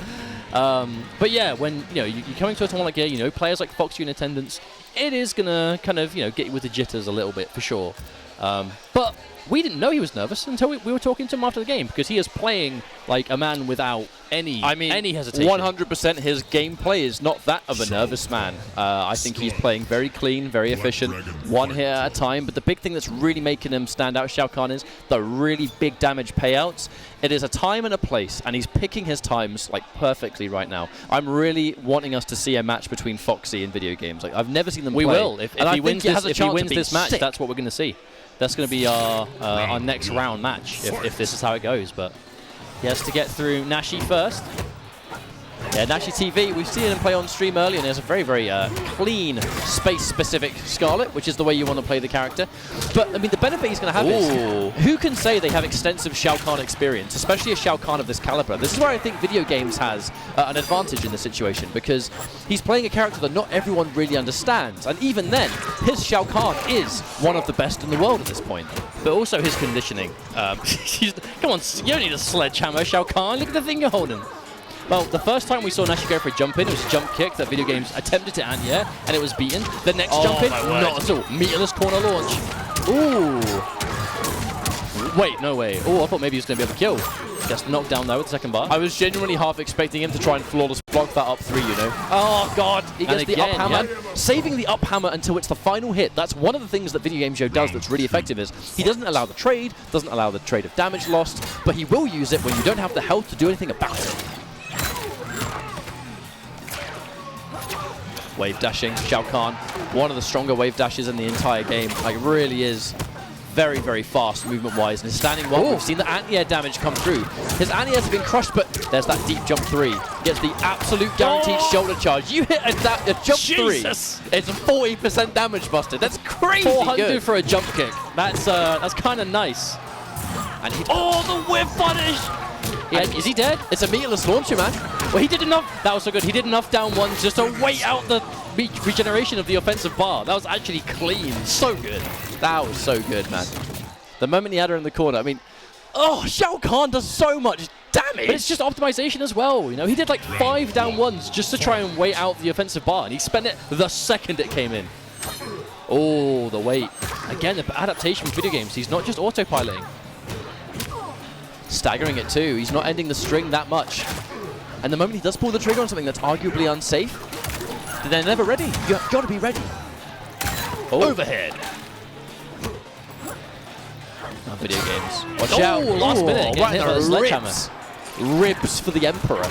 But yeah, when you're coming to a tournament like here, players like Foxy in attendance, it is going to kind of, get you with the jitters a little bit, for sure. But we didn't know he was nervous until we were talking to him after the game, because he is playing like a man without any hesitation. 100% his gameplay is not that of a nervous man. I think he's playing very clean, very efficient, one hit at a time. But the big thing that's really making him stand out, Shao Kahn, is the really big damage payouts. It is a time and a place, and he's picking his times like perfectly right now. I'm really wanting us to see a match between Foxy and Video Games. Like, I've never seen them play. We will. If he wins this match, that's what we're going to see. That's going to be our next round match, if this is how it goes. But he has to get through Nashi first. Yeah, Nashi TV, we've seen him play on stream earlier, and there's a very, very clean, space-specific Scarlet, which is the way you want to play the character. But, I mean, the benefit he's going to have is, who can say they have extensive Shao Kahn experience, especially a Shao Kahn of this caliber? This is where I think Video Games has an advantage in this situation, because he's playing a character that not everyone really understands. And even then, his Shao Kahn is one of the best in the world at this point. But also his conditioning. Come on, you don't need a sledgehammer, Shao Kahn. Look at the thing you're holding. Well, the first time we saw Nashi go for a jump in, it was a jump kick that Video Games attempted to anti-air, and it was beaten. The next jump in, not at all. Meterless corner launch. Ooh. Wait, no way. Oh, I thought maybe he was going to be able to kill. Just knocked down though with the second bar. I was genuinely half expecting him to try and flawless block that up 3, Oh, God. He gets the up hammer. Saving the up hammer until it's the final hit. That's one of the things that Video Games Show does that's really effective is he doesn't allow the trade, doesn't allow the trade of damage lost, but he will use it when you don't have the health to do anything about it. Wave dashing, Shao Kahn, one of the stronger wave dashes in the entire game. Like, really is very, very fast movement-wise. And his standing one, we've seen the anti-air damage come through. His anti-airs have been crushed, but there's that deep jump 3. Gets the absolute guaranteed shoulder charge. You hit a jump 3. It's a 40% damage busted. That's crazy 400 good. For a jump kick. That's kind of nice. And he the whip punish! Yeah, is he dead? It's a meterless launcher, man. Well, he did enough. That was so good. He did enough down ones just to wait out the regeneration of the offensive bar. That was actually clean. So good. That was so good, man. The moment he had her in the corner, I mean, Shao Kahn does so much damage. But it's just optimization as well. He did like 5 down ones just to try and wait out the offensive bar, and he spent it the second it came in. Oh, the wait. Again, the adaptation from Video Games. He's not just autopiloting. Staggering it too. He's not ending the string that much. And the moment he does pull the trigger on something that's arguably unsafe, they're never ready. You've got to be ready. Overhead. on video games. Watch out. Last minute. Right Hit in by a the sledgehammer. ribs for the Emperor.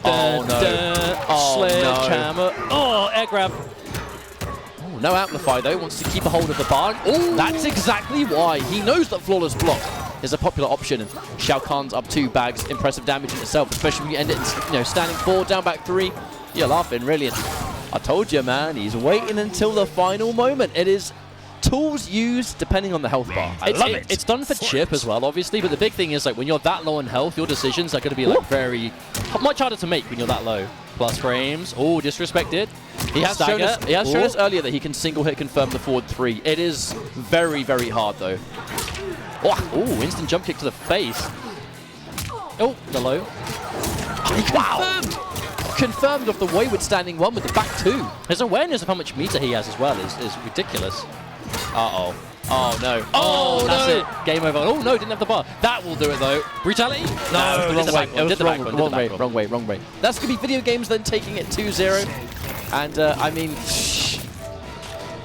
Oh, no. Oh, Sledgehammer. Oh, air grab. Oh, no Amplify, though. Wants to keep a hold of the barn. Oh, that's exactly why. He knows that Flawless Block is a popular option. And Shao Kahn's up 2 bags. Impressive damage in itself, especially when you end it, standing 4, down back 3. You're laughing, really. And I told you, man, he's waiting until the final moment. It is tools used depending on the health bar. I love it. It's done for chip as well, obviously, but the big thing is, like, when you're that low in health, your decisions are going to be, like, much harder to make when you're that low. Plus frames. Oh, disrespected. He has shown us earlier that he can single hit confirm the forward 3. It is very, very hard, though. Oh, instant jump kick to the face. Oh, the low. Confirmed off the wayward standing 1 with the back 2. His awareness of how much meter he has as well is ridiculous. Uh-oh. Oh, no. Oh, that's no. it. Game over. Oh, no, didn't have the bar. That will do it, though. Brutality? No, it was the wrong way. Wrong way. Wrong way, wrong way. That's going to be video games then taking it 2-0. And, I mean,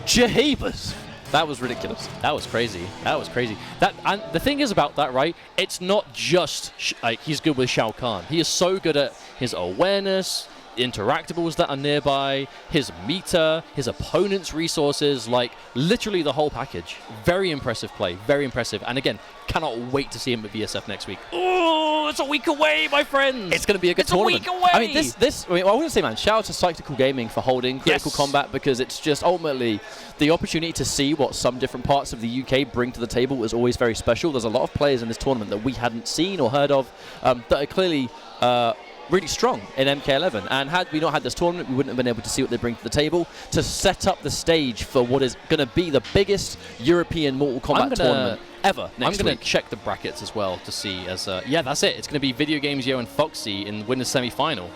Jahebas. That was ridiculous. That was crazy. That was crazy. And the thing is about that, right? It's not just like he's good with Shao Kahn. He is so good at his awareness, interactables that are nearby, his meter, his opponent's resources, like literally the whole package. Very impressive play. Very impressive. And again, cannot wait to see him at VSF next week. Oh, it's a week away, my friends. It's going to be a good tournament. It's a week away. I mean, I wouldn't say, man, shout out to Cyclical Gaming for holding Critical Combat, because it's just ultimately the opportunity to see what some different parts of the UK bring to the table is always very special. There's a lot of players in this tournament that we hadn't seen or heard of that are clearly really strong in MK11, and had we not had this tournament, we wouldn't have been able to see what they bring to the table to set up the stage for what is going to be the biggest European Mortal Kombat tournament ever next week. I'm going to check the brackets as well to see as yeah, that's it. It's going to be Video Games Yo and Foxy in winners semi-final.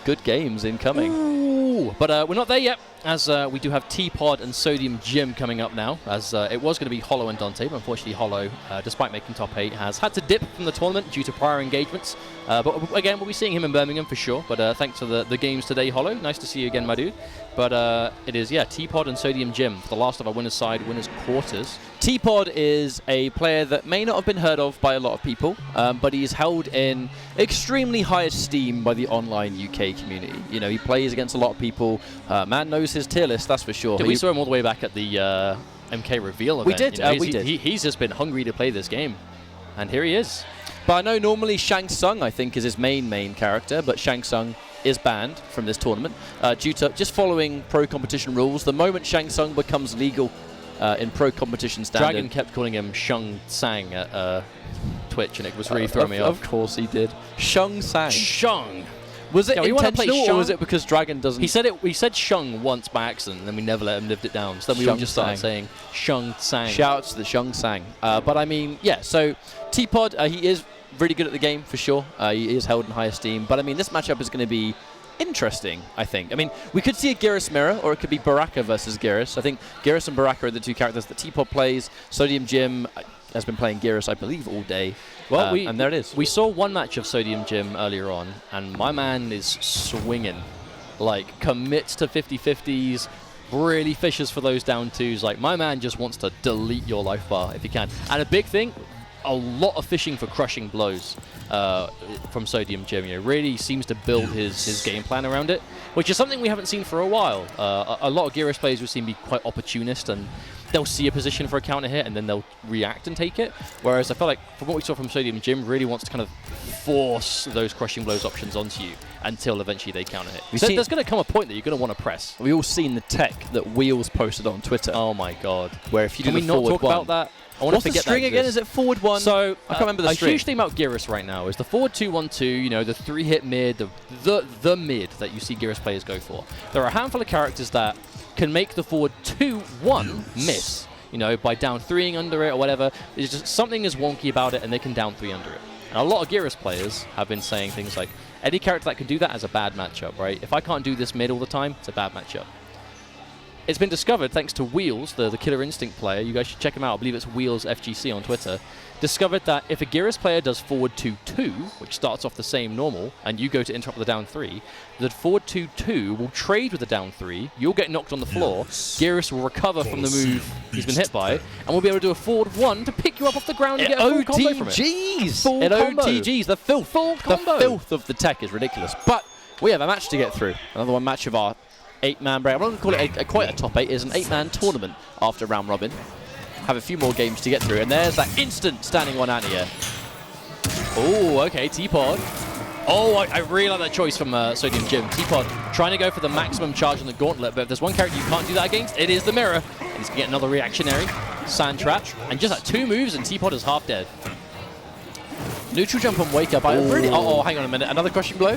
Good games incoming. Ooh, but we're not there yet, as we do have T-Pod and Sodium Gym coming up now, as it was going to be Hollow and Dante, but unfortunately Hollow, despite making top 8, has had to dip from the tournament due to prior engagements. But again, we'll be seeing him in Birmingham for sure, but thanks for the games today, Hollow. Nice to see you again, my dude. But it is, yeah, T-Pod and Sodium Gym for the last of our winners side, winners quarters. T-Pod is a player that may not have been heard of by a lot of people, but he's held in extremely high esteem by the online UK community. You know, he plays against a lot of people. Man knows his tier list, that's for sure. We saw him all the way back at the MK reveal event. We did, you know, we did. He's just been hungry to play this game, and here he is. But I know normally Shang Tsung, I think, is his main character, but Shang Tsung is banned from this tournament due to just following pro competition rules. The moment Shang Tsung becomes legal in pro competition standard... Dragon kept calling him Shung Sang at Twitch, and it was really throwing me off. Of course he did. Shung Sang. Shung. Was it we intentional, or was it because Dragon doesn't... He said Shung once by accident, and then we never let him live it down. So then we all just started saying Shung Sang. Shout out to the Shung Sang. But I mean, yeah, so T-Pod, he is really good at the game, for sure. He is held in high esteem. But I mean, this matchup is going to be interesting, I think. I mean, we could see a Geras mirror, or it could be Baraka versus Geras. I think Geras and Baraka are the two characters that T-Pod plays. Sodium Gym has been playing Geras, I believe, all day. Well, and there it is. We saw one match of Sodium Gym earlier on, and my man is swinging. Like, commits to 50-50s, really fishes for those down twos. Like, my man just wants to delete your life bar if he can. And a big thing, a lot of fishing for crushing blows from Sodium Gym. You know, really seems to build his game plan around it, which is something we haven't seen for a while. A lot of Geras players we've seen be quite opportunist, and they'll see a position for a counter hit and then they'll react and take it. Whereas I feel like from what we saw from Sodium Gym, really wants to kind of force those crushing blows options onto you until eventually they counter hit. So there's going to come a point that you're going to want to press. We've all seen the tech that Wheels posted on Twitter. Oh my god! Where if you can do we the not talk one, about that? I want what's to forget the string that again? Is it forward 1? So I can't remember the string. A huge thing about Geras right now is the forward 2-1-2. You know, the 3-hit mid, the mid that you see Geras players go for. There are a handful of characters that can make the forward 2-1 miss. You know, by down 3ing under it or whatever. It's just something is wonky about it, and they can down 3 under it. And a lot of Geras players have been saying things like, any character that can do that has a bad matchup, right? If I can't do this mid all the time, it's a bad matchup. it's been discovered thanks to Wheels, the Killer Instinct player. You guys should check him out. I believe it's Wheels FGC on Twitter. Discovered that if a Geras player does forward 2-2, which starts off the same normal, and you go to interrupt with the down 3, the forward 2-2 will trade with the down 3. You'll get knocked on the floor. Geras will recover from the move he's been hit by, and we'll be able to do a forward 1 to pick you up off the ground and get a full combo from it. OTGs! In OTGs, the filth. Full combo. The filth of the tech is ridiculous. But we have a match to get through. Another one match of our 8-man break. I'm not going to call it quite a top 8. It's an 8-man tournament after round robin. Have a few more games to get through, and there's that instant standing one out here. Oh, okay, T-Pod. Oh, I really like that choice from Sodium Jim. T-Pod trying to go for the maximum charge on the gauntlet, but if there's one character you can't do that against, it is the mirror. And he's going to get another reactionary sand trap, and just like 2 moves, and T-Pod is half dead. Neutral jump and wake up. I really. Oh, hang on a minute. Another crushing blow.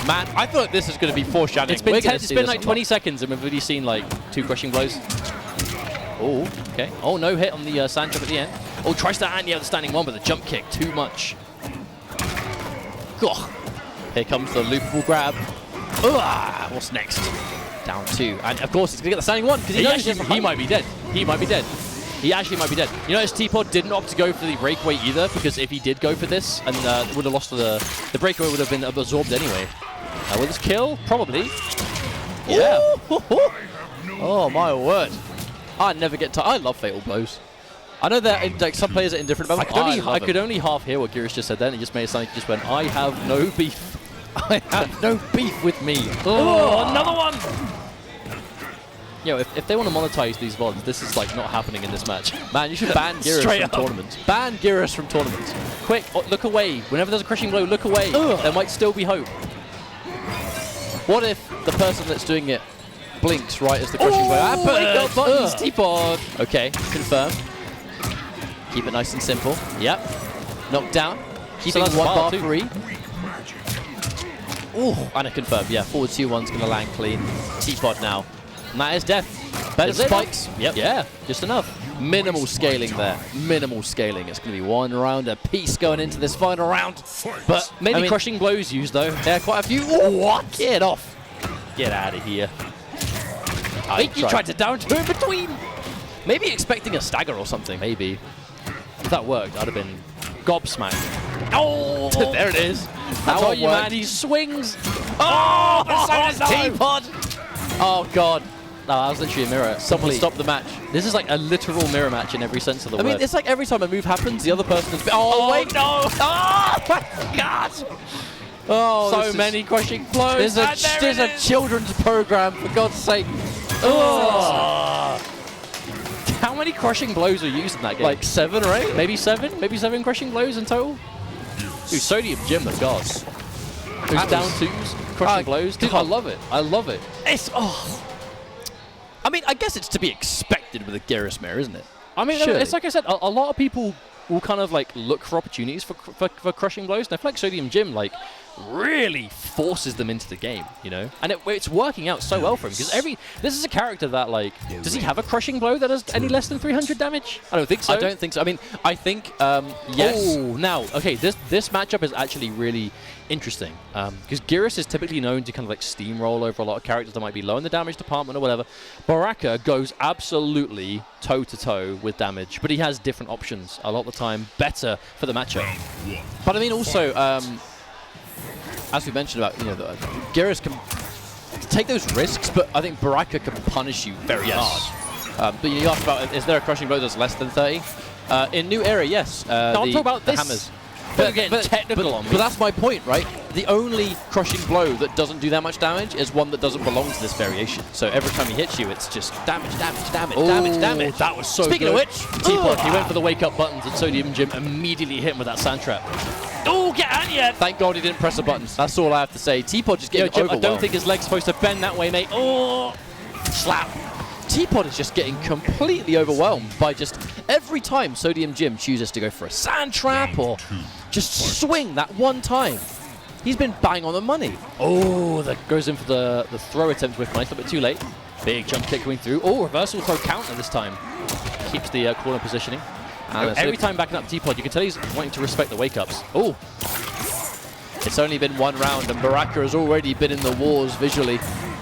Man, I thought this was going to be foreshadowing. It's been like 20 seconds, and we've already seen like 2 crushing blows. Oh, okay. Oh, no hit on the sand trap at the end. Oh, tries to anti out the standing 1, but the jump kick too much. Ugh. Here comes the loopable grab. What's next? Down 2, and of course he's going to get the standing 1 because he might be dead. He might be dead. He actually might be dead. You notice T-Pod didn't opt to go for the breakaway either, because if he did go for this, and would have lost the breakaway would have been absorbed anyway. Will this kill? Probably. Yeah. Oh my word. I never get to. I love fatal blows. I know that like some players are indifferent about them. I could only half hear what Geras just said then. He just made it sound like he just went, I have no beef. I have no beef with me. Oh, another one! Yo, if they want to monetize these VODs, this is like not happening in this match. Man, you should ban Geras from tournaments. Ban Geras from tournaments. Quick, look away. Whenever there's a crushing blow, look away. There might still be hope. What if the person that's doing it blinks right as the crushing blow? Wake up buttons, T-Pod. Okay, confirm. Keep it nice and simple. Yep. Knocked down. Keeping that's 1 bar bar too. 3. Ooh, and a confirm. Yeah, forward 2-1's going to land clean. T-Pod now. And that is death. Better spikes. Yep. Yeah, just enough. Minimal scaling there. Minimal scaling. It's going to be 1 round apiece going into this final round. But maybe crushing blows used though. Yeah, quite a few. Ooh, what? Get off. Get out of here. I think he tried to down 2 in between. Maybe expecting a stagger or something. Maybe. If that worked, I'd have been gobsmacked. Oh, there it is. I told you, man, he swings. Oh, T-Pod. Oh, God. No, that was literally a mirror. Someone stop the match. This is like a literal mirror match in every sense of the word. I mean, it's like every time a move happens, the other person is... Oh, wait, no. Oh, my God. Oh, so many crushing blows. There's a children's program, for God's sake. Oh. How many crushing blows are used in that game? Like 7 or 8? Maybe 7? Maybe 7 crushing blows in total? Dude, Sodium Jim, the gods. Who's down 2s, crushing blows. Dude, I love it. I love it. It's... Oh. I mean, I guess it's to be expected with a Geras mirror, isn't it? I mean, it's like I said, a lot of people will kind of like look for opportunities for crushing blows. And I feel like Sodium Jim like really forces them into the game, you know? And it's working out so well for him because this is a character that like, does he have a crushing blow that does any less than 300 damage? I don't think so. I don't think so. I mean, I think, yes. Oh, now, okay, this matchup is actually really interesting because Geras is typically known to kind of like steamroll over a lot of characters that might be low in the damage department or whatever. Baraka goes absolutely toe-to-toe with damage, but he has different options a lot of the time, better for the matchup. But I mean, also, as we mentioned about, you know, Geras can take those risks, but I think Baraka can punish you very hard. But you asked about, is there a crushing blow that's less than 30? In New Era, yes. I'm talking about the this. hammers. But technical on me. But that's my point, right? The only crushing blow that doesn't do that much damage is one that doesn't belong to this variation. So every time he hits you, it's just damage, damage, damage, damage, damage. That was so Speaking good. of which, T-Pod, he went for the wake-up buttons, and Sodium Jim immediately hit him with that sand trap. Oh, get on ya! Thank God he didn't press the buttons. That's all I have to say. T-Pod just getting Jim, overwhelmed. I don't think his leg's supposed to bend that way, mate. Oh! Slap. T-Pod is just getting completely overwhelmed by just every time Sodium Jim chooses to go for a sand trap or just swing that one time. He's been bang on the money. Oh, that goes in for the throw attempt with nice, a bit too late. Big jump kick coming through. Oh, reversal throw counter this time. Keeps the corner positioning. And every time backing up T-Pod, you can tell he's wanting to respect the wake-ups. Oh. It's only been 1 round and Baraka has already been in the wars visually.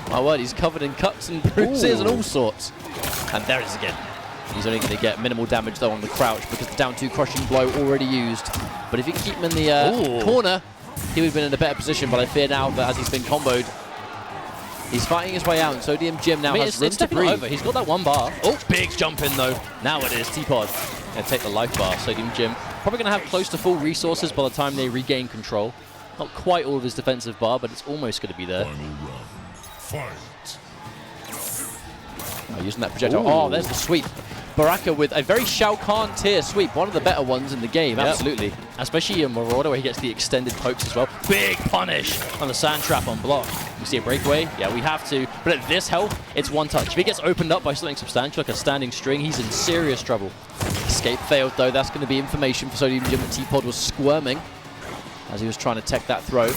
My word, he's covered in cuts and bruises and all sorts. And there it is again. He's only going to get minimal damage though on the crouch because the down 2 crushing blow already used. But if you keep him in the corner, he would have been in a better position. But I fear now that as he's been comboed, he's fighting his way out. And Sodium Jim now has room to breathe. Over. He's got that 1 bar. Oh, big jump in though. Now it is T-Pod. Going to take the life bar. Sodium Jim probably going to have close to full resources by the time they regain control. Not quite all of his defensive bar, but it's almost going to be there. Final round. Fight. Using that projectile. Oh, there's the sweep. Baraka with a very Shao Kahn tier sweep. One of the better ones in the game, absolutely. Especially in Marauder where he gets the extended pokes as well. Big punish on the sand trap on block. You see a breakaway? Yeah, we have to. But at this health, it's 1 touch. If he gets opened up by something substantial, like a standing string, he's in serious trouble. Escape failed, though. That's going to be information for Sodium Jim. T-Pod was squirming as he was trying to tech that throw.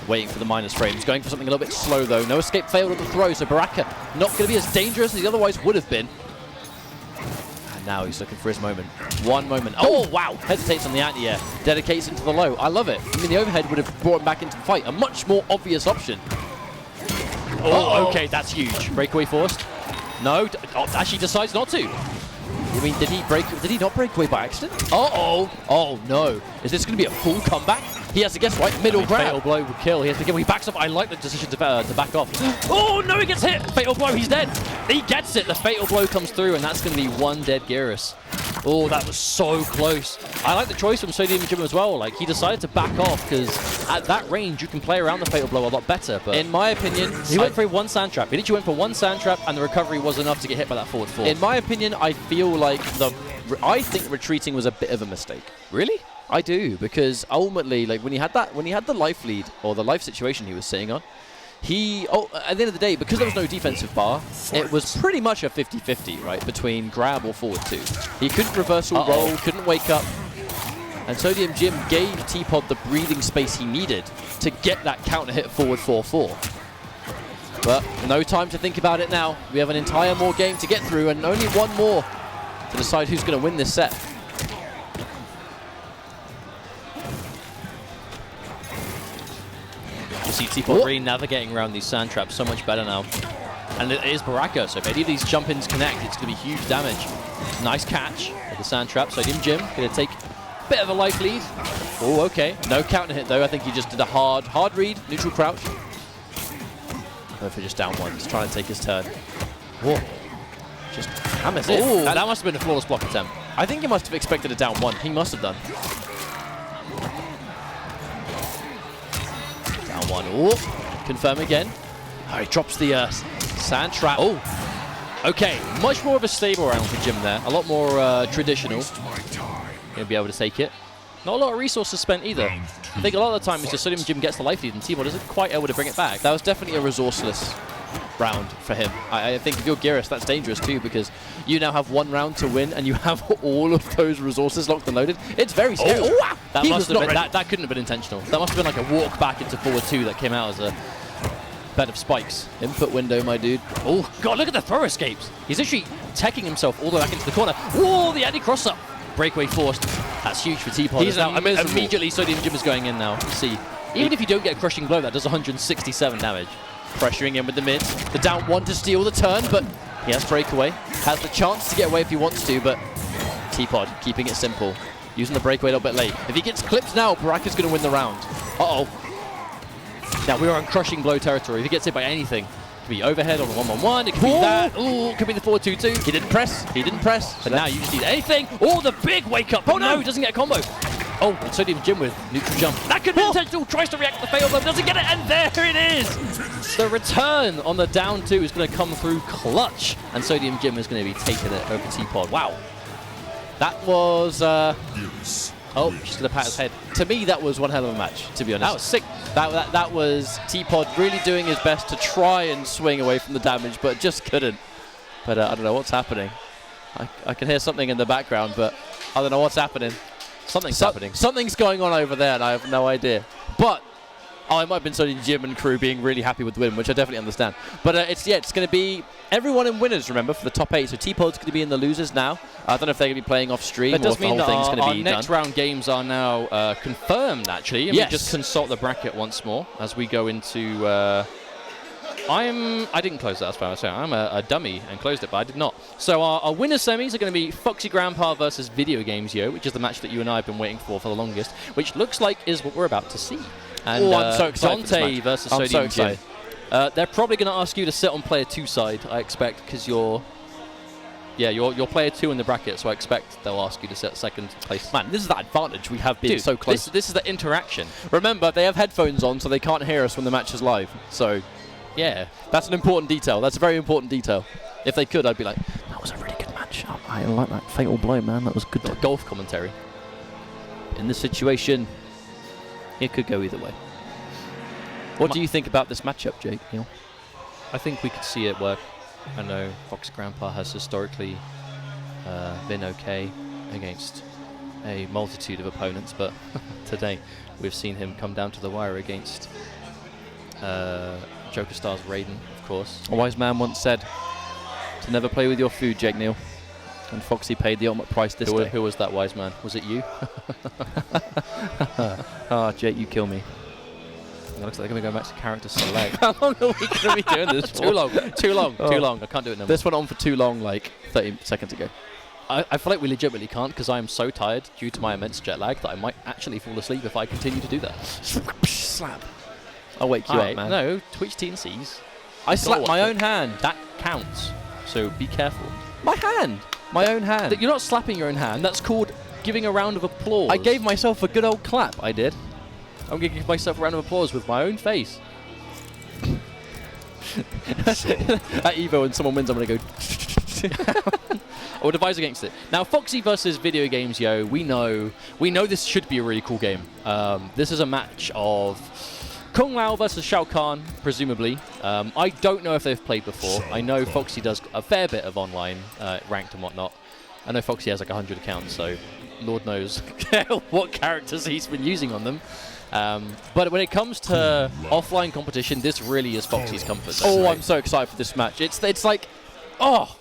Waiting for the minus frames. Going for something a little bit slow, though. No escape failed on the throw, so Baraka not going to be as dangerous as he otherwise would have been. And now he's looking for his moment. 1 moment. Oh, wow. Hesitates on the anti-air. Dedicates into the low. I love it. I mean, the overhead would have brought him back into the fight. A much more obvious option. Oh, okay. That's huge. Breakaway forced. No. Actually decides not to. I mean, did he not break away by accident? Uh-oh. Oh, no. Is this going to be a full comeback? He has to guess right. Middle grab. Fatal blow would kill. He has to give. He backs up. I like the decision to back off. Oh, no, he gets hit. Fatal blow. He's dead. He gets it. The fatal blow comes through, and that's going to be 1 dead Geras. Oh, that was so close. I like the choice from Sodium Jim as well. Like, he decided to back off because at that range, you can play around the fatal blow a lot better. But in my opinion, he went for 1 sand trap. He literally went for 1 sand trap, and the recovery was enough to get hit by that forward 4. In my opinion, I feel like I think retreating was a bit of a mistake. Really? I do, because ultimately, like when he had the life lead or the life situation he was sitting on, at the end of the day, because there was no defensive bar, it was pretty much a 50-50, right, between grab or forward 2. He couldn't reversal roll, couldn't wake up, and Sodium Jim gave T-Pod the breathing space he needed to get that counter hit forward 4-4. But no time to think about it now. We have an entire more game to get through, and only 1 more to decide who's going to win this set. You see T-Pod really navigating around these sand traps so much better now. And it is Baraka, so if any of these jump-ins connect, it's going to be huge damage. Nice catch with the sand trap. Sodium Jim going to take a bit of a life lead. Oh, okay. No counter hit, though. I think he just did a hard read, neutral crouch. Go for just down 1, just trying to take his turn. Whoa. Just hammers it. Oh, that must have been a flawless block attempt. I think he must have expected a down 1. He must have done. Down 1. Oh, confirm again. Oh, he drops the sand trap. Oh, okay. Much more of a stable round for Jim there. A lot more traditional. He'll be able to take it. Not a lot of resources spent either. I think a lot of the time it's just Sodium Jim gets the life lead and T-Pod isn't quite able to bring it back. That was definitely a resourceless round for him. I think if you're Geras, that's dangerous too, because you now have 1 round to win and you have all of those resources locked and loaded. It's very scary. Oh, wow. That couldn't have been intentional. That must have been like a walk back into forward 2 that came out as a bed of spikes. Input window, my dude. Oh, God, look at the throw escapes. He's actually teching himself all the way back into the corner. Whoa, the anti-cross up. Breakaway forced. That's huge for T-Pod. He's now immediately Sodium Jim is going in now. See, even if you don't get a crushing blow, that does 167 damage. Pressuring in with the mid. The down 1 to steal the turn, but he has breakaway. Has the chance to get away if he wants to, but T-Pod keeping it simple. Using the breakaway a little bit late. If he gets clipped now, Baraka's going to win the round. Uh-oh. Now we are in crushing blow territory. If he gets hit by anything, it could be overhead on the 1-1-1. It could be that. Ooh, it could be the 4-2-2. He didn't press. He didn't press. But now you just need anything. Oh, the big wake up. Oh, no, he doesn't get a combo. Oh, and Sodium Jim with neutral jump. That could be intentional. Tries to react to the fail blow, doesn't get it, and there it is. The return on the down 2 is going to come through clutch, and Sodium Jim is going to be taking it over T-Pod. Wow. That was... Oh, she's going to pat his head. To me, that was one hell of a match, to be honest. That was sick. That was T-Pod really doing his best to try and swing away from the damage, but just couldn't. But I don't know what's happening. I can hear something in the background, but I don't know what's happening. Something's happening. Something's going on over there, and I have no idea. But it might have been Sodium Jim and crew being really happy with the win, which I definitely understand. But it's going to be everyone in winners, remember, for the top 8. So T-Pod's going to be in the losers now. I don't know if they're going to be playing off stream or if the whole thing's going to be done. Our next round games are now confirmed, actually. And yes. We just consult the bracket once more as we go into I didn't close that as far as I say. I'm a dummy and closed it, but I did not. So our winner semis are going to be Foxy Grandpa versus Video Games Yo, which is the match that you and I have been waiting for the longest, which looks like is what we're about to see. And I'm so excited Dante versus I'm so Sodium Jim. excited. They're probably going to ask you to sit on player 2 side, I expect, because you're player 2 in the bracket, so I expect they'll ask you to sit second place. Man, this is that advantage we have been Dude, so close. This is the interaction. Remember, they have headphones on, so they can't hear us when the match is live. So, Yeah. that's an important detail. That's a very important detail. If they could, I'd be like, that was a really good match. I like that fatal blow, man. That was good. Got golf commentary. In this situation, it could go either way. What do you think about this matchup, Jake? Neil? I think we could see it work. I know Fox Grandpa has historically been okay against a multitude of opponents, but today we've seen him come down to the wire against Joker Star's Raiden, of course. A wise man once said to never play with your food, Jake Neal. And Foxy paid the ultimate price this day. Who was that wise man? Was it you? Ah, Jake, you kill me. It looks like they're going to go back to character select. How long are we going to be doing this for? Too long. Too long. I can't do it no more. This went on for too long, like 30 seconds ago. I feel like we legitimately can't because I am so tired due to my immense jet lag that I might actually fall asleep if I continue to do that. Slap. I'll wake you up, man. No, Twitch Teen sees. I slapped my own hand. That counts. So be careful. My hand. My own hand. You're not slapping your own hand. That's called giving a round of applause. I gave myself a good old clap. I did. I'm going to give myself a round of applause with my own face. At Evo, when someone wins, I'm going to go. I would advise against it. Now, Foxy versus Video Games Yo, we know this should be a really cool game. This is a match of Kung Lao versus Shao Kahn, presumably. I don't know if they've played before. I know Foxy does a fair bit of online ranked and whatnot. I know Foxy has like 100 accounts, so Lord knows what characters he's been using on them. But when it comes to offline competition, this really is Foxy's comfort zone. Oh, right? I'm so excited for this match. It's like, oh,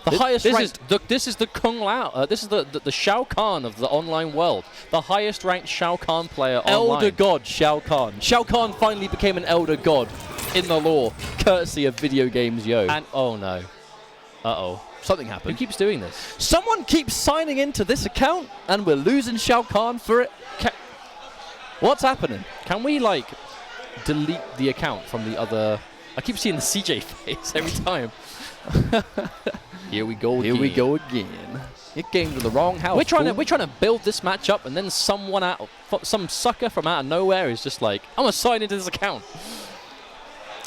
the highest ranked. This is the Kung Lao. This is the Shao Kahn of the online world. The highest ranked Shao Kahn player online. Elder God Shao Kahn. Shao Kahn finally became an Elder God in the lore, courtesy of Video Games Yo. And oh no, uh-oh. Something Who happened. keeps doing this? Someone keeps signing into this account, and we're losing Shao Kahn for it. What's happening? Can we like delete the account from the other? I keep seeing the CJ face every time. Here we go. Here we go again. It came to the wrong house. We're trying to build this match up, and then some sucker from out of nowhere is just like, I'm gonna sign into this account.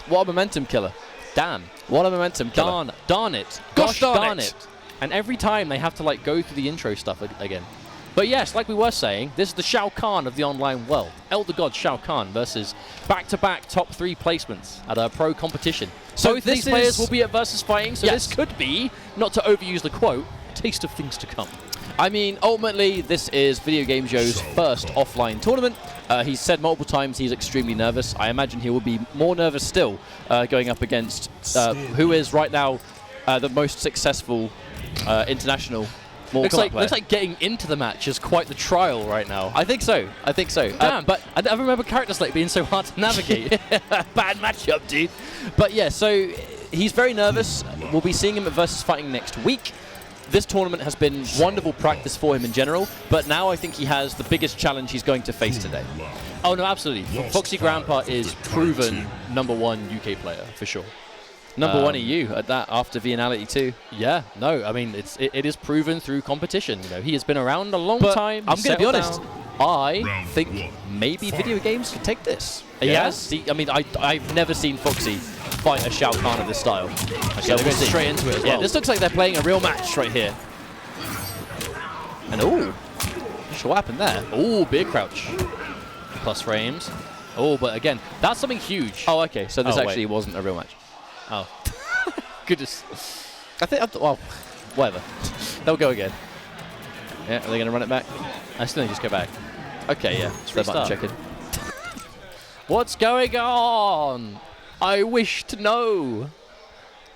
What a momentum killer! Damn. What a momentum killer! Darn it! Gosh darn it! And every time they have to like go through the intro stuff again. But yes, like we were saying, this is the Shao Kahn of the online world. Elder God Shao Kahn versus back-to-back top 3 placements at a pro competition. So both these players will be at versus fighting, so this could be, not to overuse the quote, a taste of things to come. I mean, ultimately, this is Video Games Yo's first offline tournament. He's said multiple times he's extremely nervous. I imagine he will be more nervous still going up against who is right now the most successful international Mortal Kombat player. Looks like getting into the match is quite the trial right now. I think so. Damn, but I remember character select being so hard to navigate. Bad matchup, dude. But yeah, so he's very nervous. We'll be seeing him at Versus Fighting next week. This tournament has been wonderful practice for him in general, but now I think he has the biggest challenge he's going to face today. Oh no, absolutely. Foxy Grandpa is proven #1 UK player for sure. Number 1 EU at that after Vianality 2. Yeah, no, I mean it is proven through competition. You know, he has been around a long time. I'm going to be honest. I think maybe Video Games could take this. Yes. I mean, I've never seen Foxy fight a Shao Kahn of this style. Okay, so they're going straight into it as well. Yeah, this looks like they're playing a real match right here. And not sure what happened there. Oh, big crouch. Plus frames. Oh, but again, that's something huge. Oh, okay, so this actually wasn't a real match. Oh. Goodness. I think, well, whatever. They'll go again. Yeah, are they going to run it back? I still just go back. Okay, yeah. It's red button checking. What's going on? I wish to know.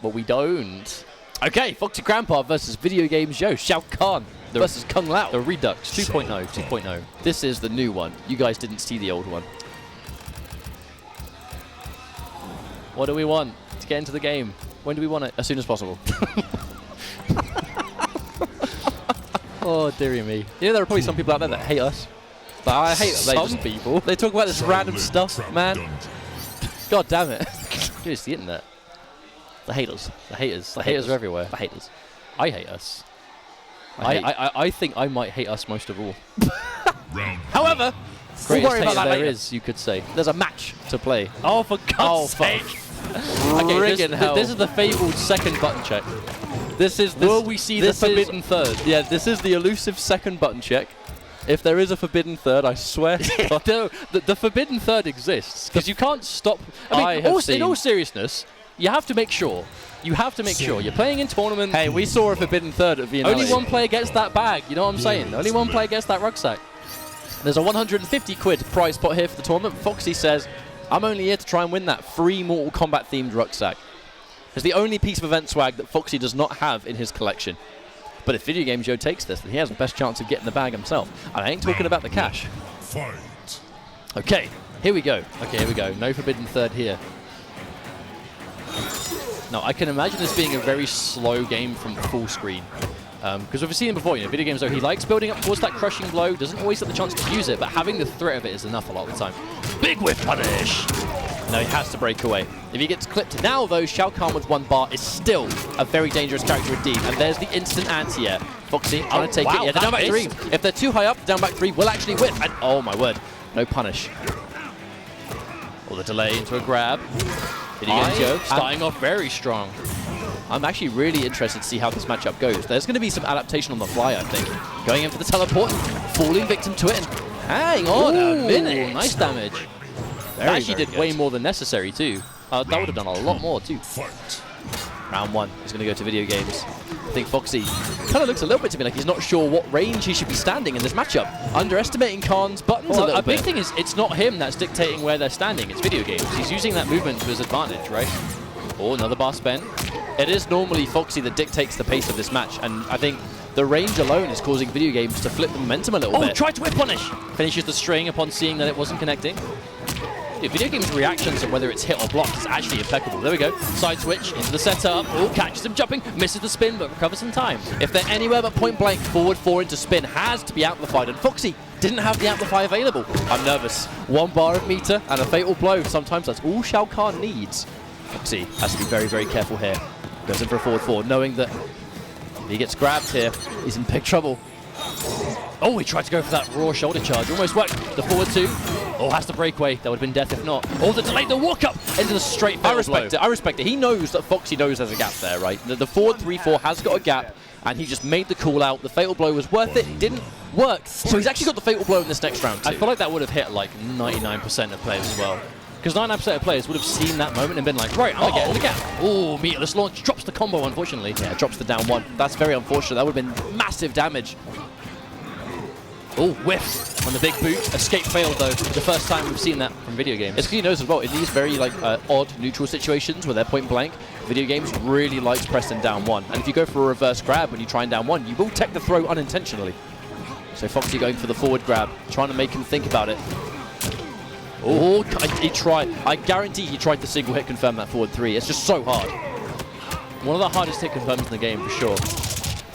But we don't. Okay, Foxy Grandpa versus Video Games Yo. Shao Kahn versus Kung Lao. The Redux 2.0. 2.0. This is the new one. You guys didn't see the old one. What do we want? to get into the game? When do we want it? As soon as possible. Oh, dearie me. You know, there are probably some people out there that hate us. But I hate some people. They talk about this random stuff, man. God damn it. Dude, it's the internet. The haters. The haters. The haters are everywhere. The haters. I hate us. I think I might hate us most of all. However, we'll Greatest worry about hater that there later. is, you could say. There's a match to play. Oh, for God's sake! Okay, this is the fabled second button check. Will we see the forbidden third? Yeah, this is the elusive second button check. If there is a forbidden third, I swear. The forbidden third exists because you can't stop. I mean, in all seriousness, you have to make sure. You have to make sure you're playing in tournaments. Hey, we saw a forbidden third at Vienna. Only one player gets that bag. You know what I'm saying? Only one player gets that rucksack. There's a 150 quid prize pot here for the tournament. Foxy says, I'm only here to try and win that free Mortal Kombat themed rucksack. It's the only piece of event swag that Foxy does not have in his collection. But if Video Game Joe takes this, then he has the best chance of getting the bag himself. And I ain't talking about the cash. Fight. Okay, here we go. Okay, here we go. No forbidden third here. Now, I can imagine this being a very slow game from full screen. Because we've seen him before, you know, Video Games, though, he likes building up towards that crushing blow, doesn't always get the chance to use it, but having the threat of it is enough a lot of the time. Big whiff punish! No, he has to break away. If he gets clipped now, though, Shao Kahn with 1 bar is still a very dangerous character indeed. And there's the instant anti-air. Foxy trying to take it. Yeah, the down back 3. If they're too high up, down back 3 will actually whiff. And oh my word, no punish. Or the delay into a grab. Video Game Joe starting off very strong. I'm actually really interested to see how this matchup goes. There's going to be some adaptation on the fly, I think. Going in for the teleport, falling victim to it, and hang on a minute. Nice damage. Actually did way more than necessary too. That would have done a lot more too. Fight. Round 1 is going to go to Video Games. I think Foxy kind of looks a little bit to me like he's not sure what range he should be standing in this matchup. Underestimating Khan's buttons a little bit. Big thing is, it's not him that's dictating where they're standing. It's Video Games. He's using that movement to his advantage, right? Oh, another bar spin. It is normally Foxy that dictates the pace of this match, and I think the range alone is causing Video Games to flip the momentum a little bit. Oh, tried to whip punish! Finishes the string upon seeing that it wasn't connecting. Dude, Video Games' reactions of whether it's hit or blocked is actually impeccable. There we go. Side switch into the setup. Oh, catches him jumping, misses the spin, but recovers in time. If they're anywhere but point blank, forward 4 into spin has to be amplified, and Foxy didn't have the amplify available. I'm nervous. 1 bar of meter and a fatal blow. Sometimes that's all Shao Kahn needs. Foxy has to be very, very careful here. Goes in for a forward 4, knowing that if he gets grabbed here, he's in big trouble. Oh, he tried to go for that raw shoulder charge. Almost worked. The forward 2. Oh, has to break away. That would have been death if not. Oh, the delay, the walk up into the straight fatal blow. I respect it. He knows that Foxy knows there's a gap there, right? The forward 3-4 has got a gap, and he just made the call out. The fatal blow was worth it. It didn't work. So he's actually got the fatal blow in this next round too. I feel like that would have hit like 99% of players as well. Because 99% of players would have seen that moment and been like, right, I'm going to get in the gap. Oh, meterless launch. Drops the combo, unfortunately. Yeah, drops the down 1. That's very unfortunate. That would have been massive damage. Oh, whiff on the big boot. Escape failed, though. The first time we've seen that from Video Games. It's because he knows as well, in these very like odd neutral situations where they're point blank, Video Games really likes pressing down 1. And if you go for a reverse grab when you try and down 1, you will tech the throw unintentionally. So Foxy going for the forward grab, trying to make him think about it. Oh, he tried. I guarantee he tried to single hit confirm that forward 3. It's just so hard. One of the hardest hit confirms in the game, for sure.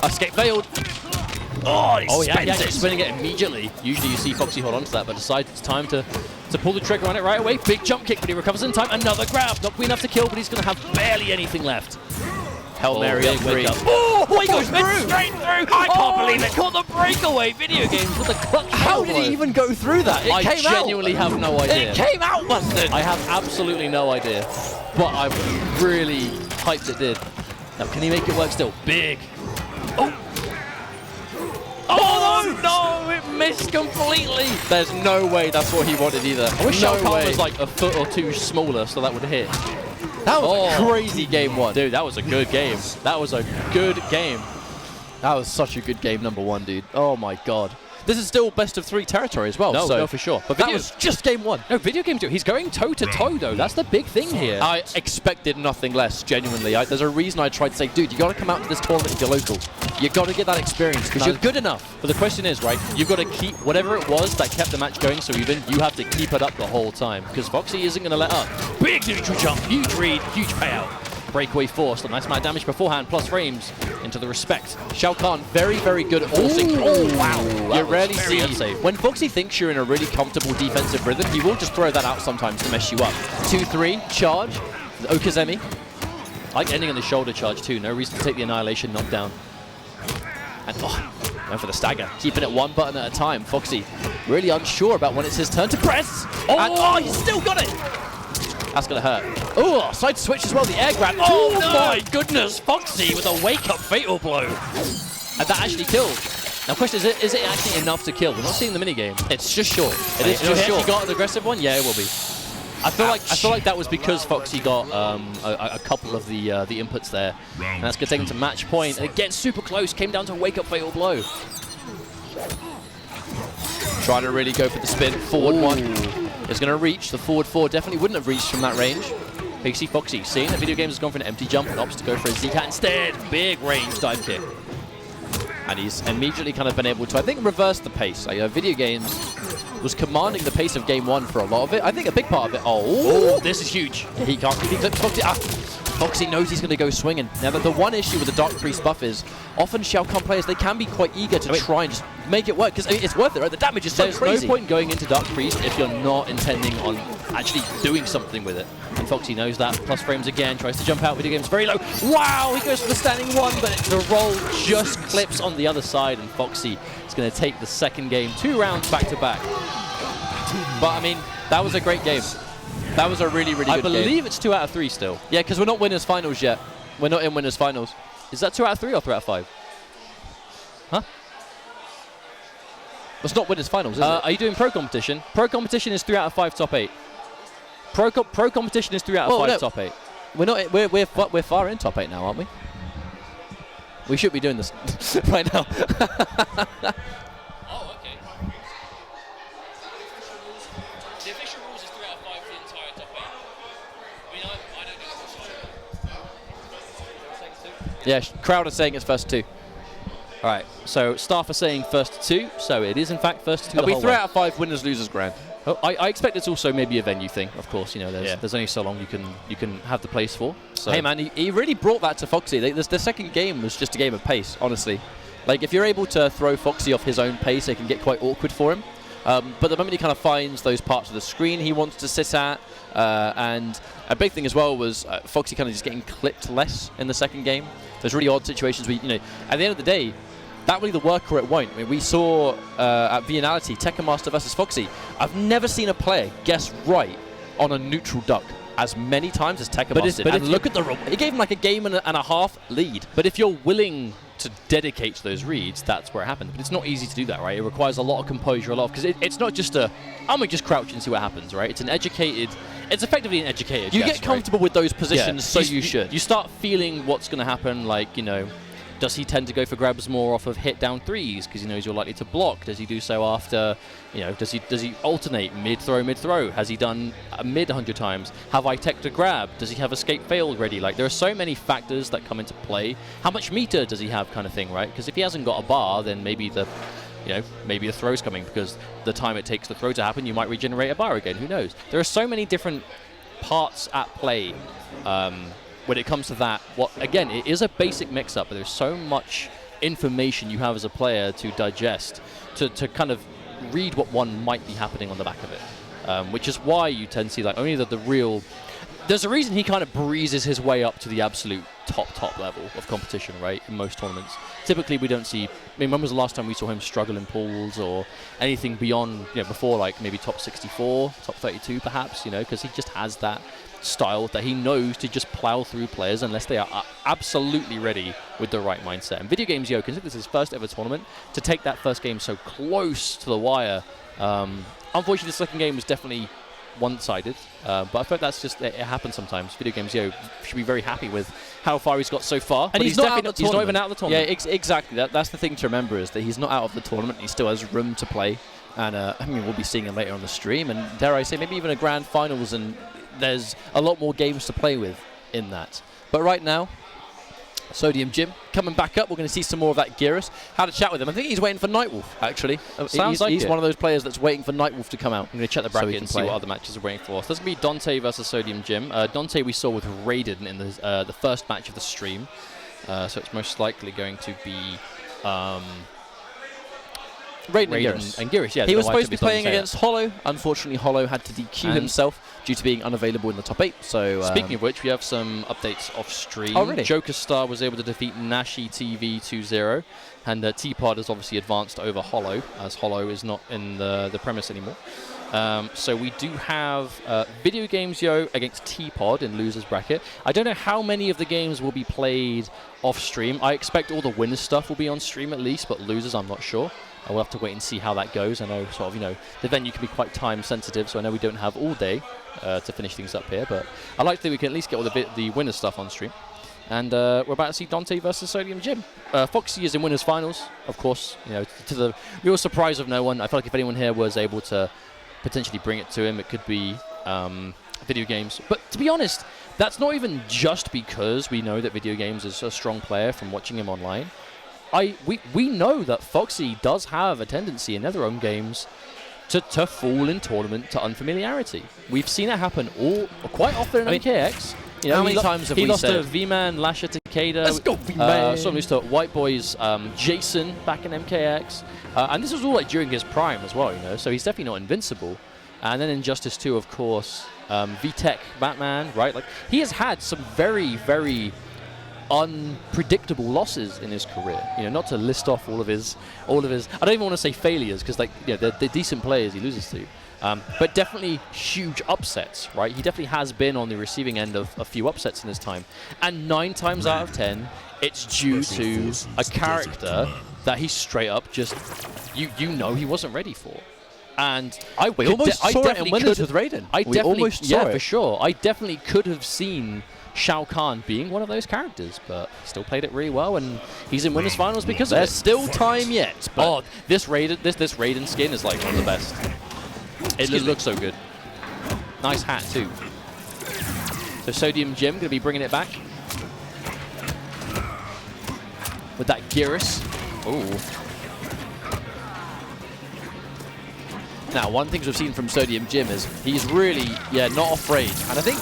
Escape failed. Oh, yeah, he's spinning it immediately. Usually you see Foxy hold on to that, but decides it's time to pull the trigger on it right away. Big jump kick, but he recovers in time. Another grab. Not quite enough to kill, but he's going to have barely anything left. Hail Mary up 3. Oh, he goes straight through. I can't believe it. Caught the breakaway. Video Games with a clutch. How did he even go through that? I genuinely have no idea. It came out, busted. I have absolutely no idea, but I'm really hyped it did. Now, can he make it work still? Big. Oh. Oh, no, it missed completely. There's no way that's what he wanted either. I wish Shao Kahn was like a foot or 2 smaller so that would hit. That was a crazy game 1. Dude, that was a good game. That was a good game. That was such a good game, number 1, dude. Oh my god. this is still best of 3 territory as well. No, so no, for sure. But that was just game 1. No, video games do. He's going toe-to-toe, though. That's the big thing here. I expected nothing less, genuinely. There's a reason I tried to say, dude, you got to come out to this tournament if you're local. You got to get that experience because you're good enough. But the question is, right, you've got to keep whatever it was that kept the match going so even, you have to keep it up the whole time because Foxy isn't going to let up. Big neutral jump, huge read, huge payout. Breakaway force, a nice amount of damage beforehand, plus frames into the respect. Shao Kahn, very, very good at forcing. Oh, wow. You rarely see, unsafe. when Foxy thinks you're in a really comfortable defensive rhythm, he will just throw that out sometimes to mess you up. 2-3, charge, Okazemi. I like ending on the shoulder charge too, no reason to take the Annihilation knockdown. And going for the stagger, keeping it 1 button at a time. Foxy really unsure about when it's his turn to press. Oh, he's still got it. That's going to hurt. Oh, side switch as well, the air grab. Oh no. My goodness, Foxy with a wake-up fatal blow. And that actually killed. Now, question is it actually enough to kill? We're not seeing the minigame. It's just short. It is just short. He got an aggressive one? Yeah, it will be. I feel like that was because Foxy got a couple of the inputs there. And that's going to take him to match point. And again, super close. Came down to a wake-up fatal blow. Trying to really go for the spin. Forward 1. It's going to reach. The forward 4 definitely wouldn't have reached from that range. Big C Foxy, seeing that video games has gone for an empty jump and opts to go for a Z-Cat instead. Big range dive kick. And he's immediately kind of been able to, I think, reverse the pace. Video games was commanding the pace of game 1 for a lot of it. I think a big part of it. Oh, this is huge. He can't. He clips Foxy. Foxy knows he's going to go swinging. Now, the one issue with the Dark Priest buff is often Shao Kahn players, they can be quite eager to try and just make it work because it's worth it, right? The damage is so crazy. There's no point going into Dark Priest if you're not intending on actually doing something with it. And Foxy knows that. Plus frames again, tries to jump out. Video game's very low. Wow, he goes for the standing 1, but the roll just clips on the other side, and Foxy is going to take the second game. 2 rounds back to back. But I mean, that was a great game. That was a really, really good game. I believe it's 2 out of 3 still. Yeah, because we're not winners finals yet. We're not in winners finals. Is that 2 out of 3 or 3 out of 5? Huh? It's not winners finals, is it? Are you doing pro competition? Pro competition is 3 out of 5 top 8. Pro competition is 3 out of 5 top 8. We're not. We're far in top 8 now, aren't we? We should be doing this right now. Oh, okay. The official rules is 3 out of 5 for the entire top 8. I mean, I don't know. Yeah, crowd are saying it's first 2. All right, so staff are saying first 2, so it is in fact first 2. It'll be 3 out of 5 winners, losers grand. Oh, I expect it's also maybe a venue thing, of course. You know, there's only so long you can have the place for. So. Hey man, he really brought that to Foxy. The second game was just a game of pace, honestly. Like if you're able to throw Foxy off his own pace, it can get quite awkward for him. But the moment he kind of finds those parts of the screen he wants to sit at, and a big thing as well was Foxy kind of just getting clipped less in the second game. There's really odd situations where, you know, at the end of the day, that will either work or it won't. I mean, we saw at Vianality, Tekken Master versus Foxy. I've never seen a player guess right on a neutral duck as many times as Tekken Master did. And look at the roll. He gave him like a game and a half lead. But if you're willing to dedicate to those reads, that's where it happens. But it's not easy to do that, right? It requires a lot of composure, because it's not just I'm going to just crouch and see what happens, right? It's effectively an educated You guess, get comfortable with those positions, yeah. so you should. You start feeling what's going to happen, like, you know, does he tend to go for grabs more off of hit down 3s because he knows you're likely to block? Does he do so after, you know, does he alternate mid throw? Has he done a mid 100 times? Have I teched a grab? Does he have escape fail ready? Like, there are so many factors that come into play. How much meter does he have, kind of thing, right? Because if he hasn't got a bar, then maybe the throw's coming, because the time it takes the throw to happen, you might regenerate a bar again. Who knows? There are so many different parts at play. When it comes to that, again, it is a basic mix-up, but there's so much information you have as a player to digest, to kind of read what one might be happening on the back of it, which is why you tend to see like only the real. There's a reason he kind of breezes his way up to the absolute top level of competition, right? In most tournaments, typically we don't see. I mean, when was the last time we saw him struggle in pools or anything beyond, you know, before like maybe top 64, top 32, perhaps, you know, because he just has that style that he knows to just plow through players unless they are absolutely ready with the right mindset. And video games, consider this his first ever tournament, to take that first game so close to the wire. Unfortunately, the second game was definitely one-sided, but I feel like that's just, it happens sometimes. Video Games Yo should be very happy with how far he's got so far. And he's not even out of the tournament. Yeah, exactly. That's the thing to remember, is that he's not out of the tournament. He still has room to play. And I mean, we'll be seeing him later on the stream. And dare I say, maybe even a grand finals. And there's a lot more games to play with in that. But right now, Sodium Jim coming back up. We're going to see some more of that Geras. Had a chat with him. I think he's waiting for Nightwolf, actually. He's one of those players that's waiting for Nightwolf to come out. I'm going to check the bracket and see what other matches are waiting for us. There's going to be Dante versus Sodium Jim. Dante we saw with Raiden in the first match of the stream. So it's most likely going to be Raiden and Geras. Yeah, he was supposed to be playing against Hollow. Unfortunately, Hollow had to DQ himself due to being unavailable in the top 8. So speaking of which, we have some updates off stream. Oh, really? Joker Star was able to defeat Nashi TV 2-0, and T-Pod has obviously advanced over Hollow, as Hollow is not in the premise anymore. So we do have Video Games Yo against T-Pod in losers bracket. I don't know how many of the games will be played off stream. I expect all the winners stuff will be on stream at least, but losers I'm not sure. We'll have to wait and see how that goes. I know the venue can be quite time sensitive, so I know we don't have all day to finish things up here, but I like to think we can at least get all the winners stuff on stream. And we're about to see Dante versus Sodium Jim. Foxy is in winners finals, of course, to the real surprise of no one. I feel like if anyone here was able to potentially bring it to him, it could be Video Games. But to be honest, that's not even just because we know that Video Games is a strong player from watching him online. We know that Foxy does have a tendency in their own games to fall in tournament to unfamiliarity. We've seen it happen quite often in MKX. How many times have we said? He lost to V-Man, Lasher Takeda. Let's go, V-Man. Someone lost to White Boy's Jason back in MKX. And this was all during his prime as well, so he's definitely not invincible. And then Injustice 2, of course, VTech Batman, right? Like, he has had some very, very unpredictable losses in his career. Not to list off all of his. I don't even want to say failures, because they're decent players he loses to. But definitely huge upsets, right? He definitely has been on the receiving end of a few upsets in his time. And 9 times out of 10, it's due to a character that he straight up just, he wasn't ready for. And we almost saw it in winners with Raiden. For sure. I definitely could have seen Shao Kahn being one of those characters, but still played it really well, and he's in winners finals because of it. There's still time yet. But this Raiden skin is like one of the best. It just looks so good. Nice hat too. So Sodium Jim going to be bringing it back with that Geras. Ooh. Now, one thing we've seen from Sodium Jim is he's really, not afraid. And I think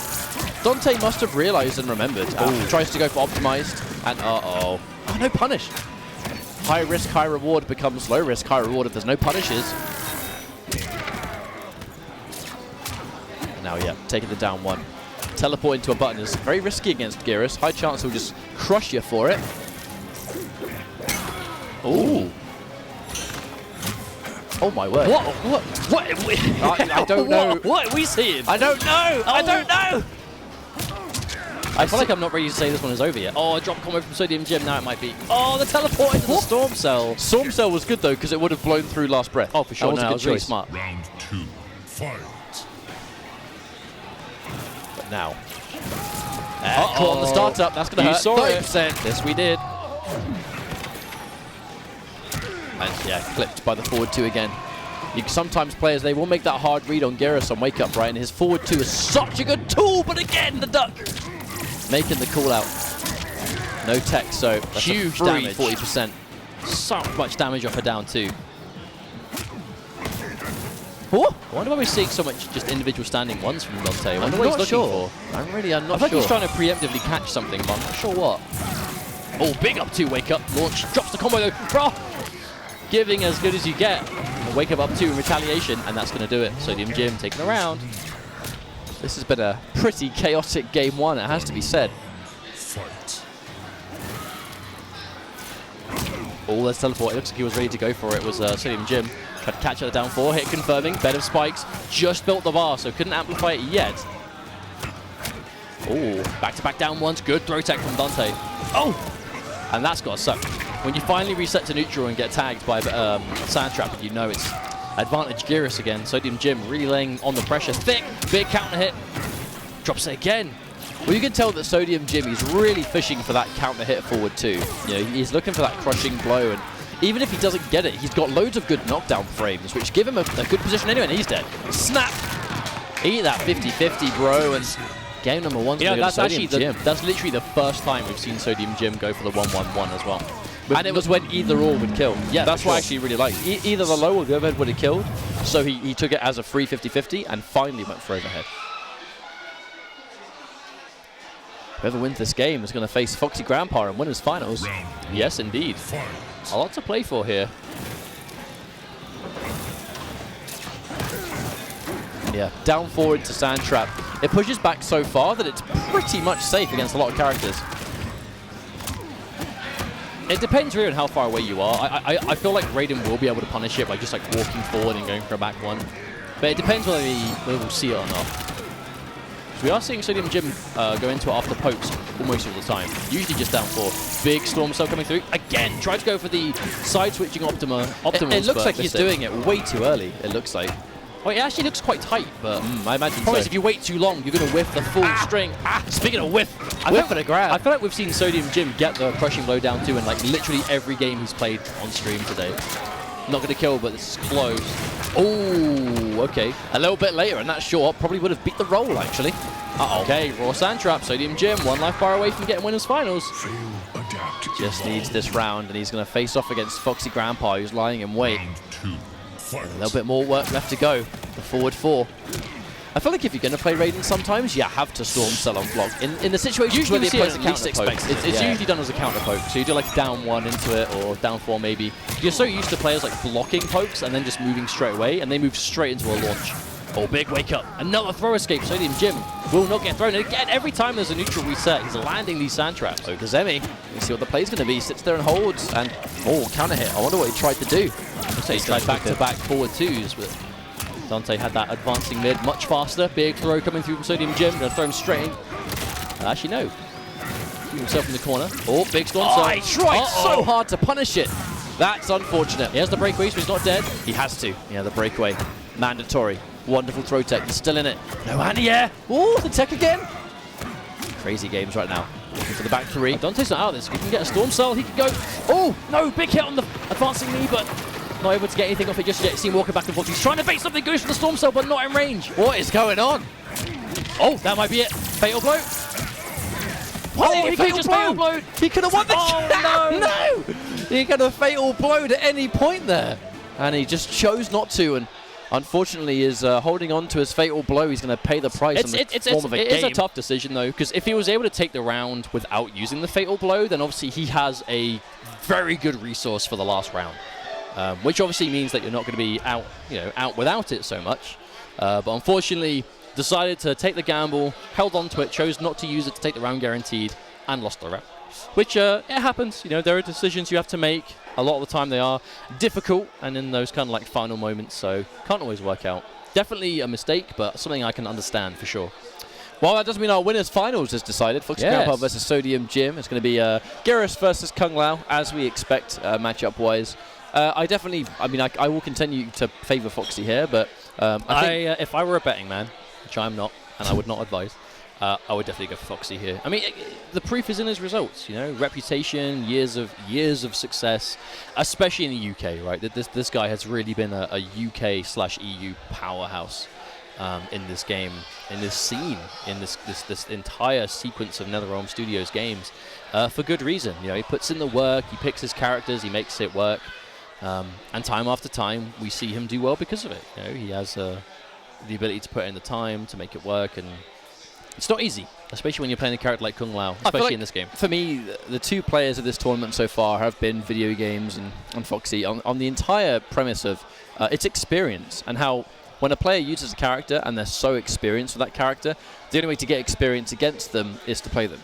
Dante must have realized and remembered. Tries to go for optimized, and oh, no punish. High risk, high reward becomes low risk, high reward if there's no punishes. And now, taking the down one. Teleporting to a button is very risky against Geras. High chance he'll just crush you for it. Ooh. Oh my word. What? I don't know. What are we seeing? I don't know. I don't know. I feel like I'm not ready to say this one is over yet. Oh, a drop combo from Sodium Jim. Now it might be. Oh, the teleport into the Storm Cell. Storm Cell was good though, because it would have blown through last breath. Oh, for sure. That was really smart. Round 2, fight. But now. Caught on the startup. That's going to hurt. 30%. Yes, we did. And clipped by the forward 2 again. Sometimes players, they will make that hard read on Geras on wake up, right? And his forward 2 is such a good tool, but again, the duck making the call out. No tech, so that's huge damage. 40%. So much damage off a down 2. I wonder why we're seeing so much just individual standing ones from Dante. I wonder what he's looking for. I'm not I sure. feel like he's trying to preemptively catch something, but I'm not sure what. Oh, big up 2 wake up launch. Drops the combo though. Bro! Giving as good as you get. A wake up 2 in retaliation, and that's going to do it. Sodium Jim taking the round. This has been a pretty chaotic game 1, it has to be said. Fight. Oh, let's teleport. It looks like he was ready to go for it. Was Sodium Jim. Tried to catch it at down 4. Hit confirming. Bed of spikes. Just built the bar, so couldn't amplify it yet. Oh, back-to-back down 1s. Good throw tech from Dante. Oh! And that's got to suck. When you finally reset to neutral and get tagged by Sand Trap, it's advantage Geras again. Sodium Jim really laying on the pressure. Thick, big counter hit. Drops it again. Well, you can tell that Sodium Jim is really fishing for that counter hit forward too. You know, he's looking for that crushing blow, and even if he doesn't get it, he's got loads of good knockdown frames, which give him a good position anyway, and he's dead. Snap! Eat that 50-50, bro, and game number 1's going to go to Sodium Jim. That's literally the first time we've seen Sodium Jim go for the 1-1-1 as well. And it was when either or would kill. Yeah, that's what I actually really like. Either the low or the overhead would have killed, so he took it as a free 50-50 and finally went for overhead. Whoever wins this game is going to face Foxy Grandpa in winners finals. Yes, indeed. A lot to play for here. Yeah, down forward to Sand Trap. It pushes back so far that it's pretty much safe against a lot of characters. It depends really on how far away you are. I feel like Raiden will be able to punish it by just like walking forward and going for a back one. But it depends whether we'll see it or not. So we are seeing Sodium Jim go into it after pokes almost all the time. Usually just down 4. Big Storm Cell coming through. Again, tried to go for the side-switching optimal. It looks like he's doing it way too early, it looks like. Well, it actually looks quite tight, but I imagine so. If you wait too long, you're going to whiff the full string. Speaking of whiff, whiff and a grab. I feel like we've seen Sodium Jim get the crushing blow down too in like literally every game he's played on stream today. Not going to kill, but this is close. Oh, okay. A little bit later, and that short probably would have beat the roll, actually. Uh-oh. Okay, raw Sand Trap. Sodium Jim, 1 life bar away from getting winners finals. Just needs this round, and he's going to face off against Foxy Grandpa, who's lying in wait. A little bit more work left to go. The forward 4. I feel like if you're going to play Raiden, sometimes you have to Storm Cell on block. In the situations where the opponent least expects it. It's usually done as a counter poke. So you do like down 1 into it, or down 4 maybe. You're so used to players like blocking pokes and then just moving straight away, and they move straight into a launch. Oh, big wake up. Another throw escape. Sodium Jim will not get thrown. And again, every time there's a neutral reset, he's landing these sand traps. So does Emmy. You see what the play's going to be. Sits there and holds. And, counter hit. I wonder what he tried to do. So he tried back-to-back forward 2s, but Dante had that advancing mid much faster. Big throw coming through from Sodium Jim. Going to throw him straight in. Actually, no. Keep himself in the corner. Oh, big storm. He tried so hard to punish it. That's unfortunate. He has the breakaway, so he's not dead. He has to. Yeah, the breakaway. Mandatory. Wonderful throw tech. He's still in it. No anti-air. Oh, the tech again. Crazy games right now. Looking for the back 3. Dante's not out of this. He can get a storm cell. He can go. Oh, no. Big hit on the advancing knee, but not able to get anything off it just yet. See him walking back and forth. He's trying to bait something. Goes for the storm cell, but not in range. What is going on? Oh, that might be it. Fatal blow. Oh, he could have fatal blowed. He could have won the no! He could have fatal blowed at any point there. And he just chose not to. And unfortunately is holding on to his fatal blow. He's going to pay the price in the form of a game. It is a tough decision, though, because if he was able to take the round without using the fatal blow, then obviously he has a very good resource for the last round, which obviously means that you're not going to be out without it so much. But unfortunately, decided to take the gamble, held on to it, chose not to use it to take the round guaranteed, and lost the round. Which, it happens. You know, there are decisions you have to make. A lot of the time they are difficult, and in those kind of like final moments, so can't always work out. Definitely a mistake, but something I can understand for sure. Well, that doesn't mean our winners finals is decided. Foxy Grandpa versus Sodium Jim. It's going to be Geras versus Kung Lao, as we expect, matchup-wise. I will continue to favour Foxy here, but if I were a betting man, which I'm not, and I would not advise, I would definitely go for Foxy here. I mean, the proof is in his results. You know, reputation, years of success, especially in the UK. Right, this guy has really been a UK/EU powerhouse in this game, in this scene, in this entire sequence of NetherRealm Studios games, for good reason. You know, he puts in the work, he picks his characters, he makes it work, and time after time we see him do well because of it. You know, he has the ability to put in the time to make it work, and it's not easy, especially when you're playing a character like Kung Lao, especially in this game. For me, the two players of this tournament so far have been video games and Foxy on the entire premise of its experience, and how when a player uses a character and they're so experienced with that character, the only way to get experience against them is to play them.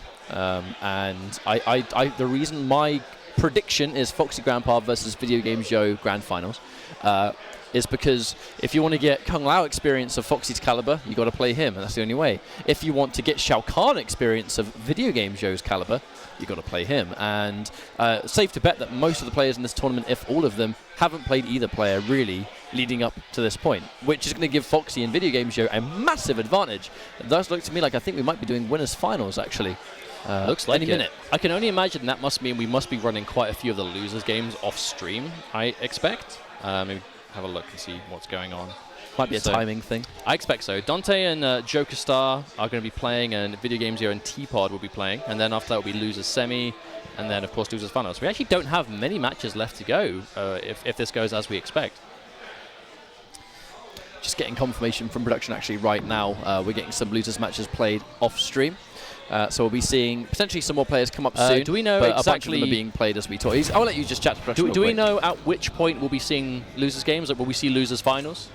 And the reason my prediction is Foxy Grandpa versus Video Game Joe Grand Finals. Is because if you want to get Kung Lao experience of Foxy's caliber, you got to play him, and that's the only way. If you want to get Shao Kahn experience of Video Game Joe's caliber, you got to play him. And safe to bet that most of the players in this tournament, if all of them, haven't played either player really leading up to this point, which is going to give Foxy and Video Game Joe a massive advantage. It does look to me like I think we might be doing winners finals actually. Looks like any minute. I can only imagine that must mean we must be running quite a few of the losers games off stream, I expect. Maybe have a look and see what's going on. Might be a timing thing. I expect so. Dante and Joker Star are going to be playing, and Video Game Zero and T-Pod will be playing, and then after that will be Losers Semi, and then of course Losers Finals. We actually don't have many matches left to go if this goes as we expect. Just getting confirmation from production actually right now. We're getting some Losers matches played off stream. So we'll be seeing potentially some more players come up soon. Do we know but exactly? A bunch of them are being played as we talk. I'll let you just chat to production. Do we know at which point we'll be seeing losers games? Like, will we see losers finals?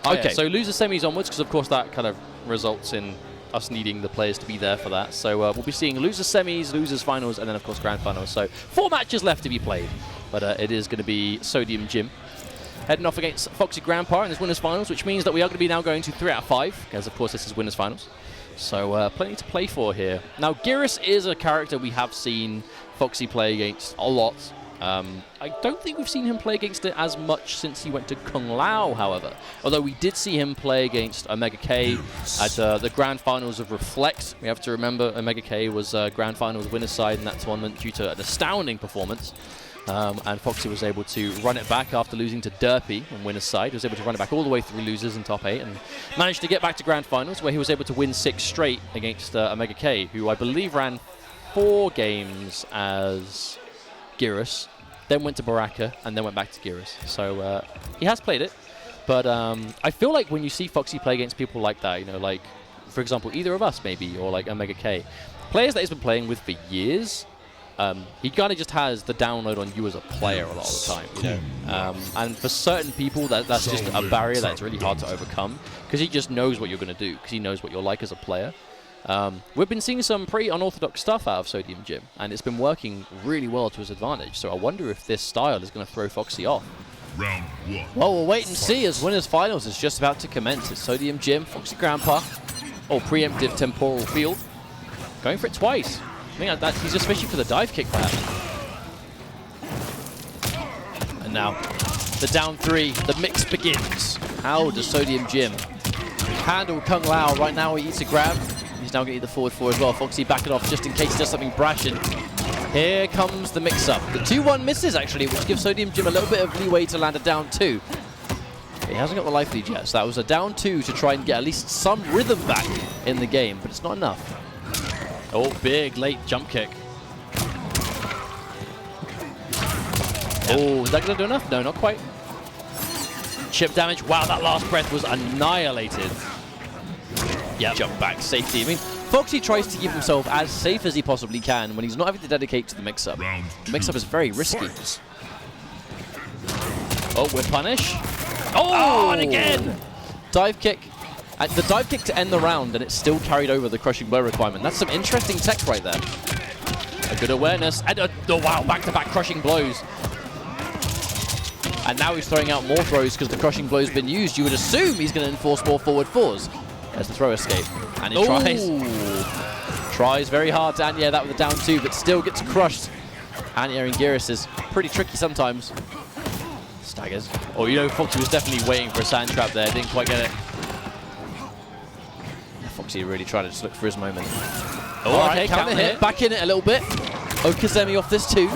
Okay, so losers semis onwards, because of course that kind of results in us needing the players to be there for that. So we'll be seeing losers semis, losers finals, and then of course grand finals. So 4 matches left to be played, but it is going to be Sodium Jim heading off against Foxy Grandpa in this winners finals, which means that we are going to be now going to 3 out of 5, because of course this is winners finals. So plenty to play for here. Now Gyrus is a character we have seen Foxy play against a lot. I don't think we've seen him play against it as much since he went to Kung Lao, however. Although we did see him play against Omega K at the Grand Finals of Reflect. We have to remember Omega K was Grand Finals winner's side in that tournament due to an astounding performance. And Foxy was able to run it back after losing to Derpy on winner's side. He was able to run it back all the way through losers in top 8 and managed to get back to Grand Finals, where he was able to win 6 straight against Omega K, who I believe ran 4 games as Gyrus, then went to Baraka, and then went back to Gyrus. So he has played it, but I feel like when you see Foxy play against people like that, you know, like, for example, either of us maybe, or like Omega K, players that he's been playing with for years, he kind of just has the download on you as a player a lot of the time, you know. And for certain people, that's just a barrier that's really hard to overcome, because he just knows what you're going to do, because he knows what you're like as a player. We've been seeing some pretty unorthodox stuff out of Sodium Jim, and it's been working really well to his advantage. So I wonder if this style is going to throw Foxy off. Round 1. Well, we'll wait and see as winners finals is just about to commence. It's Sodium Jim, Foxy Grandpa, preemptive temporal field, going for it twice. I think he's just fishing for the dive kick, perhaps. And now, the down 3, the mix begins. How does Sodium Jim handle Kung Lao? Right now he eats a grab. He's now going to eat the forward 4 as well. Foxy backing off just in case he does something brash. And here comes the mix-up. The 2-1 misses, actually, which gives Sodium Jim a little bit of leeway to land a down 2. He hasn't got the life lead yet, so that was a down 2 to try and get at least some rhythm back in the game, but it's not enough. Oh, big late jump kick. Oh, is that going to do enough? No, not quite. Chip damage. Wow, that last breath was annihilated. Yeah, jump back, safety. I mean, Foxy tries to keep himself as safe as he possibly can when he's not having to dedicate to the mix-up. The mix-up is very risky. Oh, we're punished. Oh, and again! Dive kick. The dive kick to end the round, and it still carried over the crushing blow requirement. That's some interesting tech right there. A good awareness. And wow, back-to-back crushing blows. And now he's throwing out more throws because the crushing blow's been used. You would assume he's going to enforce more forward 4s. There's the throw escape. And he tries very hard to Anya that with a down 2, but still gets crushed. Anya and Gyrus is pretty tricky sometimes. Staggers. Oh, you know, Foxy was definitely waiting for a sand trap there. Didn't quite get it. Foxy really trying to just look for his moment. Oh, all right, counter hit. Back in it a little bit. Okazemi off this 2.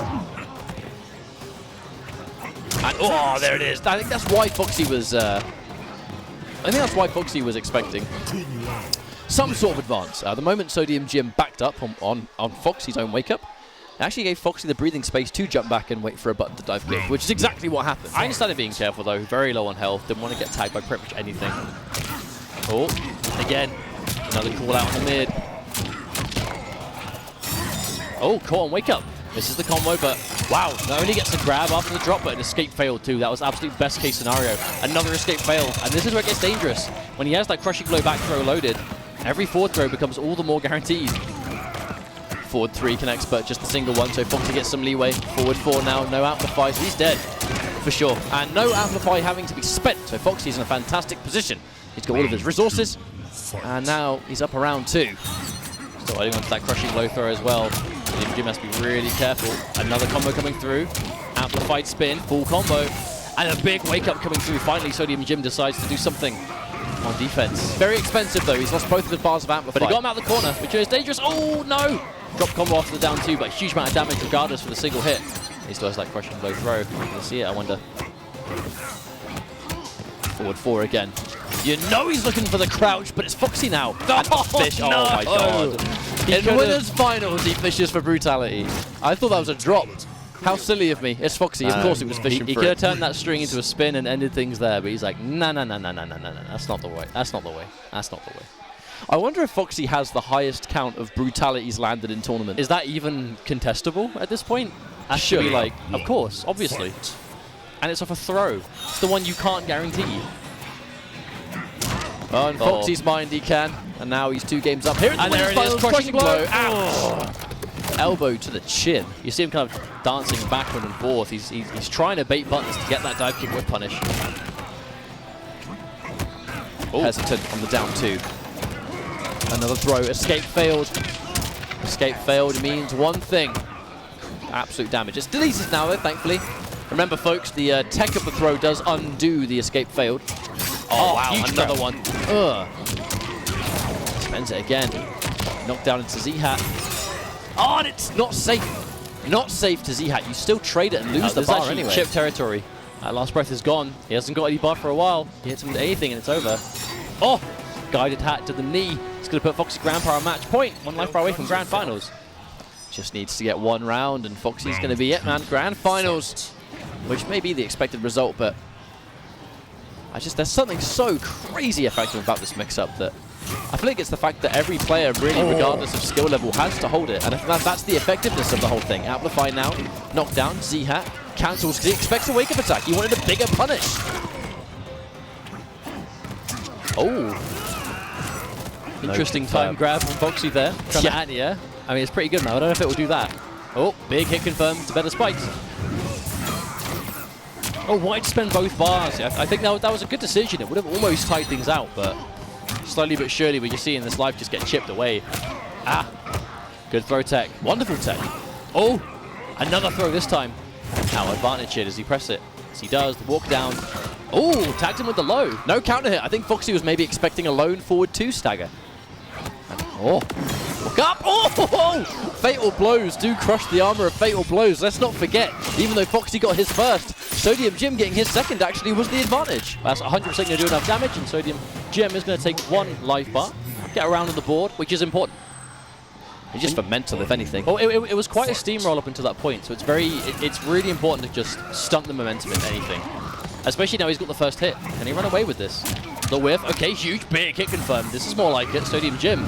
And oh, there it is. I think that's why Foxy was. I think that's why Foxy was expecting some sort of advance. The moment Sodium Jim backed up on Foxy's own wake up, it actually gave Foxy the breathing space to jump back and wait for a button to dive kick, which is exactly what happened. I started being careful though. Very low on health. Didn't want to get tagged by pretty much anything. Oh, again, another call out on the mid. Oh, caught on wake up. This is the combo, but wow, not only gets a grab after the drop, but an escape failed too. That was absolute best case scenario. Another escape fail, and this is where it gets dangerous. When he has that crushing blow back throw loaded, every forward throw becomes all the more guaranteed. Forward 3 connects, but just a single one, so Foxy gets some leeway. Forward 4 now, no Amplify, so he's dead for sure. And no Amplify having to be spent, so Foxy's in a fantastic position. He's got all of his resources, and now he's up around 2. Still holding on to that crushing blow throw as well. Jim has to be really careful. Another combo coming through. Amplified spin, full combo. And a big wake up coming through. Finally, Sodium Jim decides to do something on defense. Very expensive though. He's lost both of his bars of Amplify. But he got him out of the corner, which is dangerous. Oh no! Drop combo after the down 2, but a huge amount of damage regardless for the single hit. He still has that crushing blow throw. You'll see it, I wonder. Forward 4 again. You know he's looking for the crouch, but it's Foxy now. Oh, fish. No. Oh my god. In winners finals, he fishes for brutality. I thought that was a drop. How silly of me. It's Foxy. Of course he was fishing He for could it. have turned that string into a spin and ended things there, but he's like, no. That's not the way. That's not the way. That's not the way. I wonder if Foxy has the highest count of brutalities landed in tournament. Is that even contestable at this point? Has to be like, of course, obviously. And it's off a throw. It's the one you can't guarantee. Oh, in Foxy's mind he can. And now he's 2 games up. Here And there it is, crushing blow. Ouch. Elbow to the chin. You see him kind of dancing backward and forth. He's trying to bait buttons to get that dive kick with punish. Ooh. Hesitant on the down 2. Another throw. Escape failed. Escape failed means one thing. Absolute damage. It's deleted now though, thankfully. Remember folks, the tech of the throw does undo the escape failed. Oh wow, another one. Ugh. Spends it again. Knocked down into Z-Hat. Oh, and it's not safe. Not safe to Z-Hat. You still trade it and lose the bar anyway. Chip territory. That last breath is gone. He hasn't got any bar for a while. He hits him with anything and it's over. Oh! Guided hat to the knee. It's going to put Foxy Grand Power match point. 1 life bar away from Grand Finals. Just needs to get 1 round and Foxy's going to be it, man. Grand Finals. Which may be the expected result, but there's something so crazy effective about this mix-up that I feel like it's the fact that every player, really, regardless of skill level, has to hold it. And I think that's the effectiveness of the whole thing. Amplify now, knockdown, Z-Hat, cancels because he expects a wake-up attack. He wanted a bigger punish. Oh. Interesting time grab from Foxy there. Trying to anti-air. I mean, it's pretty good now. I don't know if it will do that. Oh, big hit confirmed to better spikes. Oh, why'd spend both bars? I think that was a good decision. It would have almost tied things out, but slowly but surely we're just seeing this life just get chipped away. Ah, good throw tech. Wonderful tech. Oh, another throw this time. How advantage it as he press it. As he does, the walk down. Oh, tagged him with the low. No counter hit. I think Foxy was maybe expecting a lone forward 2 stagger. And, look up. Oh, fatal blows do crush the armor of fatal blows. Let's not forget, even though Foxy got his first, Sodium Jim getting his second actually was the advantage. That's 100% going to do enough damage, and Sodium Jim is going to take 1 life bar, get around on the board, which is important. It's just for mental, if anything. Oh, it was quite a steamroll up until that point, so it's really important to just stunt the momentum in anything. Especially now he's got the first hit. Can he run away with this? The whiff. Okay, huge, big hit confirmed. This is more like it. Sodium Jim.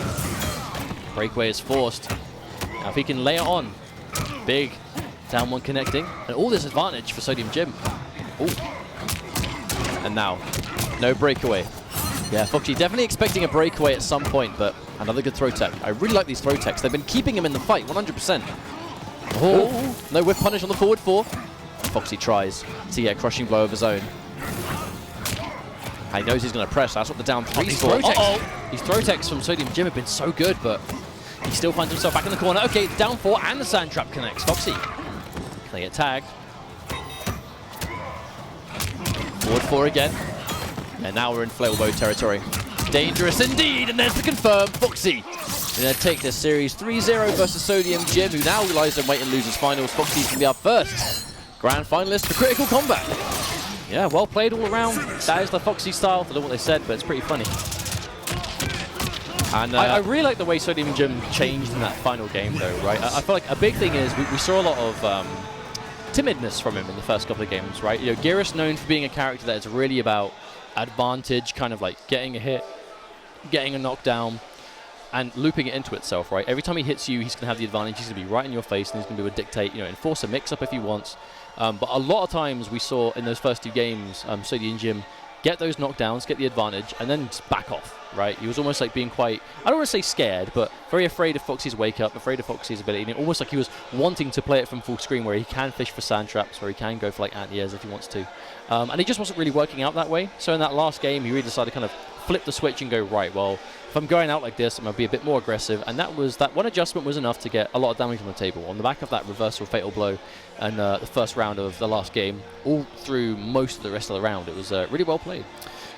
Breakaway is forced. Now if he can lay it on. Big. Down 1 connecting. And all this advantage for Sodium Jim. Oh. And now, no breakaway. Yeah, Foxy definitely expecting a breakaway at some point, but another good throw tech. I really like these throw techs. They've been keeping him in the fight, 100%. Oh, no whiff punish on the forward 4. Foxy tries to get a crushing blow of his own. He knows he's going to press. That's what the down 3's for. These throw techs from Sodium Jim have been so good, but he still finds himself back in the corner. Okay, down 4 and the sand trap connects. Foxy. Can they get tagged? Forward 4 again. And now we're in flail bow territory. Dangerous indeed, and there's the confirm. Foxy going to take this series 3-0 versus Sodium Jim, who now lies in wait and loses finals. Foxy's going to be our first grand finalist for Critical Combat. Yeah, well played all around. That is the Foxy style. I don't know what they said, but it's pretty funny. And I really like the way Sodium Jim changed in that final game, though, right? I feel like a big thing is we saw a lot of timidness from him in the first couple of games, right? You know, Geras known for being a character that is really about advantage, kind of like getting a hit, getting a knockdown, and looping it into itself, right? Every time he hits you, he's going to have the advantage. He's going to be right in your face, and he's going to be able to dictate, you know, enforce a mix-up if he wants. But a lot of times we saw in those first 2 games, Sodium Jim get those knockdowns, get the advantage, and then just back off. right? He was almost like being quite, I don't want to say scared, but very afraid of Foxy's wake up, afraid of Foxy's ability, and almost like he was wanting to play it from full screen where he can fish for sand traps, where he can go for like anti-airs if he wants to. And he just wasn't really working out that way. So in that last game, he really decided to kind of flip the switch and go, right, well, if I'm going out like this, I'm going to be a bit more aggressive. And that one adjustment was enough to get a lot of damage on the table. On the back of that reversal fatal blow and the first round of the last game, all through most of the rest of the round, it was really well played.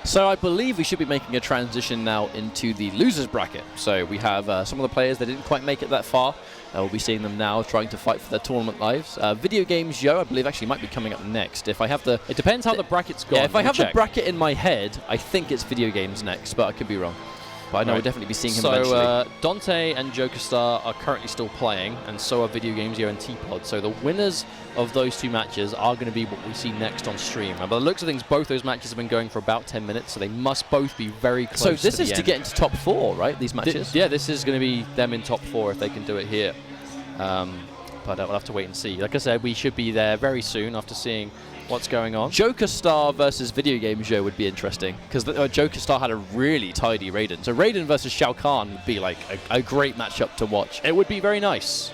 So I believe we should be making a transition now into the losers bracket. So we have some of the players that didn't quite make it that far. We'll be seeing them now trying to fight for their tournament lives. Video games, Joe, I believe actually might be coming up next. If I have the... It depends how the bracket's gone. Yeah, if I have the bracket in my head, I think it's video games next, but I could be wrong. But I know we'll definitely be seeing him eventually. So Dante and Jokerstar are currently still playing, and so are Video Games Yo and T-Pod. So the winners of those two matches are going to be what we see next on stream. And by the looks of things, both those matches have been going for about 10 minutes, so they must both be very close. So this is to to get into top 4, right? These matches. Yeah, this is going to be them in top 4 if they can do it here. But we'll have to wait and see. Like I said, we should be there very soon after seeing what's going on. Jokerstar versus Video Game Joe would be interesting, because Jokerstar had a really tidy Raiden. So Raiden versus Shao Kahn would be like a great matchup to watch. It would be very nice.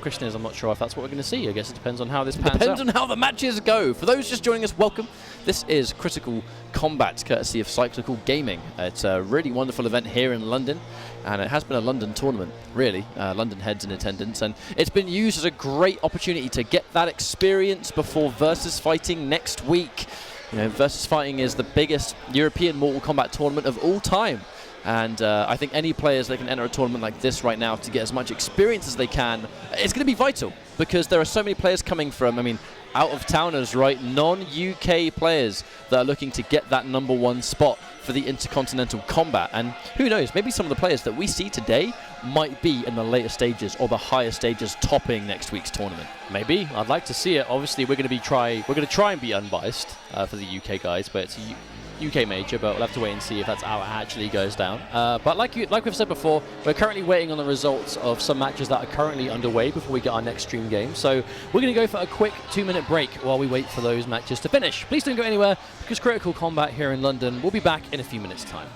Question is, I'm not sure if that's what we're going to see. I guess it depends on how this pans out. Depends on how the matches go. For those just joining us, welcome. This is Critical Combat, courtesy of Cyclical Gaming. It's a really wonderful event here in London, and it has been a London tournament, really. London heads in attendance, and it's been used as a great opportunity to get that experience before Versus Fighting next week. You know, Versus Fighting is the biggest European Mortal Kombat tournament of all time. And I think any players that can enter a tournament like this right now to get as much experience as they can, it's going to be vital, because there are so many players coming from, I mean, out-of-towners, right? Non-UK players that are looking to get that #1 spot for the Intercontinental Combat. And who knows, maybe some of the players that we see today might be in the later stages or the higher stages topping next week's tournament. Maybe. I'd like to see it. Obviously, we're going to try and be unbiased for the UK guys, but it's a UK major, but we'll have to wait and see if that's how it actually goes down. But like we've said before, we're currently waiting on the results of some matches that are currently underway before we get our next stream game. So we're going to go for a quick 2-minute break while we wait for those matches to finish. Please don't go anywhere, because Critical Combat here in London will be back in a few minutes' time.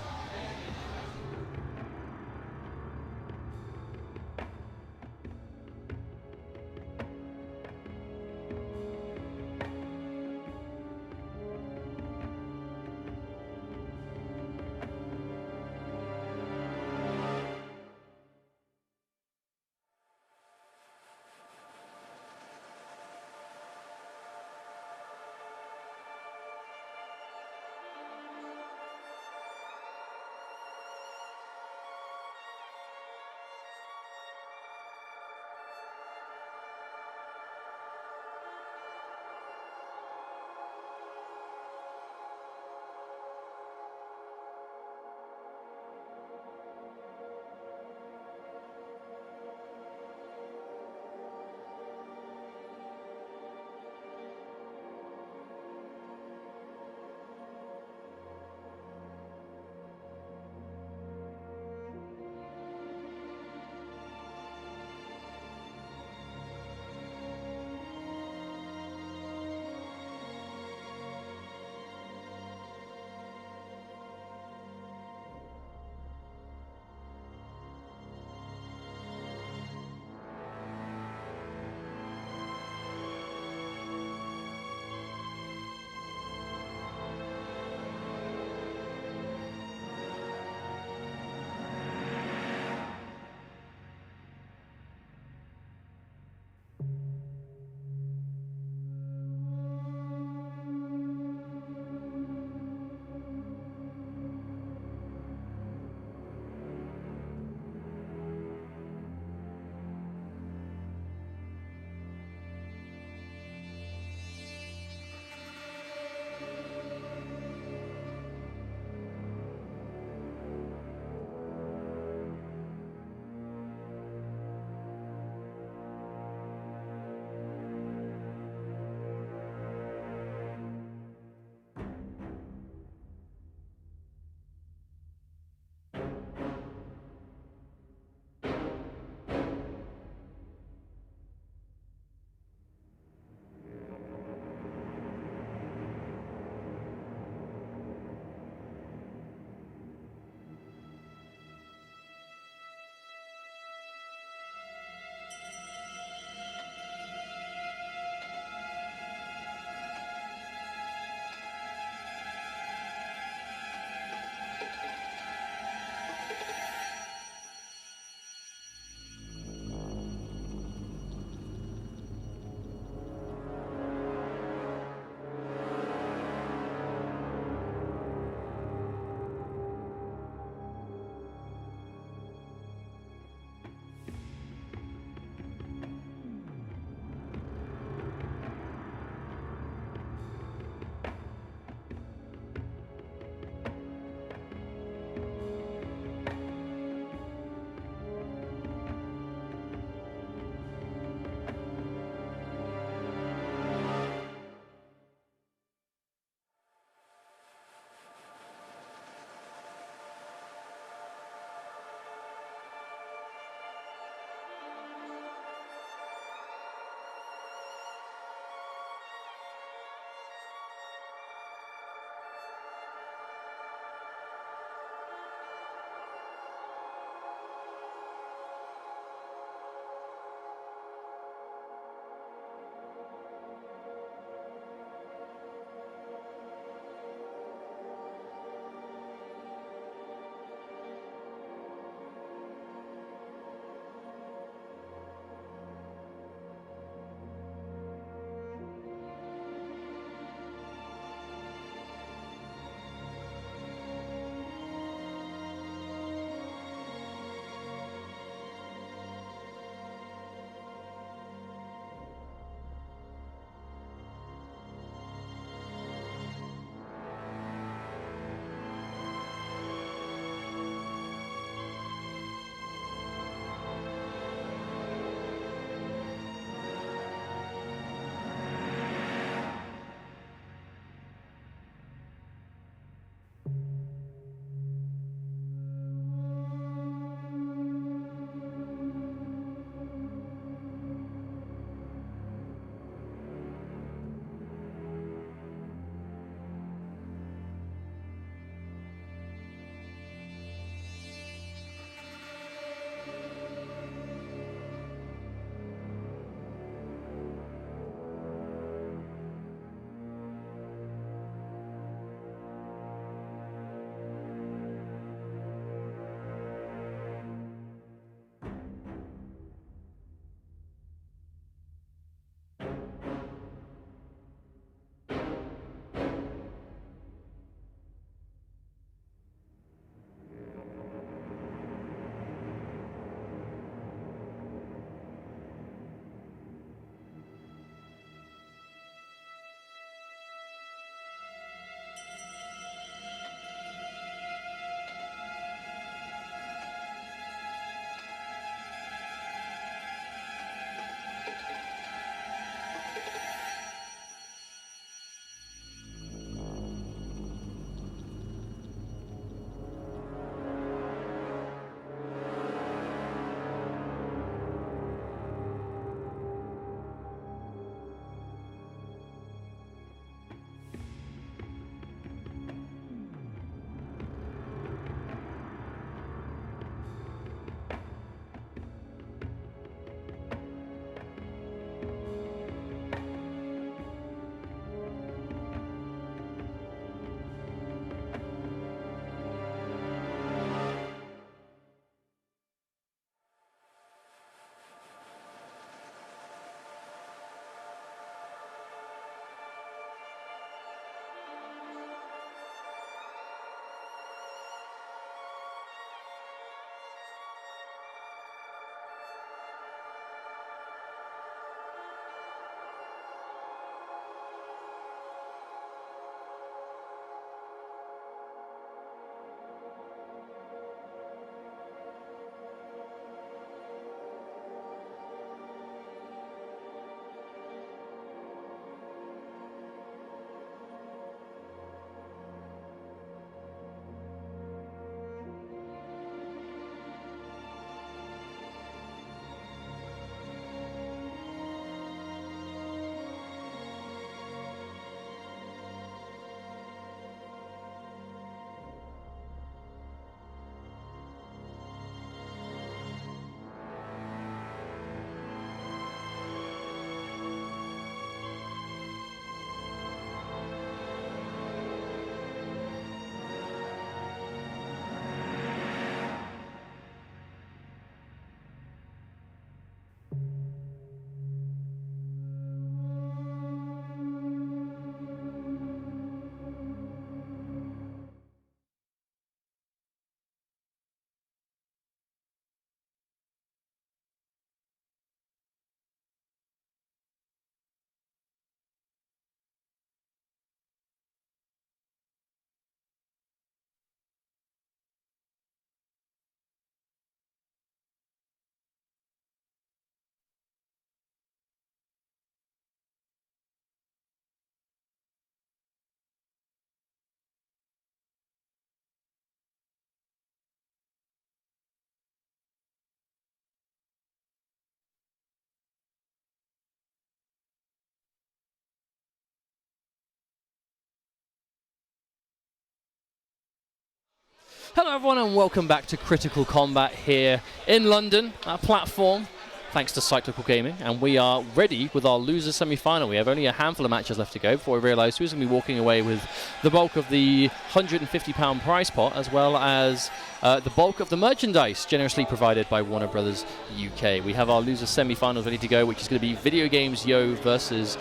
Hello everyone and welcome back to Critical Combat here in London, our platform, thanks to Cyclical Gaming, and we are ready with our loser semi-final. We have only a handful of matches left to go before we realise who's going to be walking away with the bulk of the £150 prize pot, as well as the bulk of the merchandise generously provided by Warner Brothers UK. We have our loser semi-finals ready to go, which is going to be Video Games Yo versus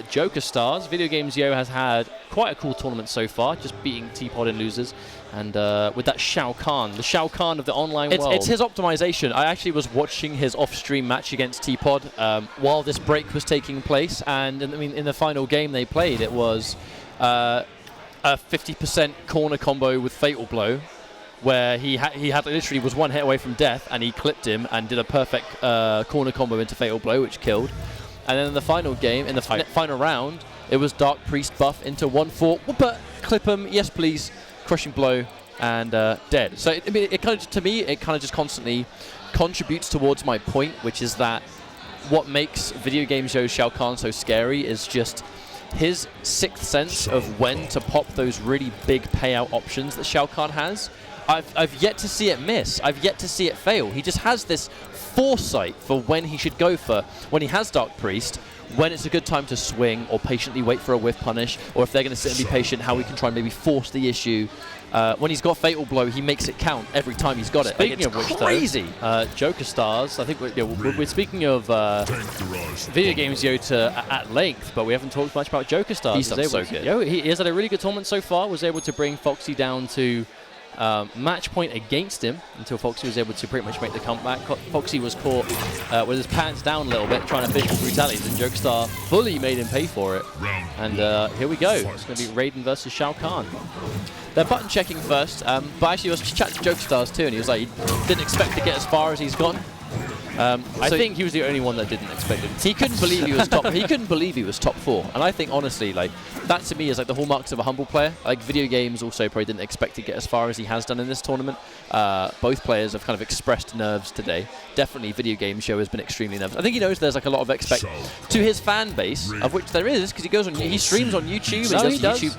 Joker Stars. Video Games Yo has had quite a cool tournament so far, just beating T-Pod in losers. And with that Shao Kahn, the Shao Kahn of the online world. It's his optimization. I actually was watching his off-stream match against T-Pod while this break was taking place, and I mean, in the final game they played, it was a 50% corner combo with Fatal Blow, where he had literally was one hit away from death, and he clipped him and did a perfect corner combo into Fatal Blow, which killed. And then in the final game, in the final round, it was Dark Priest buff into 1-4, but clip him, yes please. Crushing blow and dead. So I mean, it kind of, to me, it kind of just constantly contributes towards my point, which is that what makes Video Games Yo Shao Kahn so scary is just his sixth sense of when to pop those really big payout options that Shao Kahn has. I've yet to see it miss. I've yet to see it fail. He just has this foresight for when he should go for, when he has Dark Priest, when it's a good time to swing or patiently wait for a whiff punish, or if they're going to sit and be patient, how we can try and maybe force the issue. When he's got Fatal Blow, he makes it count every time he's got it. Speaking of which, crazy. Though, Joker Stars, I think we're speaking of Video Games Yo at length, but we haven't talked much about Joker Stars. He's done so good. He has had a really good tournament so far, was able to bring Foxy down to match point against him until Foxy was able to pretty much make the comeback. Foxy was caught with his pants down a little bit trying to fish for brutalities, and Jokestar fully made him pay for it. And here we go. It's going to be Raiden versus Shao Kahn. They're button checking first, but actually I was chatting to Jokestars too, and he was like, he didn't expect to get as far as he's gone. I think he was the only one that didn't expect it. He couldn't believe he was top. He couldn't believe he was top 4, and I think honestly, like that to me is like the hallmarks of a humble player. Like Video Games also probably didn't expect to get as far as he has done in this tournament. Both players have kind of expressed nerves today. Definitely, Video Games Show has been extremely nervous. I think he knows there's like a lot of expect to his fan base, of which there is, because he goes on, he streams on YouTube and he does YouTube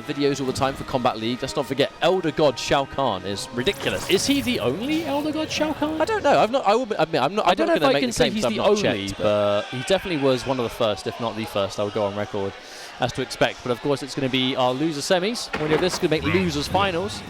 videos all the time for Combat League. Let's not forget, Elder God Shao Kahn is ridiculous. Is he the only Elder God Shao Kahn? I don't know. I will admit, I'm not. I don't know if I can say he's the only, checked, but he definitely was one of the first, if not the first. I would go on record as to expect. But of course, it's going to be our loser semis. Winner of this is going to make losers finals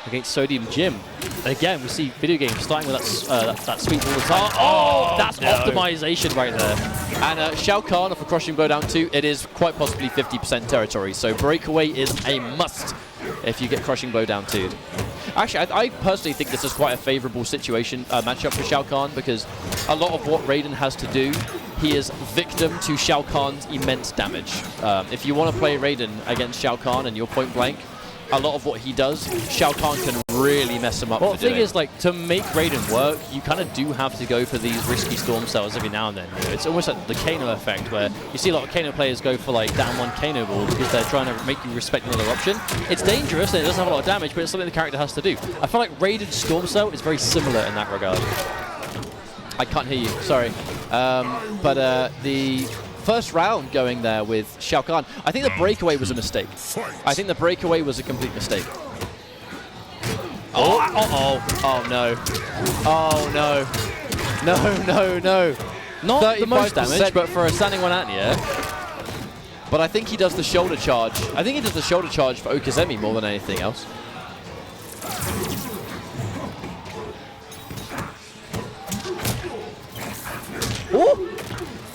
against Sodium Jim. And again, we see Video Games starting with that sweep all the time. Oh, that's optimization right there. And Shao Kahn off a crushing blow down 2. It is quite possibly 50% territory. So breakaway is a must if you get crushing blow down 2. Actually, I personally think this is quite a favourable situation matchup for Shao Kahn, because a lot of what Raiden has to do, he is victim to Shao Kahn's immense damage. If you want to play Raiden against Shao Kahn and you're point blank, a lot of what he does, Shao Kahn can really mess him up. Well, the thing is, like, to make Raiden work, you kind of do have to go for these risky storm cells every now and then. You know, it's almost like the Kano effect, where you see a lot of Kano players go for like down 1 Kano ball because they're trying to make you respect another option. It's dangerous and it doesn't have a lot of damage, but it's something the character has to do. I feel like Raiden's storm cell is very similar in that regard. I can't hear you, sorry. The first round going there with Shao Kahn, I think the breakaway was a mistake. I think the breakaway was a complete mistake. Oh no. Oh no. No. Not the most damage, but for a standing one at the air. But I think he does the shoulder charge. I think he does the shoulder charge for Okazemi more than anything else. Ooh!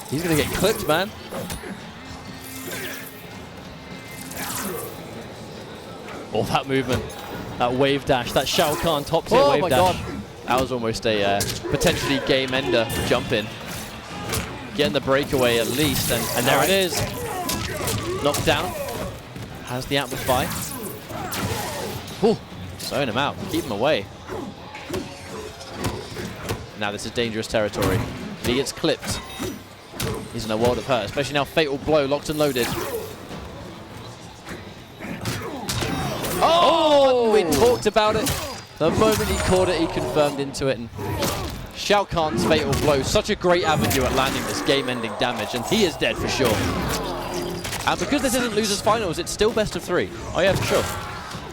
He's going to get clipped, man. Oh, that movement. That wave dash. That Shao Kahn top tier wave dash. Oh my god. That was almost a potentially game ender jump in. Getting the breakaway at least. And there it is. Knocked down. Has the amplify. Ooh. Zone him out. Keep him away. Now this is dangerous territory. If he gets clipped, he's in a world of hurt, especially now Fatal Blow locked and loaded. Oh! We talked about it. The moment he caught it, he confirmed into it. And Shao Kahn's Fatal Blow, such a great avenue at landing this game-ending damage, and he is dead for sure. And because this isn't losers finals, it's still best of 3. Oh yeah, for sure.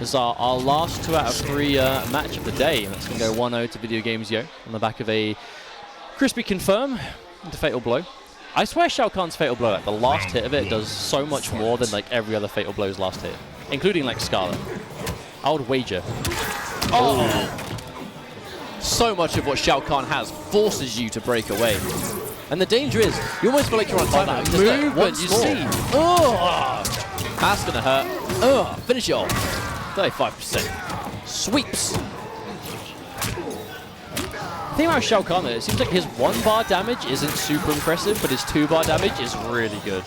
This is our last 2 out of 3 match of the day. And that's going to go 1-0 to Video Games Yo on the back of a crispy confirm into Fatal Blow. I swear Shao Kahn's Fatal Blow, like the last hit of it, does so much more than like every other Fatal Blow's last hit, including like Scarlet. I would wager. Oh! So much of what Shao Kahn has forces you to break away. And the danger is, you almost feel like you're on timeout. You just movement, you see. Oh! That's going to hurt. Oh! Finish it off. 35%. Sweeps. The thing about Shao Kahn, though, it seems like his 1-bar damage isn't super impressive, but his 2-bar damage is really good.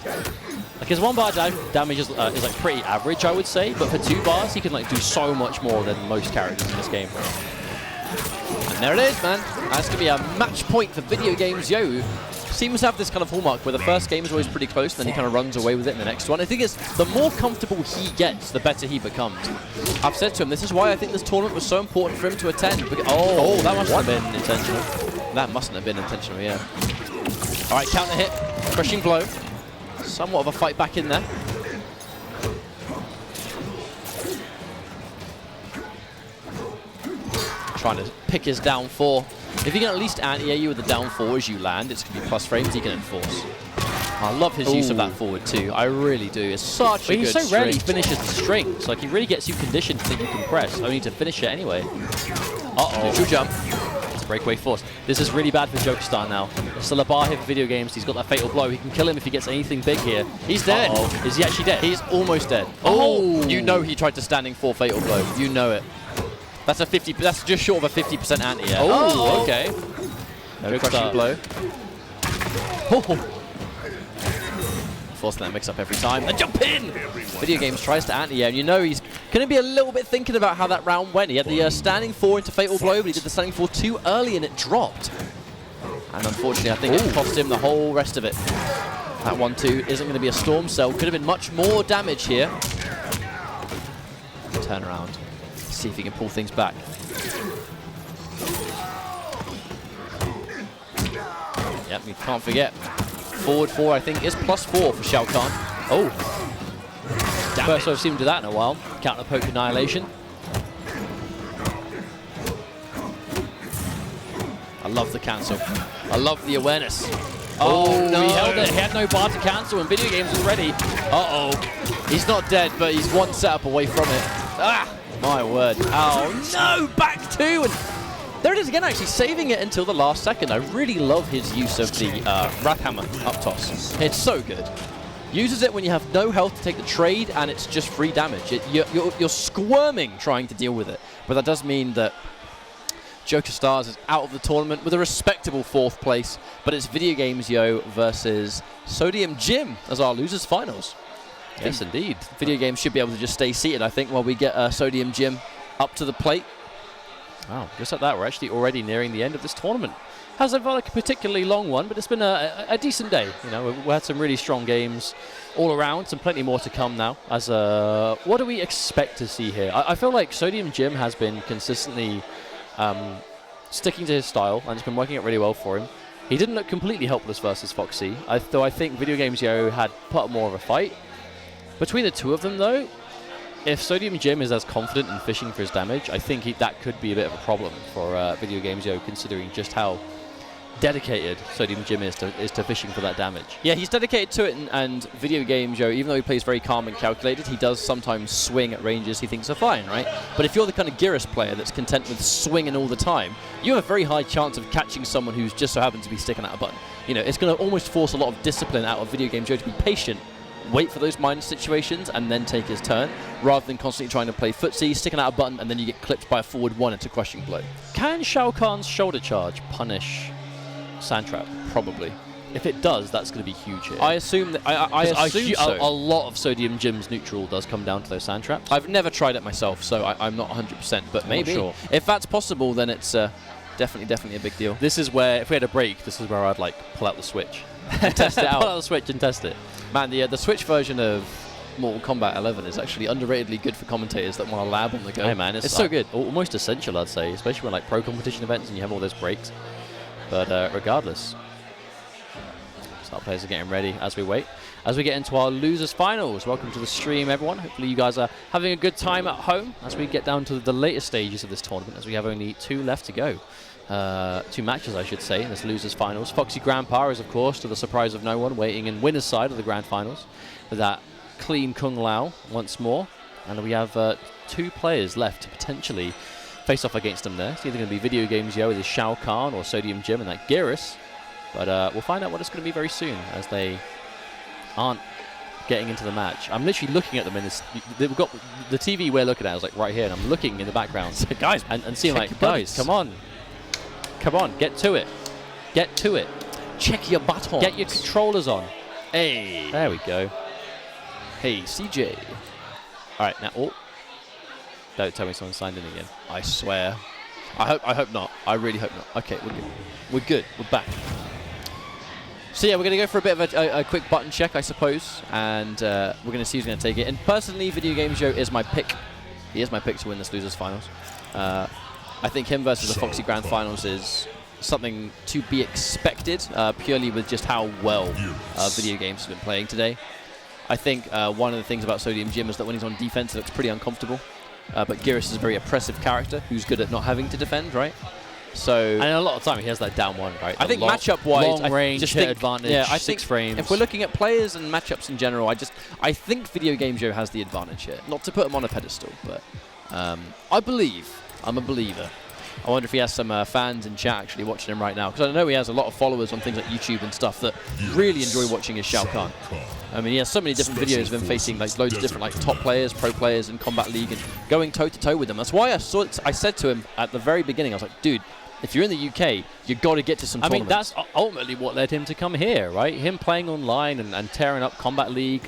Like his 1-bar damage is like pretty average, I would say, but for 2 bars, he can like do so much more than most characters in this game. And there it is, man. That's going to be a match point for Video Games Yo. Seems to have this kind of hallmark where the first game is always pretty close, and then he kind of runs away with it in the next one. I think it's the more comfortable he gets, the better he becomes. I've said to him, this is why I think this tournament was so important for him to attend. Oh, that must have been intentional. That mustn't have been intentional, yeah. All right, counter hit, crushing blow. Somewhat of a fight back in there. Trying to pick his down 4. If you can at least anti-air you with the down 4 as you land, it's going to be plus frames he can enforce. I love his use of that forward too. I really do. It's such a good string. He so rarely finishes the strings. Like he really gets you conditioned to think you can press, only to finish it anyway. Neutral jump. It's a breakaway force. This is really bad for Jokerstar now. There's still a bar here for Video Games. He's got that Fatal Blow. He can kill him if he gets anything big here. He's dead. Is he actually dead? He's almost dead. Oh! You know he tried to standing 4 Fatal Blow. You know it. That's a 50. That's just short of a 50% anti-air. Oh, okay. No crushing blow. Forcing that mix up every time. And jump in! Video Games tries to anti-air, and you know he's going to be a little bit thinking about how that round went. He had the standing 4 into Fatal Blow, but he did the standing 4 too early and it dropped. And unfortunately, I think it cost him the whole rest of it. That 1-2 isn't going to be a Storm Cell. Could have been much more damage here. Turn around. See if he can pull things back. Yep, you can't forget. Forward 4, I think, is +4 for Shao Kahn. Oh. First I've seen him do that in a while. Counter poke annihilation. I love the cancel. I love the awareness. Oh, no. He held it. He had no bar to cancel and Video Games already. Uh-oh. He's not dead, but he's one setup away from it. Ah! My word. Oh, no! Back 2! And there it is again, actually, saving it until the last second. I really love his use of the Wrath Hammer up toss. It's so good. Uses it when you have no health to take the trade, and it's just free damage. You're squirming trying to deal with it. But that does mean that Joker Stars is out of the tournament with a respectable 4th place. But it's Video Games Yo versus Sodium Jim as our losers finals. Yes, indeed. Video Games should be able to just stay seated, I think, while we get Sodium Jim up to the plate. Wow, just like that, we're actually already nearing the end of this tournament. Hasn't felt like a particularly long one, but it's been a decent day. You know, we had some really strong games all around, and plenty more to come now. As what do we expect to see here? I feel like Sodium Jim has been consistently sticking to his style, and it's been working out really well for him. He didn't look completely helpless versus Foxy, though I think Video Games Yo had put up more of a fight. Between the two of them, though, if Sodium Jim is as confident in fishing for his damage, I think that could be a bit of a problem for Video Games Yo, considering just how dedicated Sodium Jim is to fishing for that damage. Yeah, he's dedicated to it, and Video Games Yo, even though he plays very calm and calculated, he does sometimes swing at ranges he thinks are fine, right? But if you're the kind of Gyros player that's content with swinging all the time, you have a very high chance of catching someone who's just so happens to be sticking out a button. You know, it's going to almost force a lot of discipline out of Video Games Yo to be patient, wait for those minor situations, and then take his turn, rather than constantly trying to play footsie, sticking out a button, and then you get clipped by a forward 1 into crushing blow. Can Shao Kahn's shoulder charge punish Sandtrap? Probably. If it does, that's going to be huge here. I assume that. I assume so. A lot of Sodium Jim's neutral does come down to those sand traps. I've never tried it myself, so I'm not 100%, but maybe. Sure. If that's possible, then it's definitely a big deal. This is where, if we had a break, this is where I'd like pull out the Switch. And test it out. Pull out the Switch and test it. Man, the Switch version of Mortal Kombat 11 is actually underratedly good for commentators that want to lab on the go. Hey man, it's so good. Almost essential, I'd say, especially when like pro competition events and you have all those breaks. But regardless, start players are getting ready as we wait. as we get into our losers finals. Welcome to the stream, everyone. Hopefully you guys are having a good time at home as we get down to the later stages of this tournament, as we have only 2 left to go. 2 matches, I should say, in this losers finals. Foxy Grandpa is, of course, to the surprise of no one, waiting in winner's side of the grand finals with that clean Kung Lao once more. And we have 2 players left to potentially face off against them there. It's either going to be Video Games Yo with his Shao Kahn or Sodium Jim and that Geras. But we'll find out what it's going to be very soon, as they aren't getting into the match. I'm literally looking at them in this. They've got the TV we're looking at is like right here, and I'm looking in the background, guys, and seeing like, guys, come on, get to it, Check your buttons. get your controllers on. Hey. There we go. Hey, CJ. All right, now, don't tell me someone signed in again. I swear. I hope not. I really hope not. Okay, we're good. We're good. We're back. So yeah, we're going to go for a bit of a quick button check, I suppose, and we're going to see who's going to take it. And personally, Video Games Joe is my pick. He is my pick to win this losers finals. I think him versus the Foxy Grand Finals is something to be expected, purely with just how well Video Games has been playing today. I think one of the things about Sodium Jim is that when he's on defense, it looks pretty uncomfortable. But Geras is a very oppressive character who's good at not having to defend, right? So, And a lot of time he has that down one, right? I think matchup-wise, long range, just hit think, advantage, yeah, I 6 think frames. If we're looking at players and matchups in general, I think Video Game Joe has the advantage here. Not to put him on a pedestal, but I believe. I'm a believer. I wonder if he has some fans in chat actually watching him right now, because I know he has a lot of followers on things like YouTube and stuff that really enjoy watching his Shao Kahn. I mean, he has so many different videos of him facing like loads of different like top players, pro players in Combat League, and going toe-to-toe with them. That's why I said to him at the very beginning, I was like, dude, if you're in the UK, you've got to get to some tournaments. I mean, that's ultimately what led him to come here, right? Him playing online and tearing up Combat League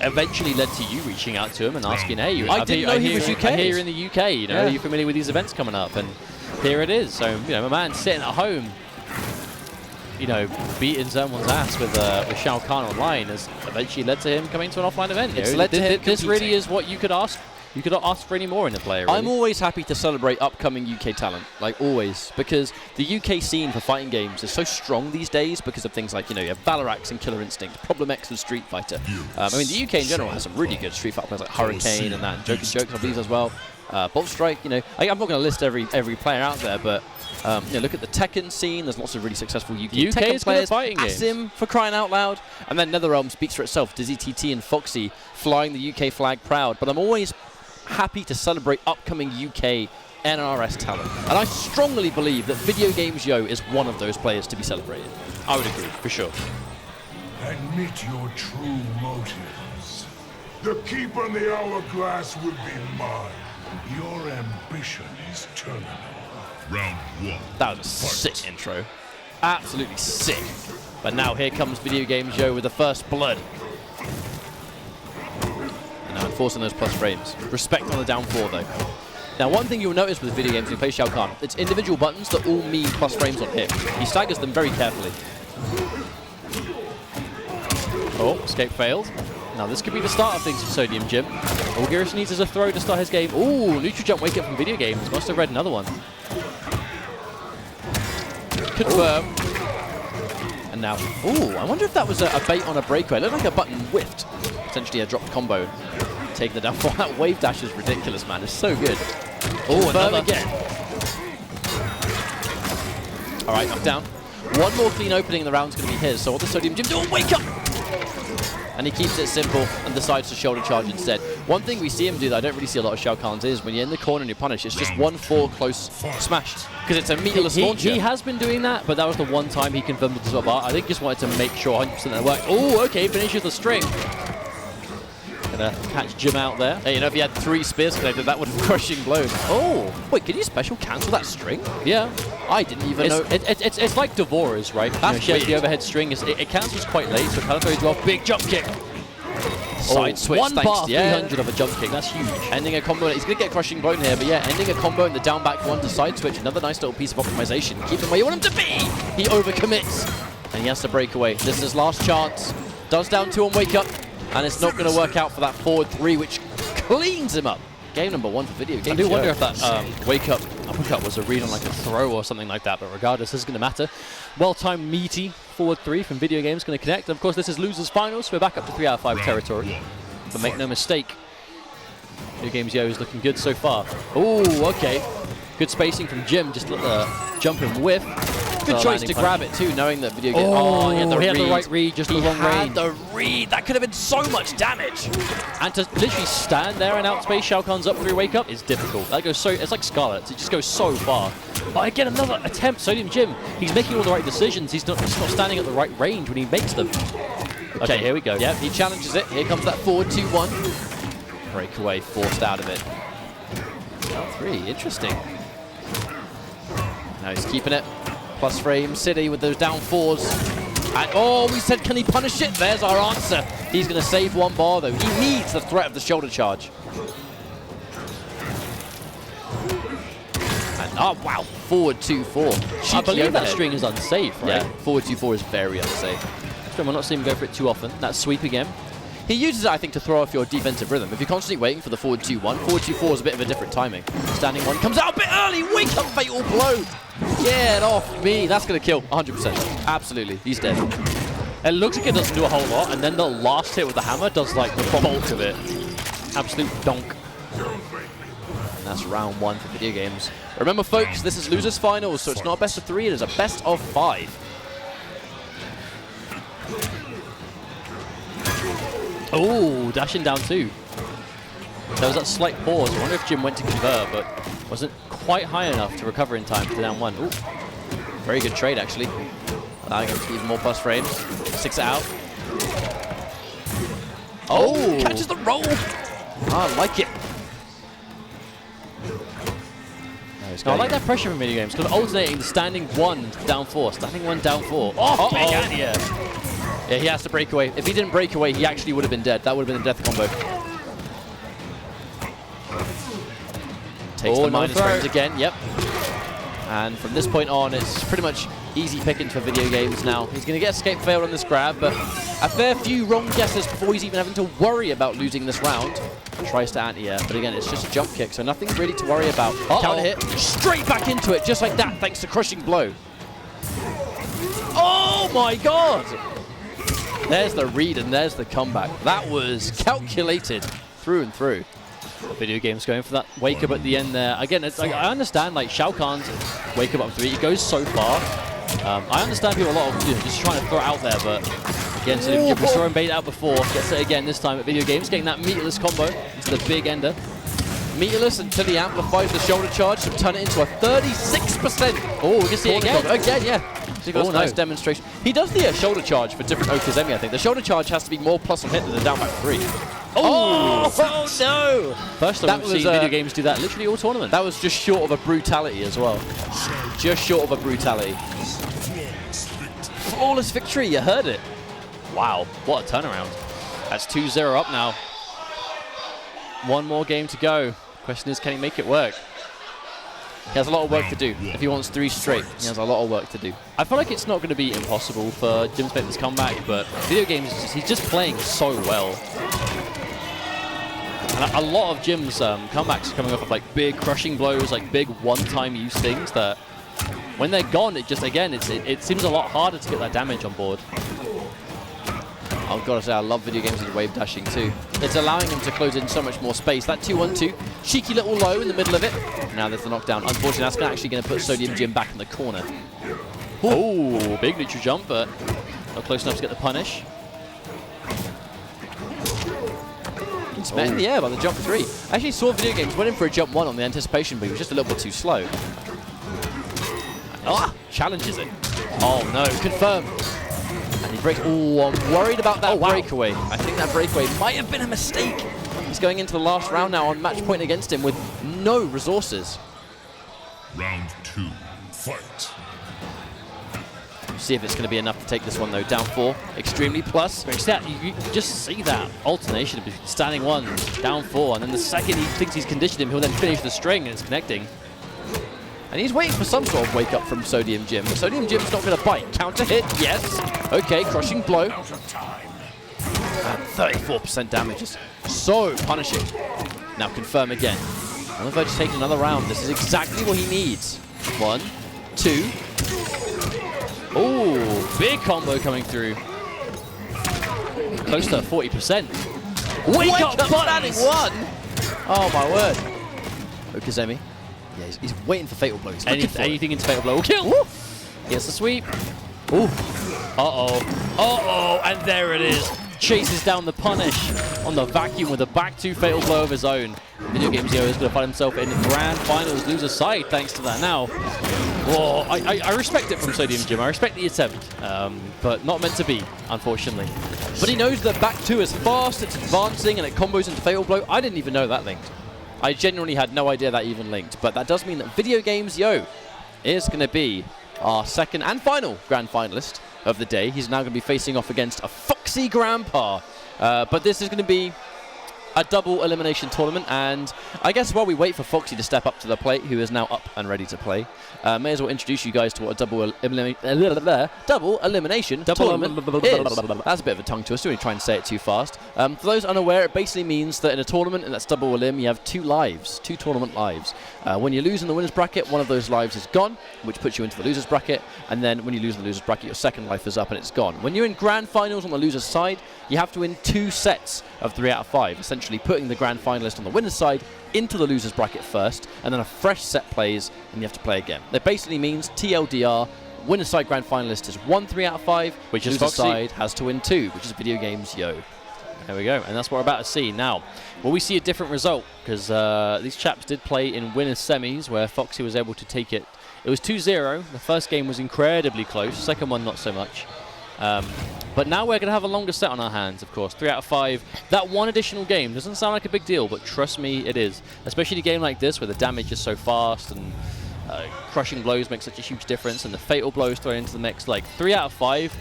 eventually led to you reaching out to him and asking, hey, I didn't know he was UK. I hear you're in the UK, you know, are you familiar with these events coming up? And here it is. So, you know, my man sitting at home, you know, beating someone's ass with Shao Kahn online has eventually led to him coming to an offline event. It's led to him this really is what you could ask. You could not ask for any more in a player, really. I'm always happy to celebrate upcoming UK talent, like always, because the UK scene for fighting games is so strong these days because of things like, you know, you have Valarax and Killer Instinct, Problem X and Street Fighter. I mean, the UK in general has some really good Street Fighter players like Hurricane and that, and Joker's Jokes, I believe, as well. Bolt Strike, you know, I'm not going to list every player out there, but you know, look at the Tekken scene. There's lots of really successful UK Tekken players. Fighting Asim, for crying out loud. And then NetherRealm speaks for itself. Dizzy TT and Foxy flying the UK flag proud. But I'm always happy to celebrate upcoming UK NRS talent. And I strongly believe that Video Games Yo is one of those players to be celebrated. I would agree, for sure. Admit your true motives. The keep on the hourglass will be mine. Your ambition is terminal. Round 1. That was a sick intro. Absolutely sick. But now here comes Video Games Yo with the first blood. And now enforcing those plus frames. Respect on the down 4 though. Now one thing you'll notice with Video Games when you play Shao Kahn, it's individual buttons that all mean plus frames on hit. He staggers them very carefully. Oh, escape failed. Now this could be the start of things for Sodium Jim. All Geras needs is a throw to start his game. Ooh, neutral jump wake up from Video Games. Must have read another one. Confirm. And now, ooh, I wonder if that was a bait on a breakaway. It looked like a button whiffed. Potentially a dropped combo. Taking the down 4. That wave dash is ridiculous, man. It's so good. Oh, another again. All right, knocked down. One more clean opening in the round's going to be his. So what does Sodium Jim do? Oh, wake up! And he keeps it simple and decides to shoulder charge instead. One thing we see him do that I don't really see a lot of Shao Kahn's is when you're in the corner and you punish, it's just 1-4 close smash. Because it's a meterless launcher. He has been doing that, but that was the one time he confirmed with the swap bar. I think he just wanted to make sure 100% that it worked. Oh, okay, finishes the string. Gonna catch Jim out there. Hey, you know, if he had 3 spears connected, that would have crushing blown. Oh, wait, can you special cancel that string? Yeah. I didn't even know. It's like Devora's, right? That's she has the overhead string. It cancels quite late, so it kind of throws you off. Big jump kick. Side switch, one bar, yeah. 300 of a jump kick. That's huge. Ending a combo. He's going to get crushing blown here, but yeah, ending a combo in the down back 1 to side switch. Another nice little piece of optimization. Keep him where you want him to be. He overcommits, and he has to break away. This is his last chance. Does down 2 on wake up, and it's not going to work out for that forward 3, which cleans him up. game number 1 for video games. I do wonder if that wake up uppercut was a read on like a throw or something like that, but regardless, this is going to matter. Well-timed, meaty forward 3 from video games going to connect. And of course, this is losers finals, so we're back up to 3 out of 5 territory. But make no mistake, Video Games Yo is looking good so far. Oh, okay. Good spacing from Jim, just let the jump and whiff. Good choice to grab it too, knowing that video games. Oh, he had the right read, just the wrong range. The read. That could have been so much damage. And to literally stand there and outspace Shao Kahn's up 3 wake up is difficult. That goes so, it's like Scarlet. It just goes so far. But again, another attempt. Sodium Jim, he's making all the right decisions. He's not standing at the right range when he makes them. Okay, here we go. Yep, he challenges it. Here comes that forward 2-1. Breakaway forced out of it. L3, interesting. Now he's keeping it. Plus frame City with those down 4s. And oh, we said, can he punish it? There's our answer. He's going to save 1 bar though. He needs the threat of the shoulder charge. And oh wow, forward 2-4. I believe that string is unsafe, right? Yeah, forward 2-4 is very unsafe. We're not seeing him go for it too often. That sweep again. He uses it, I think, to throw off your defensive rhythm. If you're constantly waiting for the forward 2-1, forward 2-4 is a bit of a different timing. Standing 1 comes out a bit early. Wake up, fatal blow. Get off me. That's going to kill 100%. Absolutely. He's dead. It looks like it doesn't do a whole lot, and then the last hit with the hammer does like the bulk of it. Absolute donk. And that's round 1 for video games. Remember, folks, this is losers finals, so it's not a best of 3. It is a best of 5. Oh, dashing down 2. There was that slight pause. I wonder if Jim went to convert, but wasn't quite high enough to recover in time for the down 1. Ooh. Very good trade, actually. Allowing him to even more plus frames. 6 it out. Oh, catches the roll. I like it. No, I like that pressure from video games, because alternating the standing 1 down 4, standing 1 down 4. Oh, big anti-air. Yeah, he has to break away. If he didn't break away, he actually would have been dead. That would have been a death combo. Takes the minus frames again, yep. And from this point on, it's pretty much easy pickings for video games now. He's going to get escape failed on this grab, but a fair few wrong guesses before he's even having to worry about losing this round. Tries to anti-air, but again, it's just a jump kick, so nothing really to worry about. Counter hit, straight back into it, just like that, thanks to crushing blow. Oh my god! There's the read and there's the comeback. That was calculated through and through. Video games going for that wake up at the end there. Again, it's like, I understand like Shao Kahn's wake up 3. It goes so far. I understand people a lot of just trying to throw it out there, but again, so Jim was throwing bait out before. Gets it again this time at video games, getting that meterless combo into the big ender. Meterless until he amplifies the shoulder charge to turn it into a 36%. Oh, we can see it again. Again, yeah. So nice demonstration. He does the shoulder charge for different Okazemi, I think. The shoulder charge has to be more plus on hit than the down back 3. Oh no! First time we've seen video games do that literally all tournament. That was just short of a brutality as well. Just short of a brutality. Flawless victory, you heard it. Wow, what a turnaround. That's 2-0 up now. 1 more game to go. Question is, can he make it work? He has a lot of work to do. If he wants 3 straight, he has a lot of work to do. I feel like it's not going to be impossible for Jim to make this comeback, but video games, he's just playing so well. And a lot of Jim's comebacks are coming off of like big crushing blows, like big one-time use things that when they're gone, it just, again, it seems a lot harder to get that damage on board. I've got to say, I love video games with wave dashing too. It's allowing him to close in so much more space. That 2-1-2, cheeky little low in the middle of it. Now there's the knockdown. Unfortunately, that's actually going to put Sodium Jim back in the corner. Oh, big neutral jump, but not close enough to get the punish. It's met in the air by the jump 3. I actually saw video games went in for a jump 1 on the anticipation, but he was just a little bit too slow. Ah, challenges it. Oh no, confirmed. And he breaks. Oh, I'm worried about that breakaway. I think that breakaway might have been a mistake. He's going into the last round now on match point against him with no resources. Round 2, fight. See if it's going to be enough to take this one though. Down 4, extremely plus. You just see that alternation of standing 1, down 4, and then the second he thinks he's conditioned him, he'll then finish the string and it's connecting. And he's waiting for some sort of wake up from Sodium Jim. But Sodium Jim's not going to bite. Counter hit, yes. Okay, crushing blow. And 34% damage is so punishing. Now confirm again. On the verge of taking another round. This is exactly what he needs. 1, 2. Oh, big combo coming through. Close to 40%. Wake up standing 1! Oh my word. Okazemi. Yeah, he's waiting for Fatal Blow. He's looking for anything into Fatal Blow will kill. Woo! Gets the sweep. Ooh. Uh-oh. Uh-oh, and there it is. Chases down the punish on the vacuum with a back 2 Fatal Blow of his own. Video Games Yo is going to find himself in the Grand Finals loser side thanks to that now. Whoa, I respect it from Sodium Jim. I respect the attempt, but not meant to be, unfortunately. But he knows that back 2 is fast, it's advancing, and it combos into Fatal Blow. I didn't even know that linked. I genuinely had no idea that even linked. But that does mean that Video Games Yo is going to be our second and final Grand Finalist of the day. He's now going to be facing off against a Foxy Grandpa. But this is going to be a double elimination tournament, and I guess while we wait for Foxy to step up to the plate, who is now up and ready to play, may as well introduce you guys to what a double elimination tournament is. That's a bit of a tongue twister when you try and say it too fast. For those unaware, it basically means that in a tournament, and that's double elim, you have 2 lives, 2 tournament lives. When you lose in the winner's bracket, one of those lives is gone, which puts you into the loser's bracket, and then when you lose in the loser's bracket, your second life is up and it's gone. When you're in grand finals on the loser's side, you have to win 2 sets of 3 out of 5, essentially putting the grand finalist on the winner's side into the loser's bracket first, and then a fresh set plays, and you have to play again. That basically means TLDR, winner's side grand finalist is 1 3 out of 5, which is loser's side has to win 2, which is Video Games Yo. There we go, and that's what we're about to see. Now, will we see a different result? Because these chaps did play in winners semis, where Foxy was able to take it. It was 2-0. The first game was incredibly close. Second one, not so much. But now we're going to have a longer set on our hands, of course. 3 out of 5. That one additional game doesn't sound like a big deal, but trust me, it is. Especially a game like this, where the damage is so fast, and crushing blows make such a huge difference, and the fatal blows thrown into the mix. Like, 3 out of 5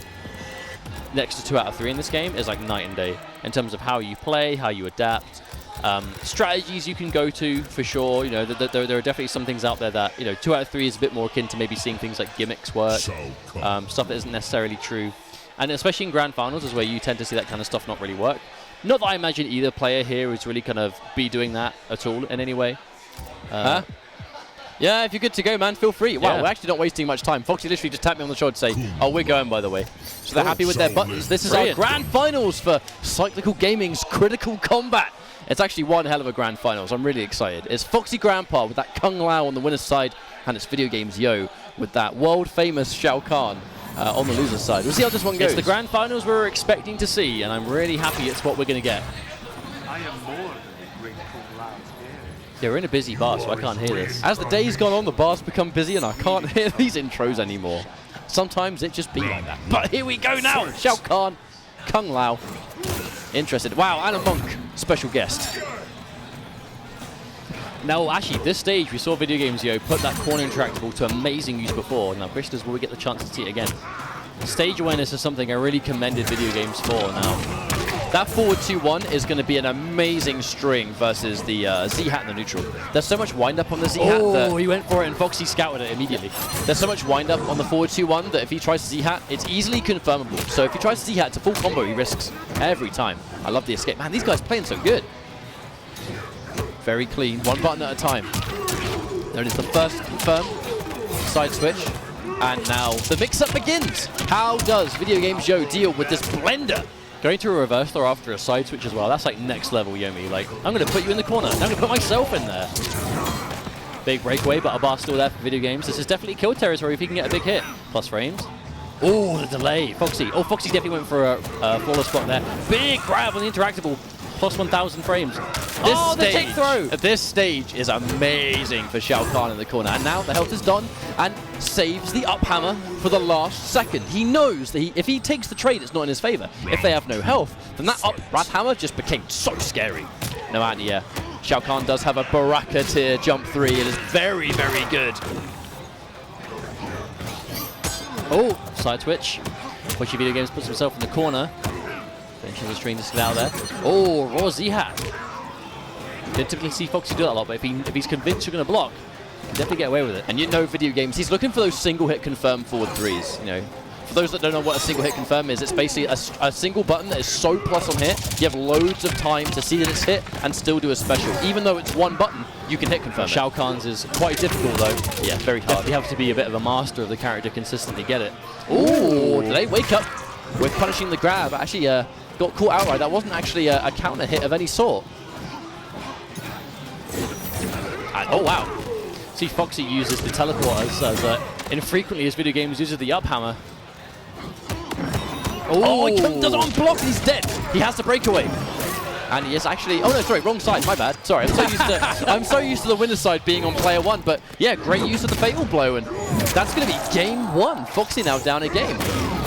next to 2 out of 3 in this game is like night and day in terms of how you play, how you adapt, strategies you can go to for sure. You know, there are definitely some things out there that, you know, 2 out of 3 is a bit more akin to maybe seeing things like gimmicks work, stuff that isn't necessarily true. And especially in grand finals is where you tend to see that kind of stuff not really work. Not that I imagine either player here is really kind of be doing that at all in any way. Yeah, if you're good to go, man, feel free. Wow, yeah. we're actually not wasting much time. Foxy literally just tapped me on the shoulder to say, oh, we're going, by the way. So they're happy with their buttons. This is our grand finals for Cyclical Gaming's Critical Combat. It's actually one hell of a grand finals. I'm really excited. It's Foxy Grandpa with that Kung Lao on the winner's side, and it's Video Games Yo with that world-famous Shao Kahn on the loser's side. We'll see how this one goes. It's the grand finals we're expecting to see, and I'm really happy it's what we're going to get. I am more than a great Lao. Yeah, we're in a busy bar, so I can't hear this. As the days gone on, the bars become busy, and I can't hear these intros anymore. Sometimes it just be like that. But here we go now. Shao Kahn, Kung Lao. Interested. Wow, and a monk. Special guest. Now, actually, this stage, we saw Video Games Yo put that corner interactable to amazing use before. Now, Bristol's will we get the chance to see it again. Stage awareness is something I really commended Video Games for. Now, that forward 2-1 is going to be an amazing string versus the Z-Hat in the neutral. There's so much wind-up on the Z-Hat. Oh, he went for it, and Foxy scouted it immediately. There's so much wind-up on the forward 2-1 that if he tries to Z-Hat, it's easily confirmable. So if he tries to Z-Hat to full combo, he risks every time. I love the escape. Man, these guys playing so good. Very clean, one button at a time. There it is, the first confirm, side switch, and now the mix-up begins. How does Video Games Yo deal with this blender? Going to a reverse throw after a side switch as well, that's like next level Yomi. Like, I'm going to put you in the corner, I'm going to put myself in there. Big breakaway, but a bar still there for Video Games. This is definitely kill territory if he can get a big hit. Plus frames. Oh, the delay. Foxy. Oh, Foxy definitely went for a flawless spot there. Big grab on the interactable. Plus 1,000 frames. The take throw. This stage is amazing for Shao Kahn in the corner. And now the health is done and saves the up hammer for the last second. He knows that if he takes the trade, it's not in his favor. If they have no health, then that up wrap hammer just became so scary. No anti-air. Shao Kahn does have a Baraka tier jump 3. It is very, very good. Oh, side switch. Pushy Video Games puts himself in the corner. Finishes the string just out there. Oh, raw Z-Hat. You don't typically see Foxy do that a lot, but if he's convinced you're going to block, you can definitely get away with it. And you know Video Games, he's looking for those single hit confirmed forward 3s. You know, For those that don't know what a single hit confirm is, it's basically a single button that is so plus on hit, you have loads of time to see that it's hit and still do a special. Even though it's one button, you can hit confirm Shao Kahn's is quite difficult though. Yeah, very hard. You have to be a bit of a master of the character to consistently get it. Ooh, did they wake up with punishing the grab? Actually got caught outright. That wasn't actually a counter hit of any sort. And, oh wow. See, Foxy uses the teleport as infrequently as video games uses the up hammer. Oh, he does it on block and he's dead. He has to break away. And he is actually, oh no, sorry, wrong side, my bad. Sorry, I'm so used to the winner's side being on player one, but yeah, great use of the fatal blow, and that's going to be game one. Foxy now down a game.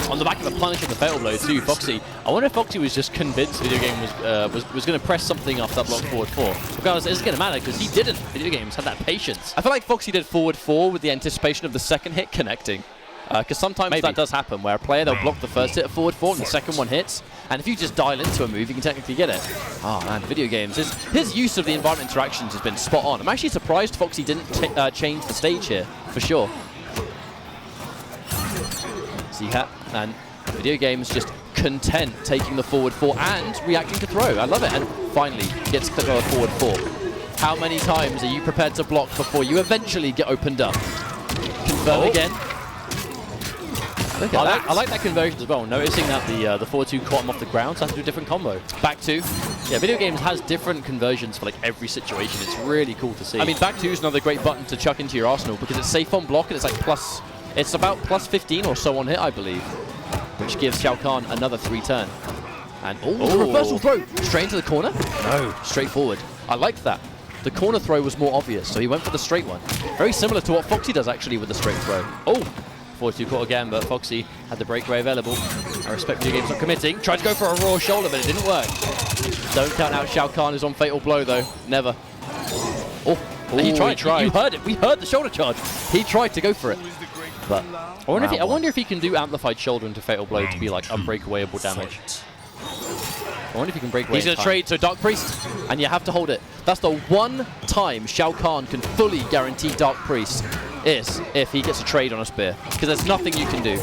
On the back of a punish of the fatal blow too, Foxy. I wonder if Foxy was just convinced Video Game was going to press something off that block forward 4. Regardless, it isn't going to matter because he didn't. Video Games had that patience. I feel like Foxy did forward 4 with the anticipation of the second hit connecting. Because sometimes that does happen, where a player, they'll block the first hit of forward 4 and the second one hits. And if you just dial into a move, you can technically get it. Oh man, Video Games. His use of the environment interactions has been spot on. I'm actually surprised Foxy didn't change the stage here, for sure. Z-Hat and Video Games just content taking the forward 4 and reacting to throw. I love it. And finally gets clipped on a forward 4. How many times are you prepared to block before you eventually get opened up? Confirm again. I like that conversion as well, noticing that the 4-2 caught him off the ground, so I have to do a different combo. Back 2. Yeah, Video Games has different conversions for like every situation. It's really cool to see. I mean, back 2 is another great button to chuck into your arsenal because it's safe on block and it's like it's about plus 15 or so on hit, I believe, which gives Shao Kahn another 3 turn. And reversal throw straight into the corner. No, straight forward. I liked that. The corner throw was more obvious, so he went for the straight one. Very similar to what Foxy does actually with the straight throw. Oh. 4-2 caught again, but Foxy had the breakaway available. I respect Video Games not committing. Tried to go for a raw shoulder, but it didn't work. Don't count out Shao Kahn is on fatal blow, though. Never. Oh, he tried. You heard it. We heard the shoulder charge. He tried to go for it. But I wonder if he can do amplified shoulder into fatal blow to be like unbreakawayable damage. I wonder if he can break away. He's going to trade, so Dark Priest, and you have to hold it. That's the one time Shao Kahn can fully guarantee Dark Priest is if he gets a trade on a spear, because there's nothing you can do.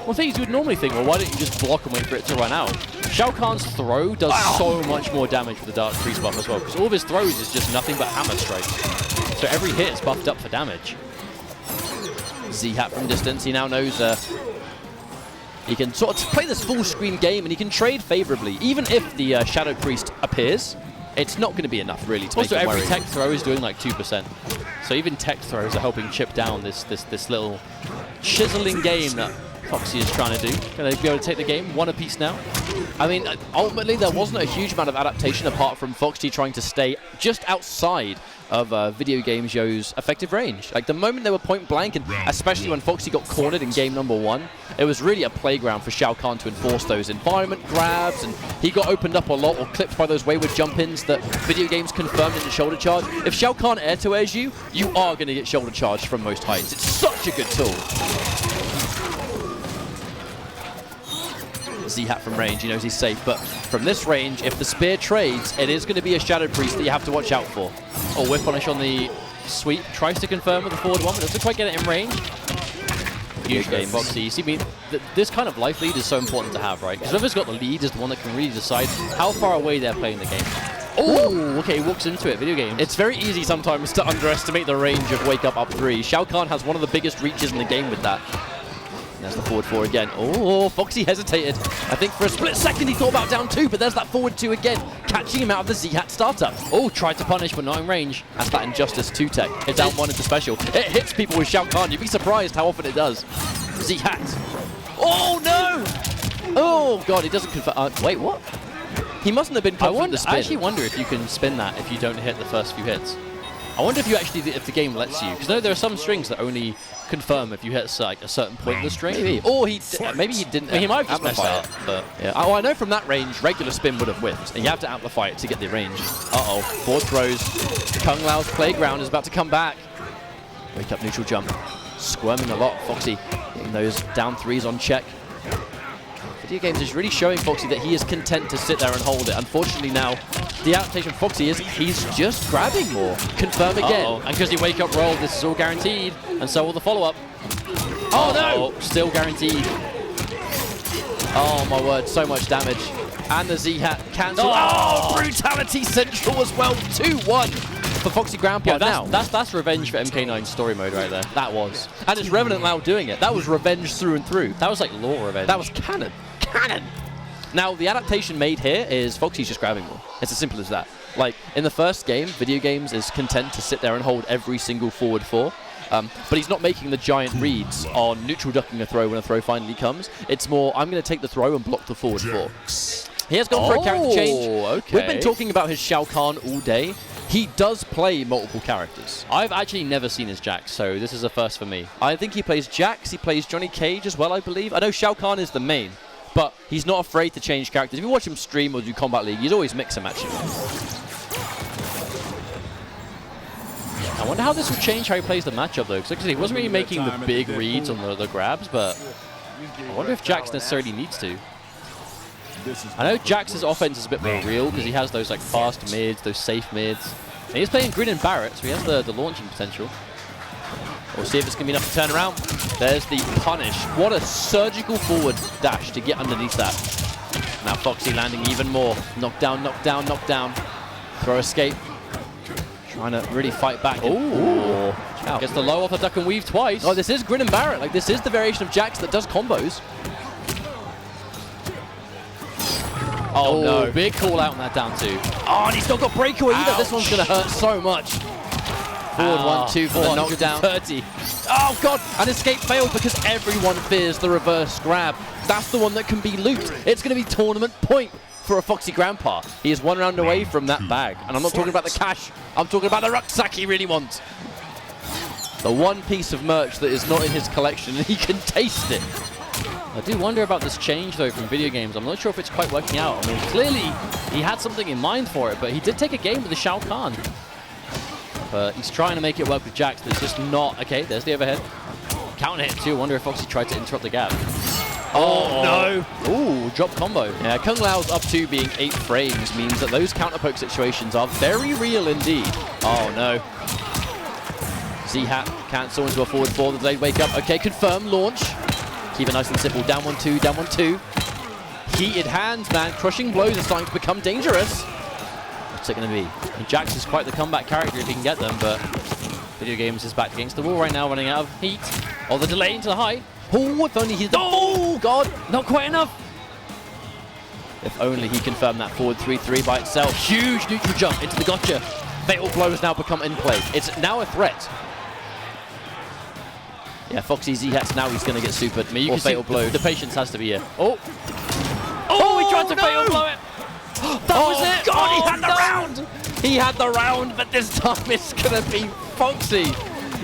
Well, things you would normally think, well, why don't you just block and wait for it to run out? Shao Kahn's throw does so much more damage with the Dark Priest buff as well, because all of his throws is just nothing but hammer strikes. So every hit is buffed up for damage. Z-Hat from distance, he now knows he can sort of play this full screen game and he can trade favorably. Even if the Shadow Priest appears, it's not going to be enough really to make him worry. Every tech throw is doing like 2%. So even tech throws are helping chip down this little chiseling game that Foxy is trying to do. Going to be able to take the game one apiece now. I mean, ultimately there wasn't a huge amount of adaptation apart from Foxy trying to stay just outside of Video Games Yo's effective range. Like the moment they were point blank, and especially when Foxy got cornered in game number 1, it was really a playground for Shao Kahn to enforce those environment grabs, and he got opened up a lot or clipped by those wayward jump-ins that Video Games confirmed in the shoulder charge. If Shao Kahn air-to-airs you, you are going to get shoulder charged from most heights. It's such a good tool. Z-Hat from range, he knows he's safe, but from this range, if the spear trades, it is going to be a Shadow Priest that you have to watch out for. Oh, whip punish on the sweep, tries to confirm with the forward one, but doesn't quite get it in range. Huge game, Foxy. You see, this kind of life lead is so important to have, right? Because whoever's got the lead is the one that can really decide how far away they're playing the game. Oh, okay, he walks into it, Video Games. It's very easy sometimes to underestimate the range of Wake Up 3. Shao Kahn has one of the biggest reaches in the game with that. There's the forward 4 again. Oh, Foxy hesitated. I think for a split second he thought about down 2, but there's that forward 2 again, catching him out of the Z-Hat startup. Oh, tried to punish, but not in range. That's that Injustice 2 tech. It's down 1 into special. It hits people with Shao Kahn. You'd be surprised how often it does. Z-Hat. Oh, no! Oh, God, he doesn't confirm. Wait, what? He mustn't have been confident to spin. I actually wonder if you can spin that if you don't hit the first few hits. I wonder if the game lets you, because there are some strings that only confirm if you hit like a certain point of the string. Maybe, or maybe he didn't. I mean, he might have just messed up. But yeah. Oh, I know from that range, regular spin would have whipped, and you have to amplify it to get the range. Uh-oh, forward throws. Kung Lao's playground is about to come back. Wake Up neutral jump, squirming a lot. Foxy getting those down 3s on check. Video Games is really showing Foxy that he is content to sit there and hold it. Unfortunately now, the adaptation of Foxy is he's just grabbing more. Confirm again. And because he Wake Up rolled, this is all guaranteed, and so will the follow-up. Oh no! Still guaranteed. Oh my word, so much damage. And the Z-Hat cancelled. Oh, Brutality Central as well. 2-1 for Foxy Grandpa. Yeah, now. that's revenge for MK9 story mode right there. That was. And it's Revenant now doing it. That was revenge through and through. That was like lore revenge. That was canon. Canon! Now, the adaptation made here is Foxy's just grabbing more. It's as simple as that. Like, in the first game, Video Games is content to sit there and hold every single forward four. But he's not making the giant reads on neutral ducking a throw when a throw finally comes. It's more, I'm going to take the throw and block the forward four. He has gone for a character change. Okay. We've been talking about his Shao Kahn all day. He does play multiple characters. I've actually never seen his Jax, so this is a first for me. I think he plays Jax, he plays Johnny Cage as well, I believe. I know Shao Kahn is the main, but he's not afraid to change characters. If you watch him stream or do Combat League, he's always mix and match him. I wonder how this will change how he plays the matchup, though, because he wasn't really making the big reads on the grabs, but I wonder if Jax necessarily needs to. I know Jax's offense is a bit more real because he has those like fast mids, those safe mids. And he's playing Grin and Barrett, so he has the launching potential. We'll see if it's going to be enough to turn around. There's the punish. What a surgical forward dash to get underneath that. Now Foxy landing even more. Knock down, knock down, knock down. Throw escape. Trying to really fight back. Ooh. Gets the low off the duck and weave twice. Oh, this is Grin and Barrett. Like, this is the variation of Jax that does combos. Oh, no. Big call out on that down two. Oh, and he's not got breakaway either. Ouch. This one's going to hurt so much. Forward 1-2 for the knockdown. 30. Oh, God. And escape failed because everyone fears the reverse grab. That's the one that can be loot. It's going to be tournament point for a Foxy Grandpa. He is one round away from that bag. And I'm not talking about the cash. I'm talking about the rucksack he really wants. The one piece of merch that is not in his collection, and he can taste it. I do wonder about this change, though, from Video Games. I'm not sure if it's quite working out. I mean, clearly, he had something in mind for it, but he did take a game with the Shao Kahn. But he's trying to make it work with Jax, but it's just not... Okay, there's the overhead. Counter hit, too. I wonder if Foxy tried to interrupt the gap. Oh, no. Ooh, drop combo. Yeah, Kung Lao's up to being 8 frames means that those counter poke situations are very real indeed. Oh, no. Z-Hat cancel into a forward 4. The delayed wake up. Okay, confirm launch. Keep it nice and simple. Down 1-2, down 1-2. Heated hands, man. Crushing blows are starting to become dangerous. What's it going to be? And Jax is quite the comeback character if he can get them, but Video Games is back against the wall right now, running out of heat. Oh, the delay into the high. Oh, if only he... Oh, God. Not quite enough. If only he confirmed that forward 3-3 by itself. Huge neutral jump into the gotcha. Fatal blow has now become in play. It's now a threat. Yeah, Foxy Z-Hats now he's going to get supered. I mean, you or can fatal see blow. the patience has to be here. Oh. Oh, he tried to fatal blow it. That was it. God, he had the no. round. He had the round, but this time it's going to be Foxy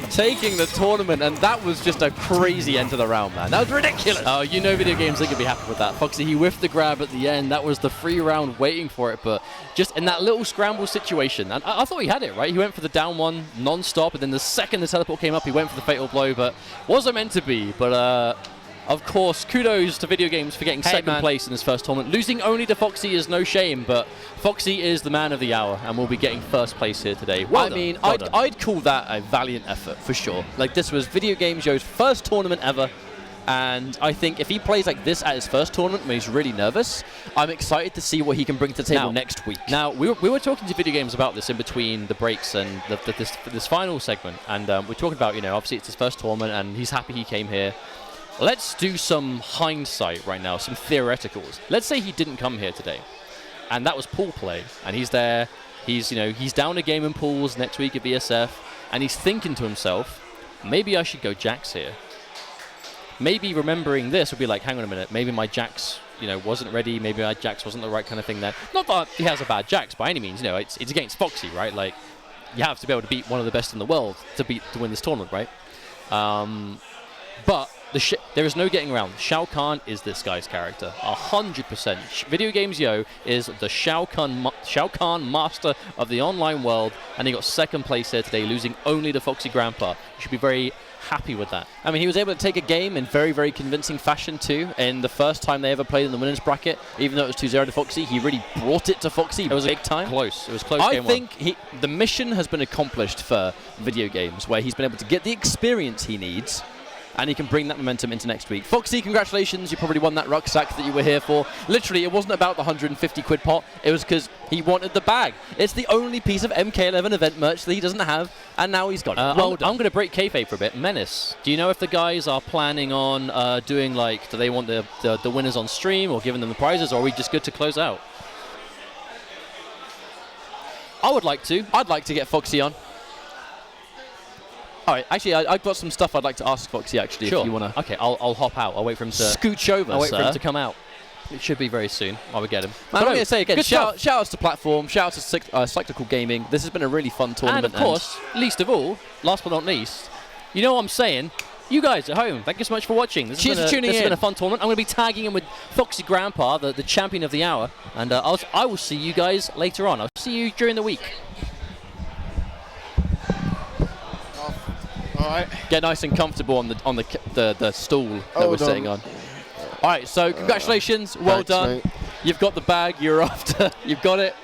taking the tournament, and that was just a crazy end to the round, man. That was ridiculous. Oh, you know Video Games are going to be happy with that. Foxy, he whiffed the grab at the end. That was the free round waiting for it, but just in that little scramble situation, and I thought he had it, right? He went for the down one non-stop, and then the second the teleport came up, he went for the fatal blow, but wasn't meant to be. But, of course, kudos to Video Games for getting second place in his first tournament. Losing only to Foxy is no shame, but Foxy is the man of the hour, and will be getting first place here today. Well done. mean, Well done. I'd call that a valiant effort, for sure. Like, this was Video Game Joe's first tournament ever, and I think if he plays like this at his first tournament when he's really nervous, I'm excited to see what he can bring to the table next week. Now, we were talking to Video Games about this in between the breaks and this final segment, and we're talking about, you know, obviously it's his first tournament, and he's happy he came here. Let's do some hindsight right now, some theoreticals. Let's say he didn't come here today, and that was pool play, and he's there. He's down a game in pools next week at BSF, and he's thinking to himself, maybe I should go Jax here. Maybe remembering this would be like, hang on a minute, maybe my Jax, wasn't ready. Maybe my Jax wasn't the right kind of thing there. Not that he has a bad Jax by any means. It's against Foxy, right? Like, you have to be able to beat one of the best in the world to win this tournament, right? But there is no getting around. Shao Kahn is this guy's character, 100%. Video Games Yo is the Shao Kahn master of the online world, and he got second place here today, losing only to Foxy Grandpa. You should be very happy with that. I mean, he was able to take a game in very, very convincing fashion too. In the first time they ever played in the winners bracket, even though it was 2-0 to Foxy, he really brought it to Foxy. It was big time. Close. It was close. I think the mission has been accomplished for Video Games, where he's been able to get the experience he needs and he can bring that momentum into next week. Foxy, congratulations, you probably won that rucksack that you were here for. Literally, it wasn't about the 150 quid pot, it was because he wanted the bag. It's the only piece of MK11 event merch that he doesn't have, and now he's got it. Well done. I'm going to break kayfabe for a bit. Menace, do you know if the guys are planning on doing, like, do they want the winners on stream or giving them the prizes, or are we just good to close out? I would like to. I'd like to get Foxy on. All right, actually, I've got some stuff I'd like to ask Foxy, actually, sure. if you want to. Okay, I'll hop out. I'll wait for him to... Scooch over, I'll wait sir. for him to come out. It should be very soon. I will get him. Man, I'm going to say again, shout outs to Platform, shout outs to Cyclical Gaming. This has been a really fun tournament. And of course, least of all, last but not least, you know what I'm saying? You guys at home, thank you so much for watching. Cheers for tuning in. This has been a fun tournament. I'm going to be tagging in with Foxy Grandpa, the champion of the hour. And I will see you guys later on. I'll see you during the week. All right. Get nice and comfortable on the stool that we're sitting on. All right, so congratulations, well done. Mate. You've got the bag you're after. You've got it.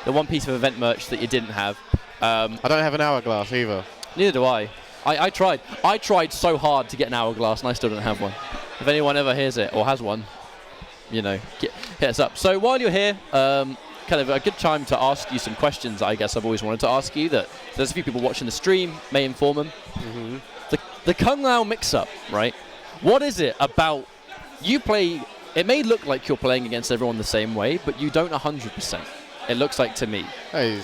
The one piece of event merch that you didn't have. I don't have an hourglass either. Neither do I. I tried. I tried so hard to get an hourglass, and I still don't have one. If anyone ever hears it or has one, you know, hit us up. So while you're here, kind of a good time to ask you some questions I guess I've always wanted to ask you that there's a few people watching the stream, may inform them. The Kung Lao mix-up, right? What is it about you play? It may look like you're playing against everyone the same way, but you don't 100%. It looks like to me. Hey,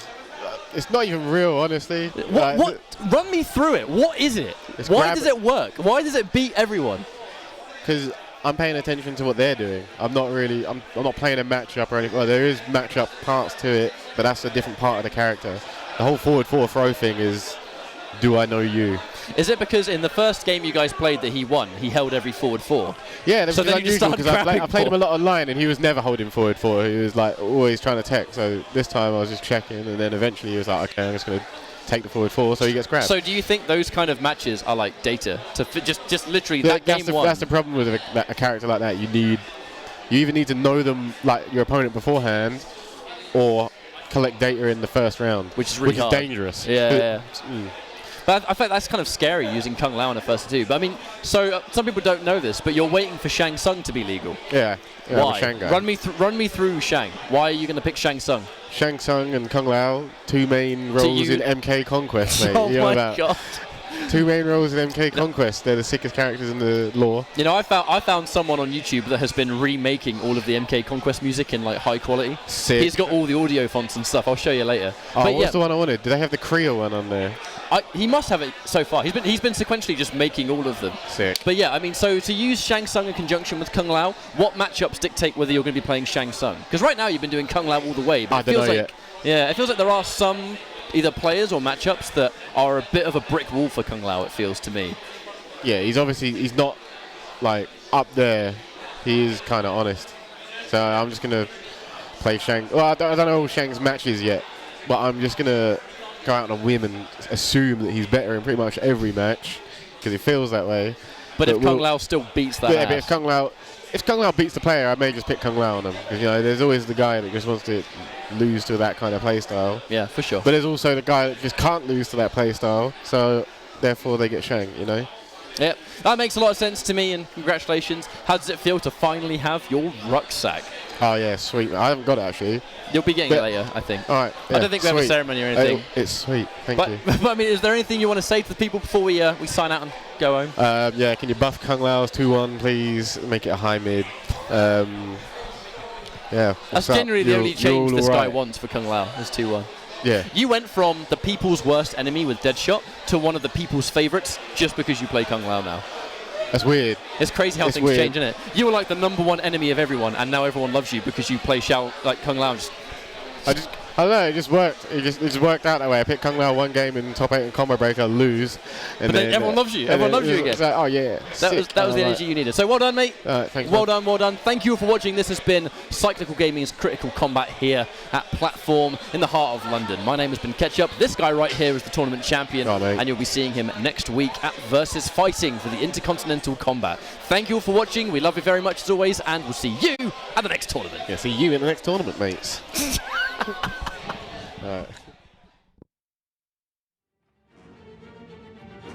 it's not even real, honestly. What? Run me through it. What is it? Why does it work? Why does it beat everyone? Because I'm paying attention to what they're doing. I'm not playing a matchup or anything. Well, there is matchup parts to it, but that's a different part of the character. The whole forward 4 throw thing is, do I know you? Is it because in the first game you guys played that he won? He held every forward 4. Yeah, that so was unusual because I played him a lot online and he was never holding forward 4. He was like always trying to tech. So this time I was just checking, and then eventually he was like, okay, I'm just going to take the forward 4, so he gets grabbed. So do you think those kind of matches are like data to just literally game one? That's the problem with a character like that. You either need to know them, like your opponent beforehand, or collect data in the first round, which is really hard. Dangerous. Yeah. But I think that's kind of scary using Kung Lao in the first 2. But I mean, so some people don't know this, but you're waiting for Shang Tsung to be legal. Yeah. Why? Shang guy. Run me through Shang. Why are you going to pick Shang Tsung? Shang Tsung and Kung Lao, 2 main roles in MK Conquest, mate. Oh my god. 2 main roles in MK Conquest. They're the sickest characters in the lore. You know, I found someone on YouTube that has been remaking all of the MK Conquest music in like high quality. Sick. He's got all the audio fonts and stuff. I'll show you later. Oh, but what's the one I wanted? Did they have the Creo one on there? He must have it so far. He's been sequentially just making all of them. Sick. But yeah, I mean, so to use Shang Tsung in conjunction with Kung Lao, what matchups dictate whether you're going to be playing Shang Tsung? Because right now you've been doing Kung Lao all the way. But I don't know yet. Yeah, it feels like there are some either players or matchups that are a bit of a brick wall for Kung Lao, it feels to me. Yeah, he's not like up there. He is kind of honest. So I'm just going to play Shang. Well, I don't know Shang's matches yet, but I'm just going to go out on a whim and assume that he's better in pretty much every match because it feels that way. But if Kung Lao still beats that but if Kung Lao beats the player, I may just pick Kung Lao on him because there's always the guy that just wants to lose to that kind of playstyle. Yeah, for sure. But there's also the guy that just can't lose to that playstyle, so therefore they get Shang, Yep, that makes a lot of sense to me, and congratulations. How does it feel to finally have your rucksack? Oh yeah, sweet. I haven't got it actually. You'll be getting it later, I think. All right. Yeah, I don't think we have a ceremony or anything. It's sweet. Thank you. But I mean, is there anything you want to say to the people before we sign out and go home? Yeah, can you buff Kung Lao's 2-1, please? Make it a high mid. Yeah. That's generally the only change this guy wants for Kung Lao, is 2-1. Yeah. You went from the people's worst enemy with Deadshot to one of the people's favorites just because you play Kung Lao now. That's weird. It's crazy how things change, isn't it? You were like the #1 enemy of everyone, and now everyone loves you because you play Kung Lao. I don't know, it just worked. It just worked out that way. I picked Kung Lao one game in top 8 and Combo Breaker, lose. And then everyone loves you. Everyone loves you again. Like, oh yeah. That was the energy you needed. So well done, mate. Thanks. Well done. Thank you all for watching. This has been Cyclical Gaming's Critical Combat here at Platform in the heart of London. My name has been Ketchup. This guy right here is the tournament champion, and you'll be seeing him next week at Versus Fighting for the Intercontinental Combat. Thank you all for watching. We love you very much as always, and we'll see you at the next tournament. Yeah, see you in the next tournament, mates. All right.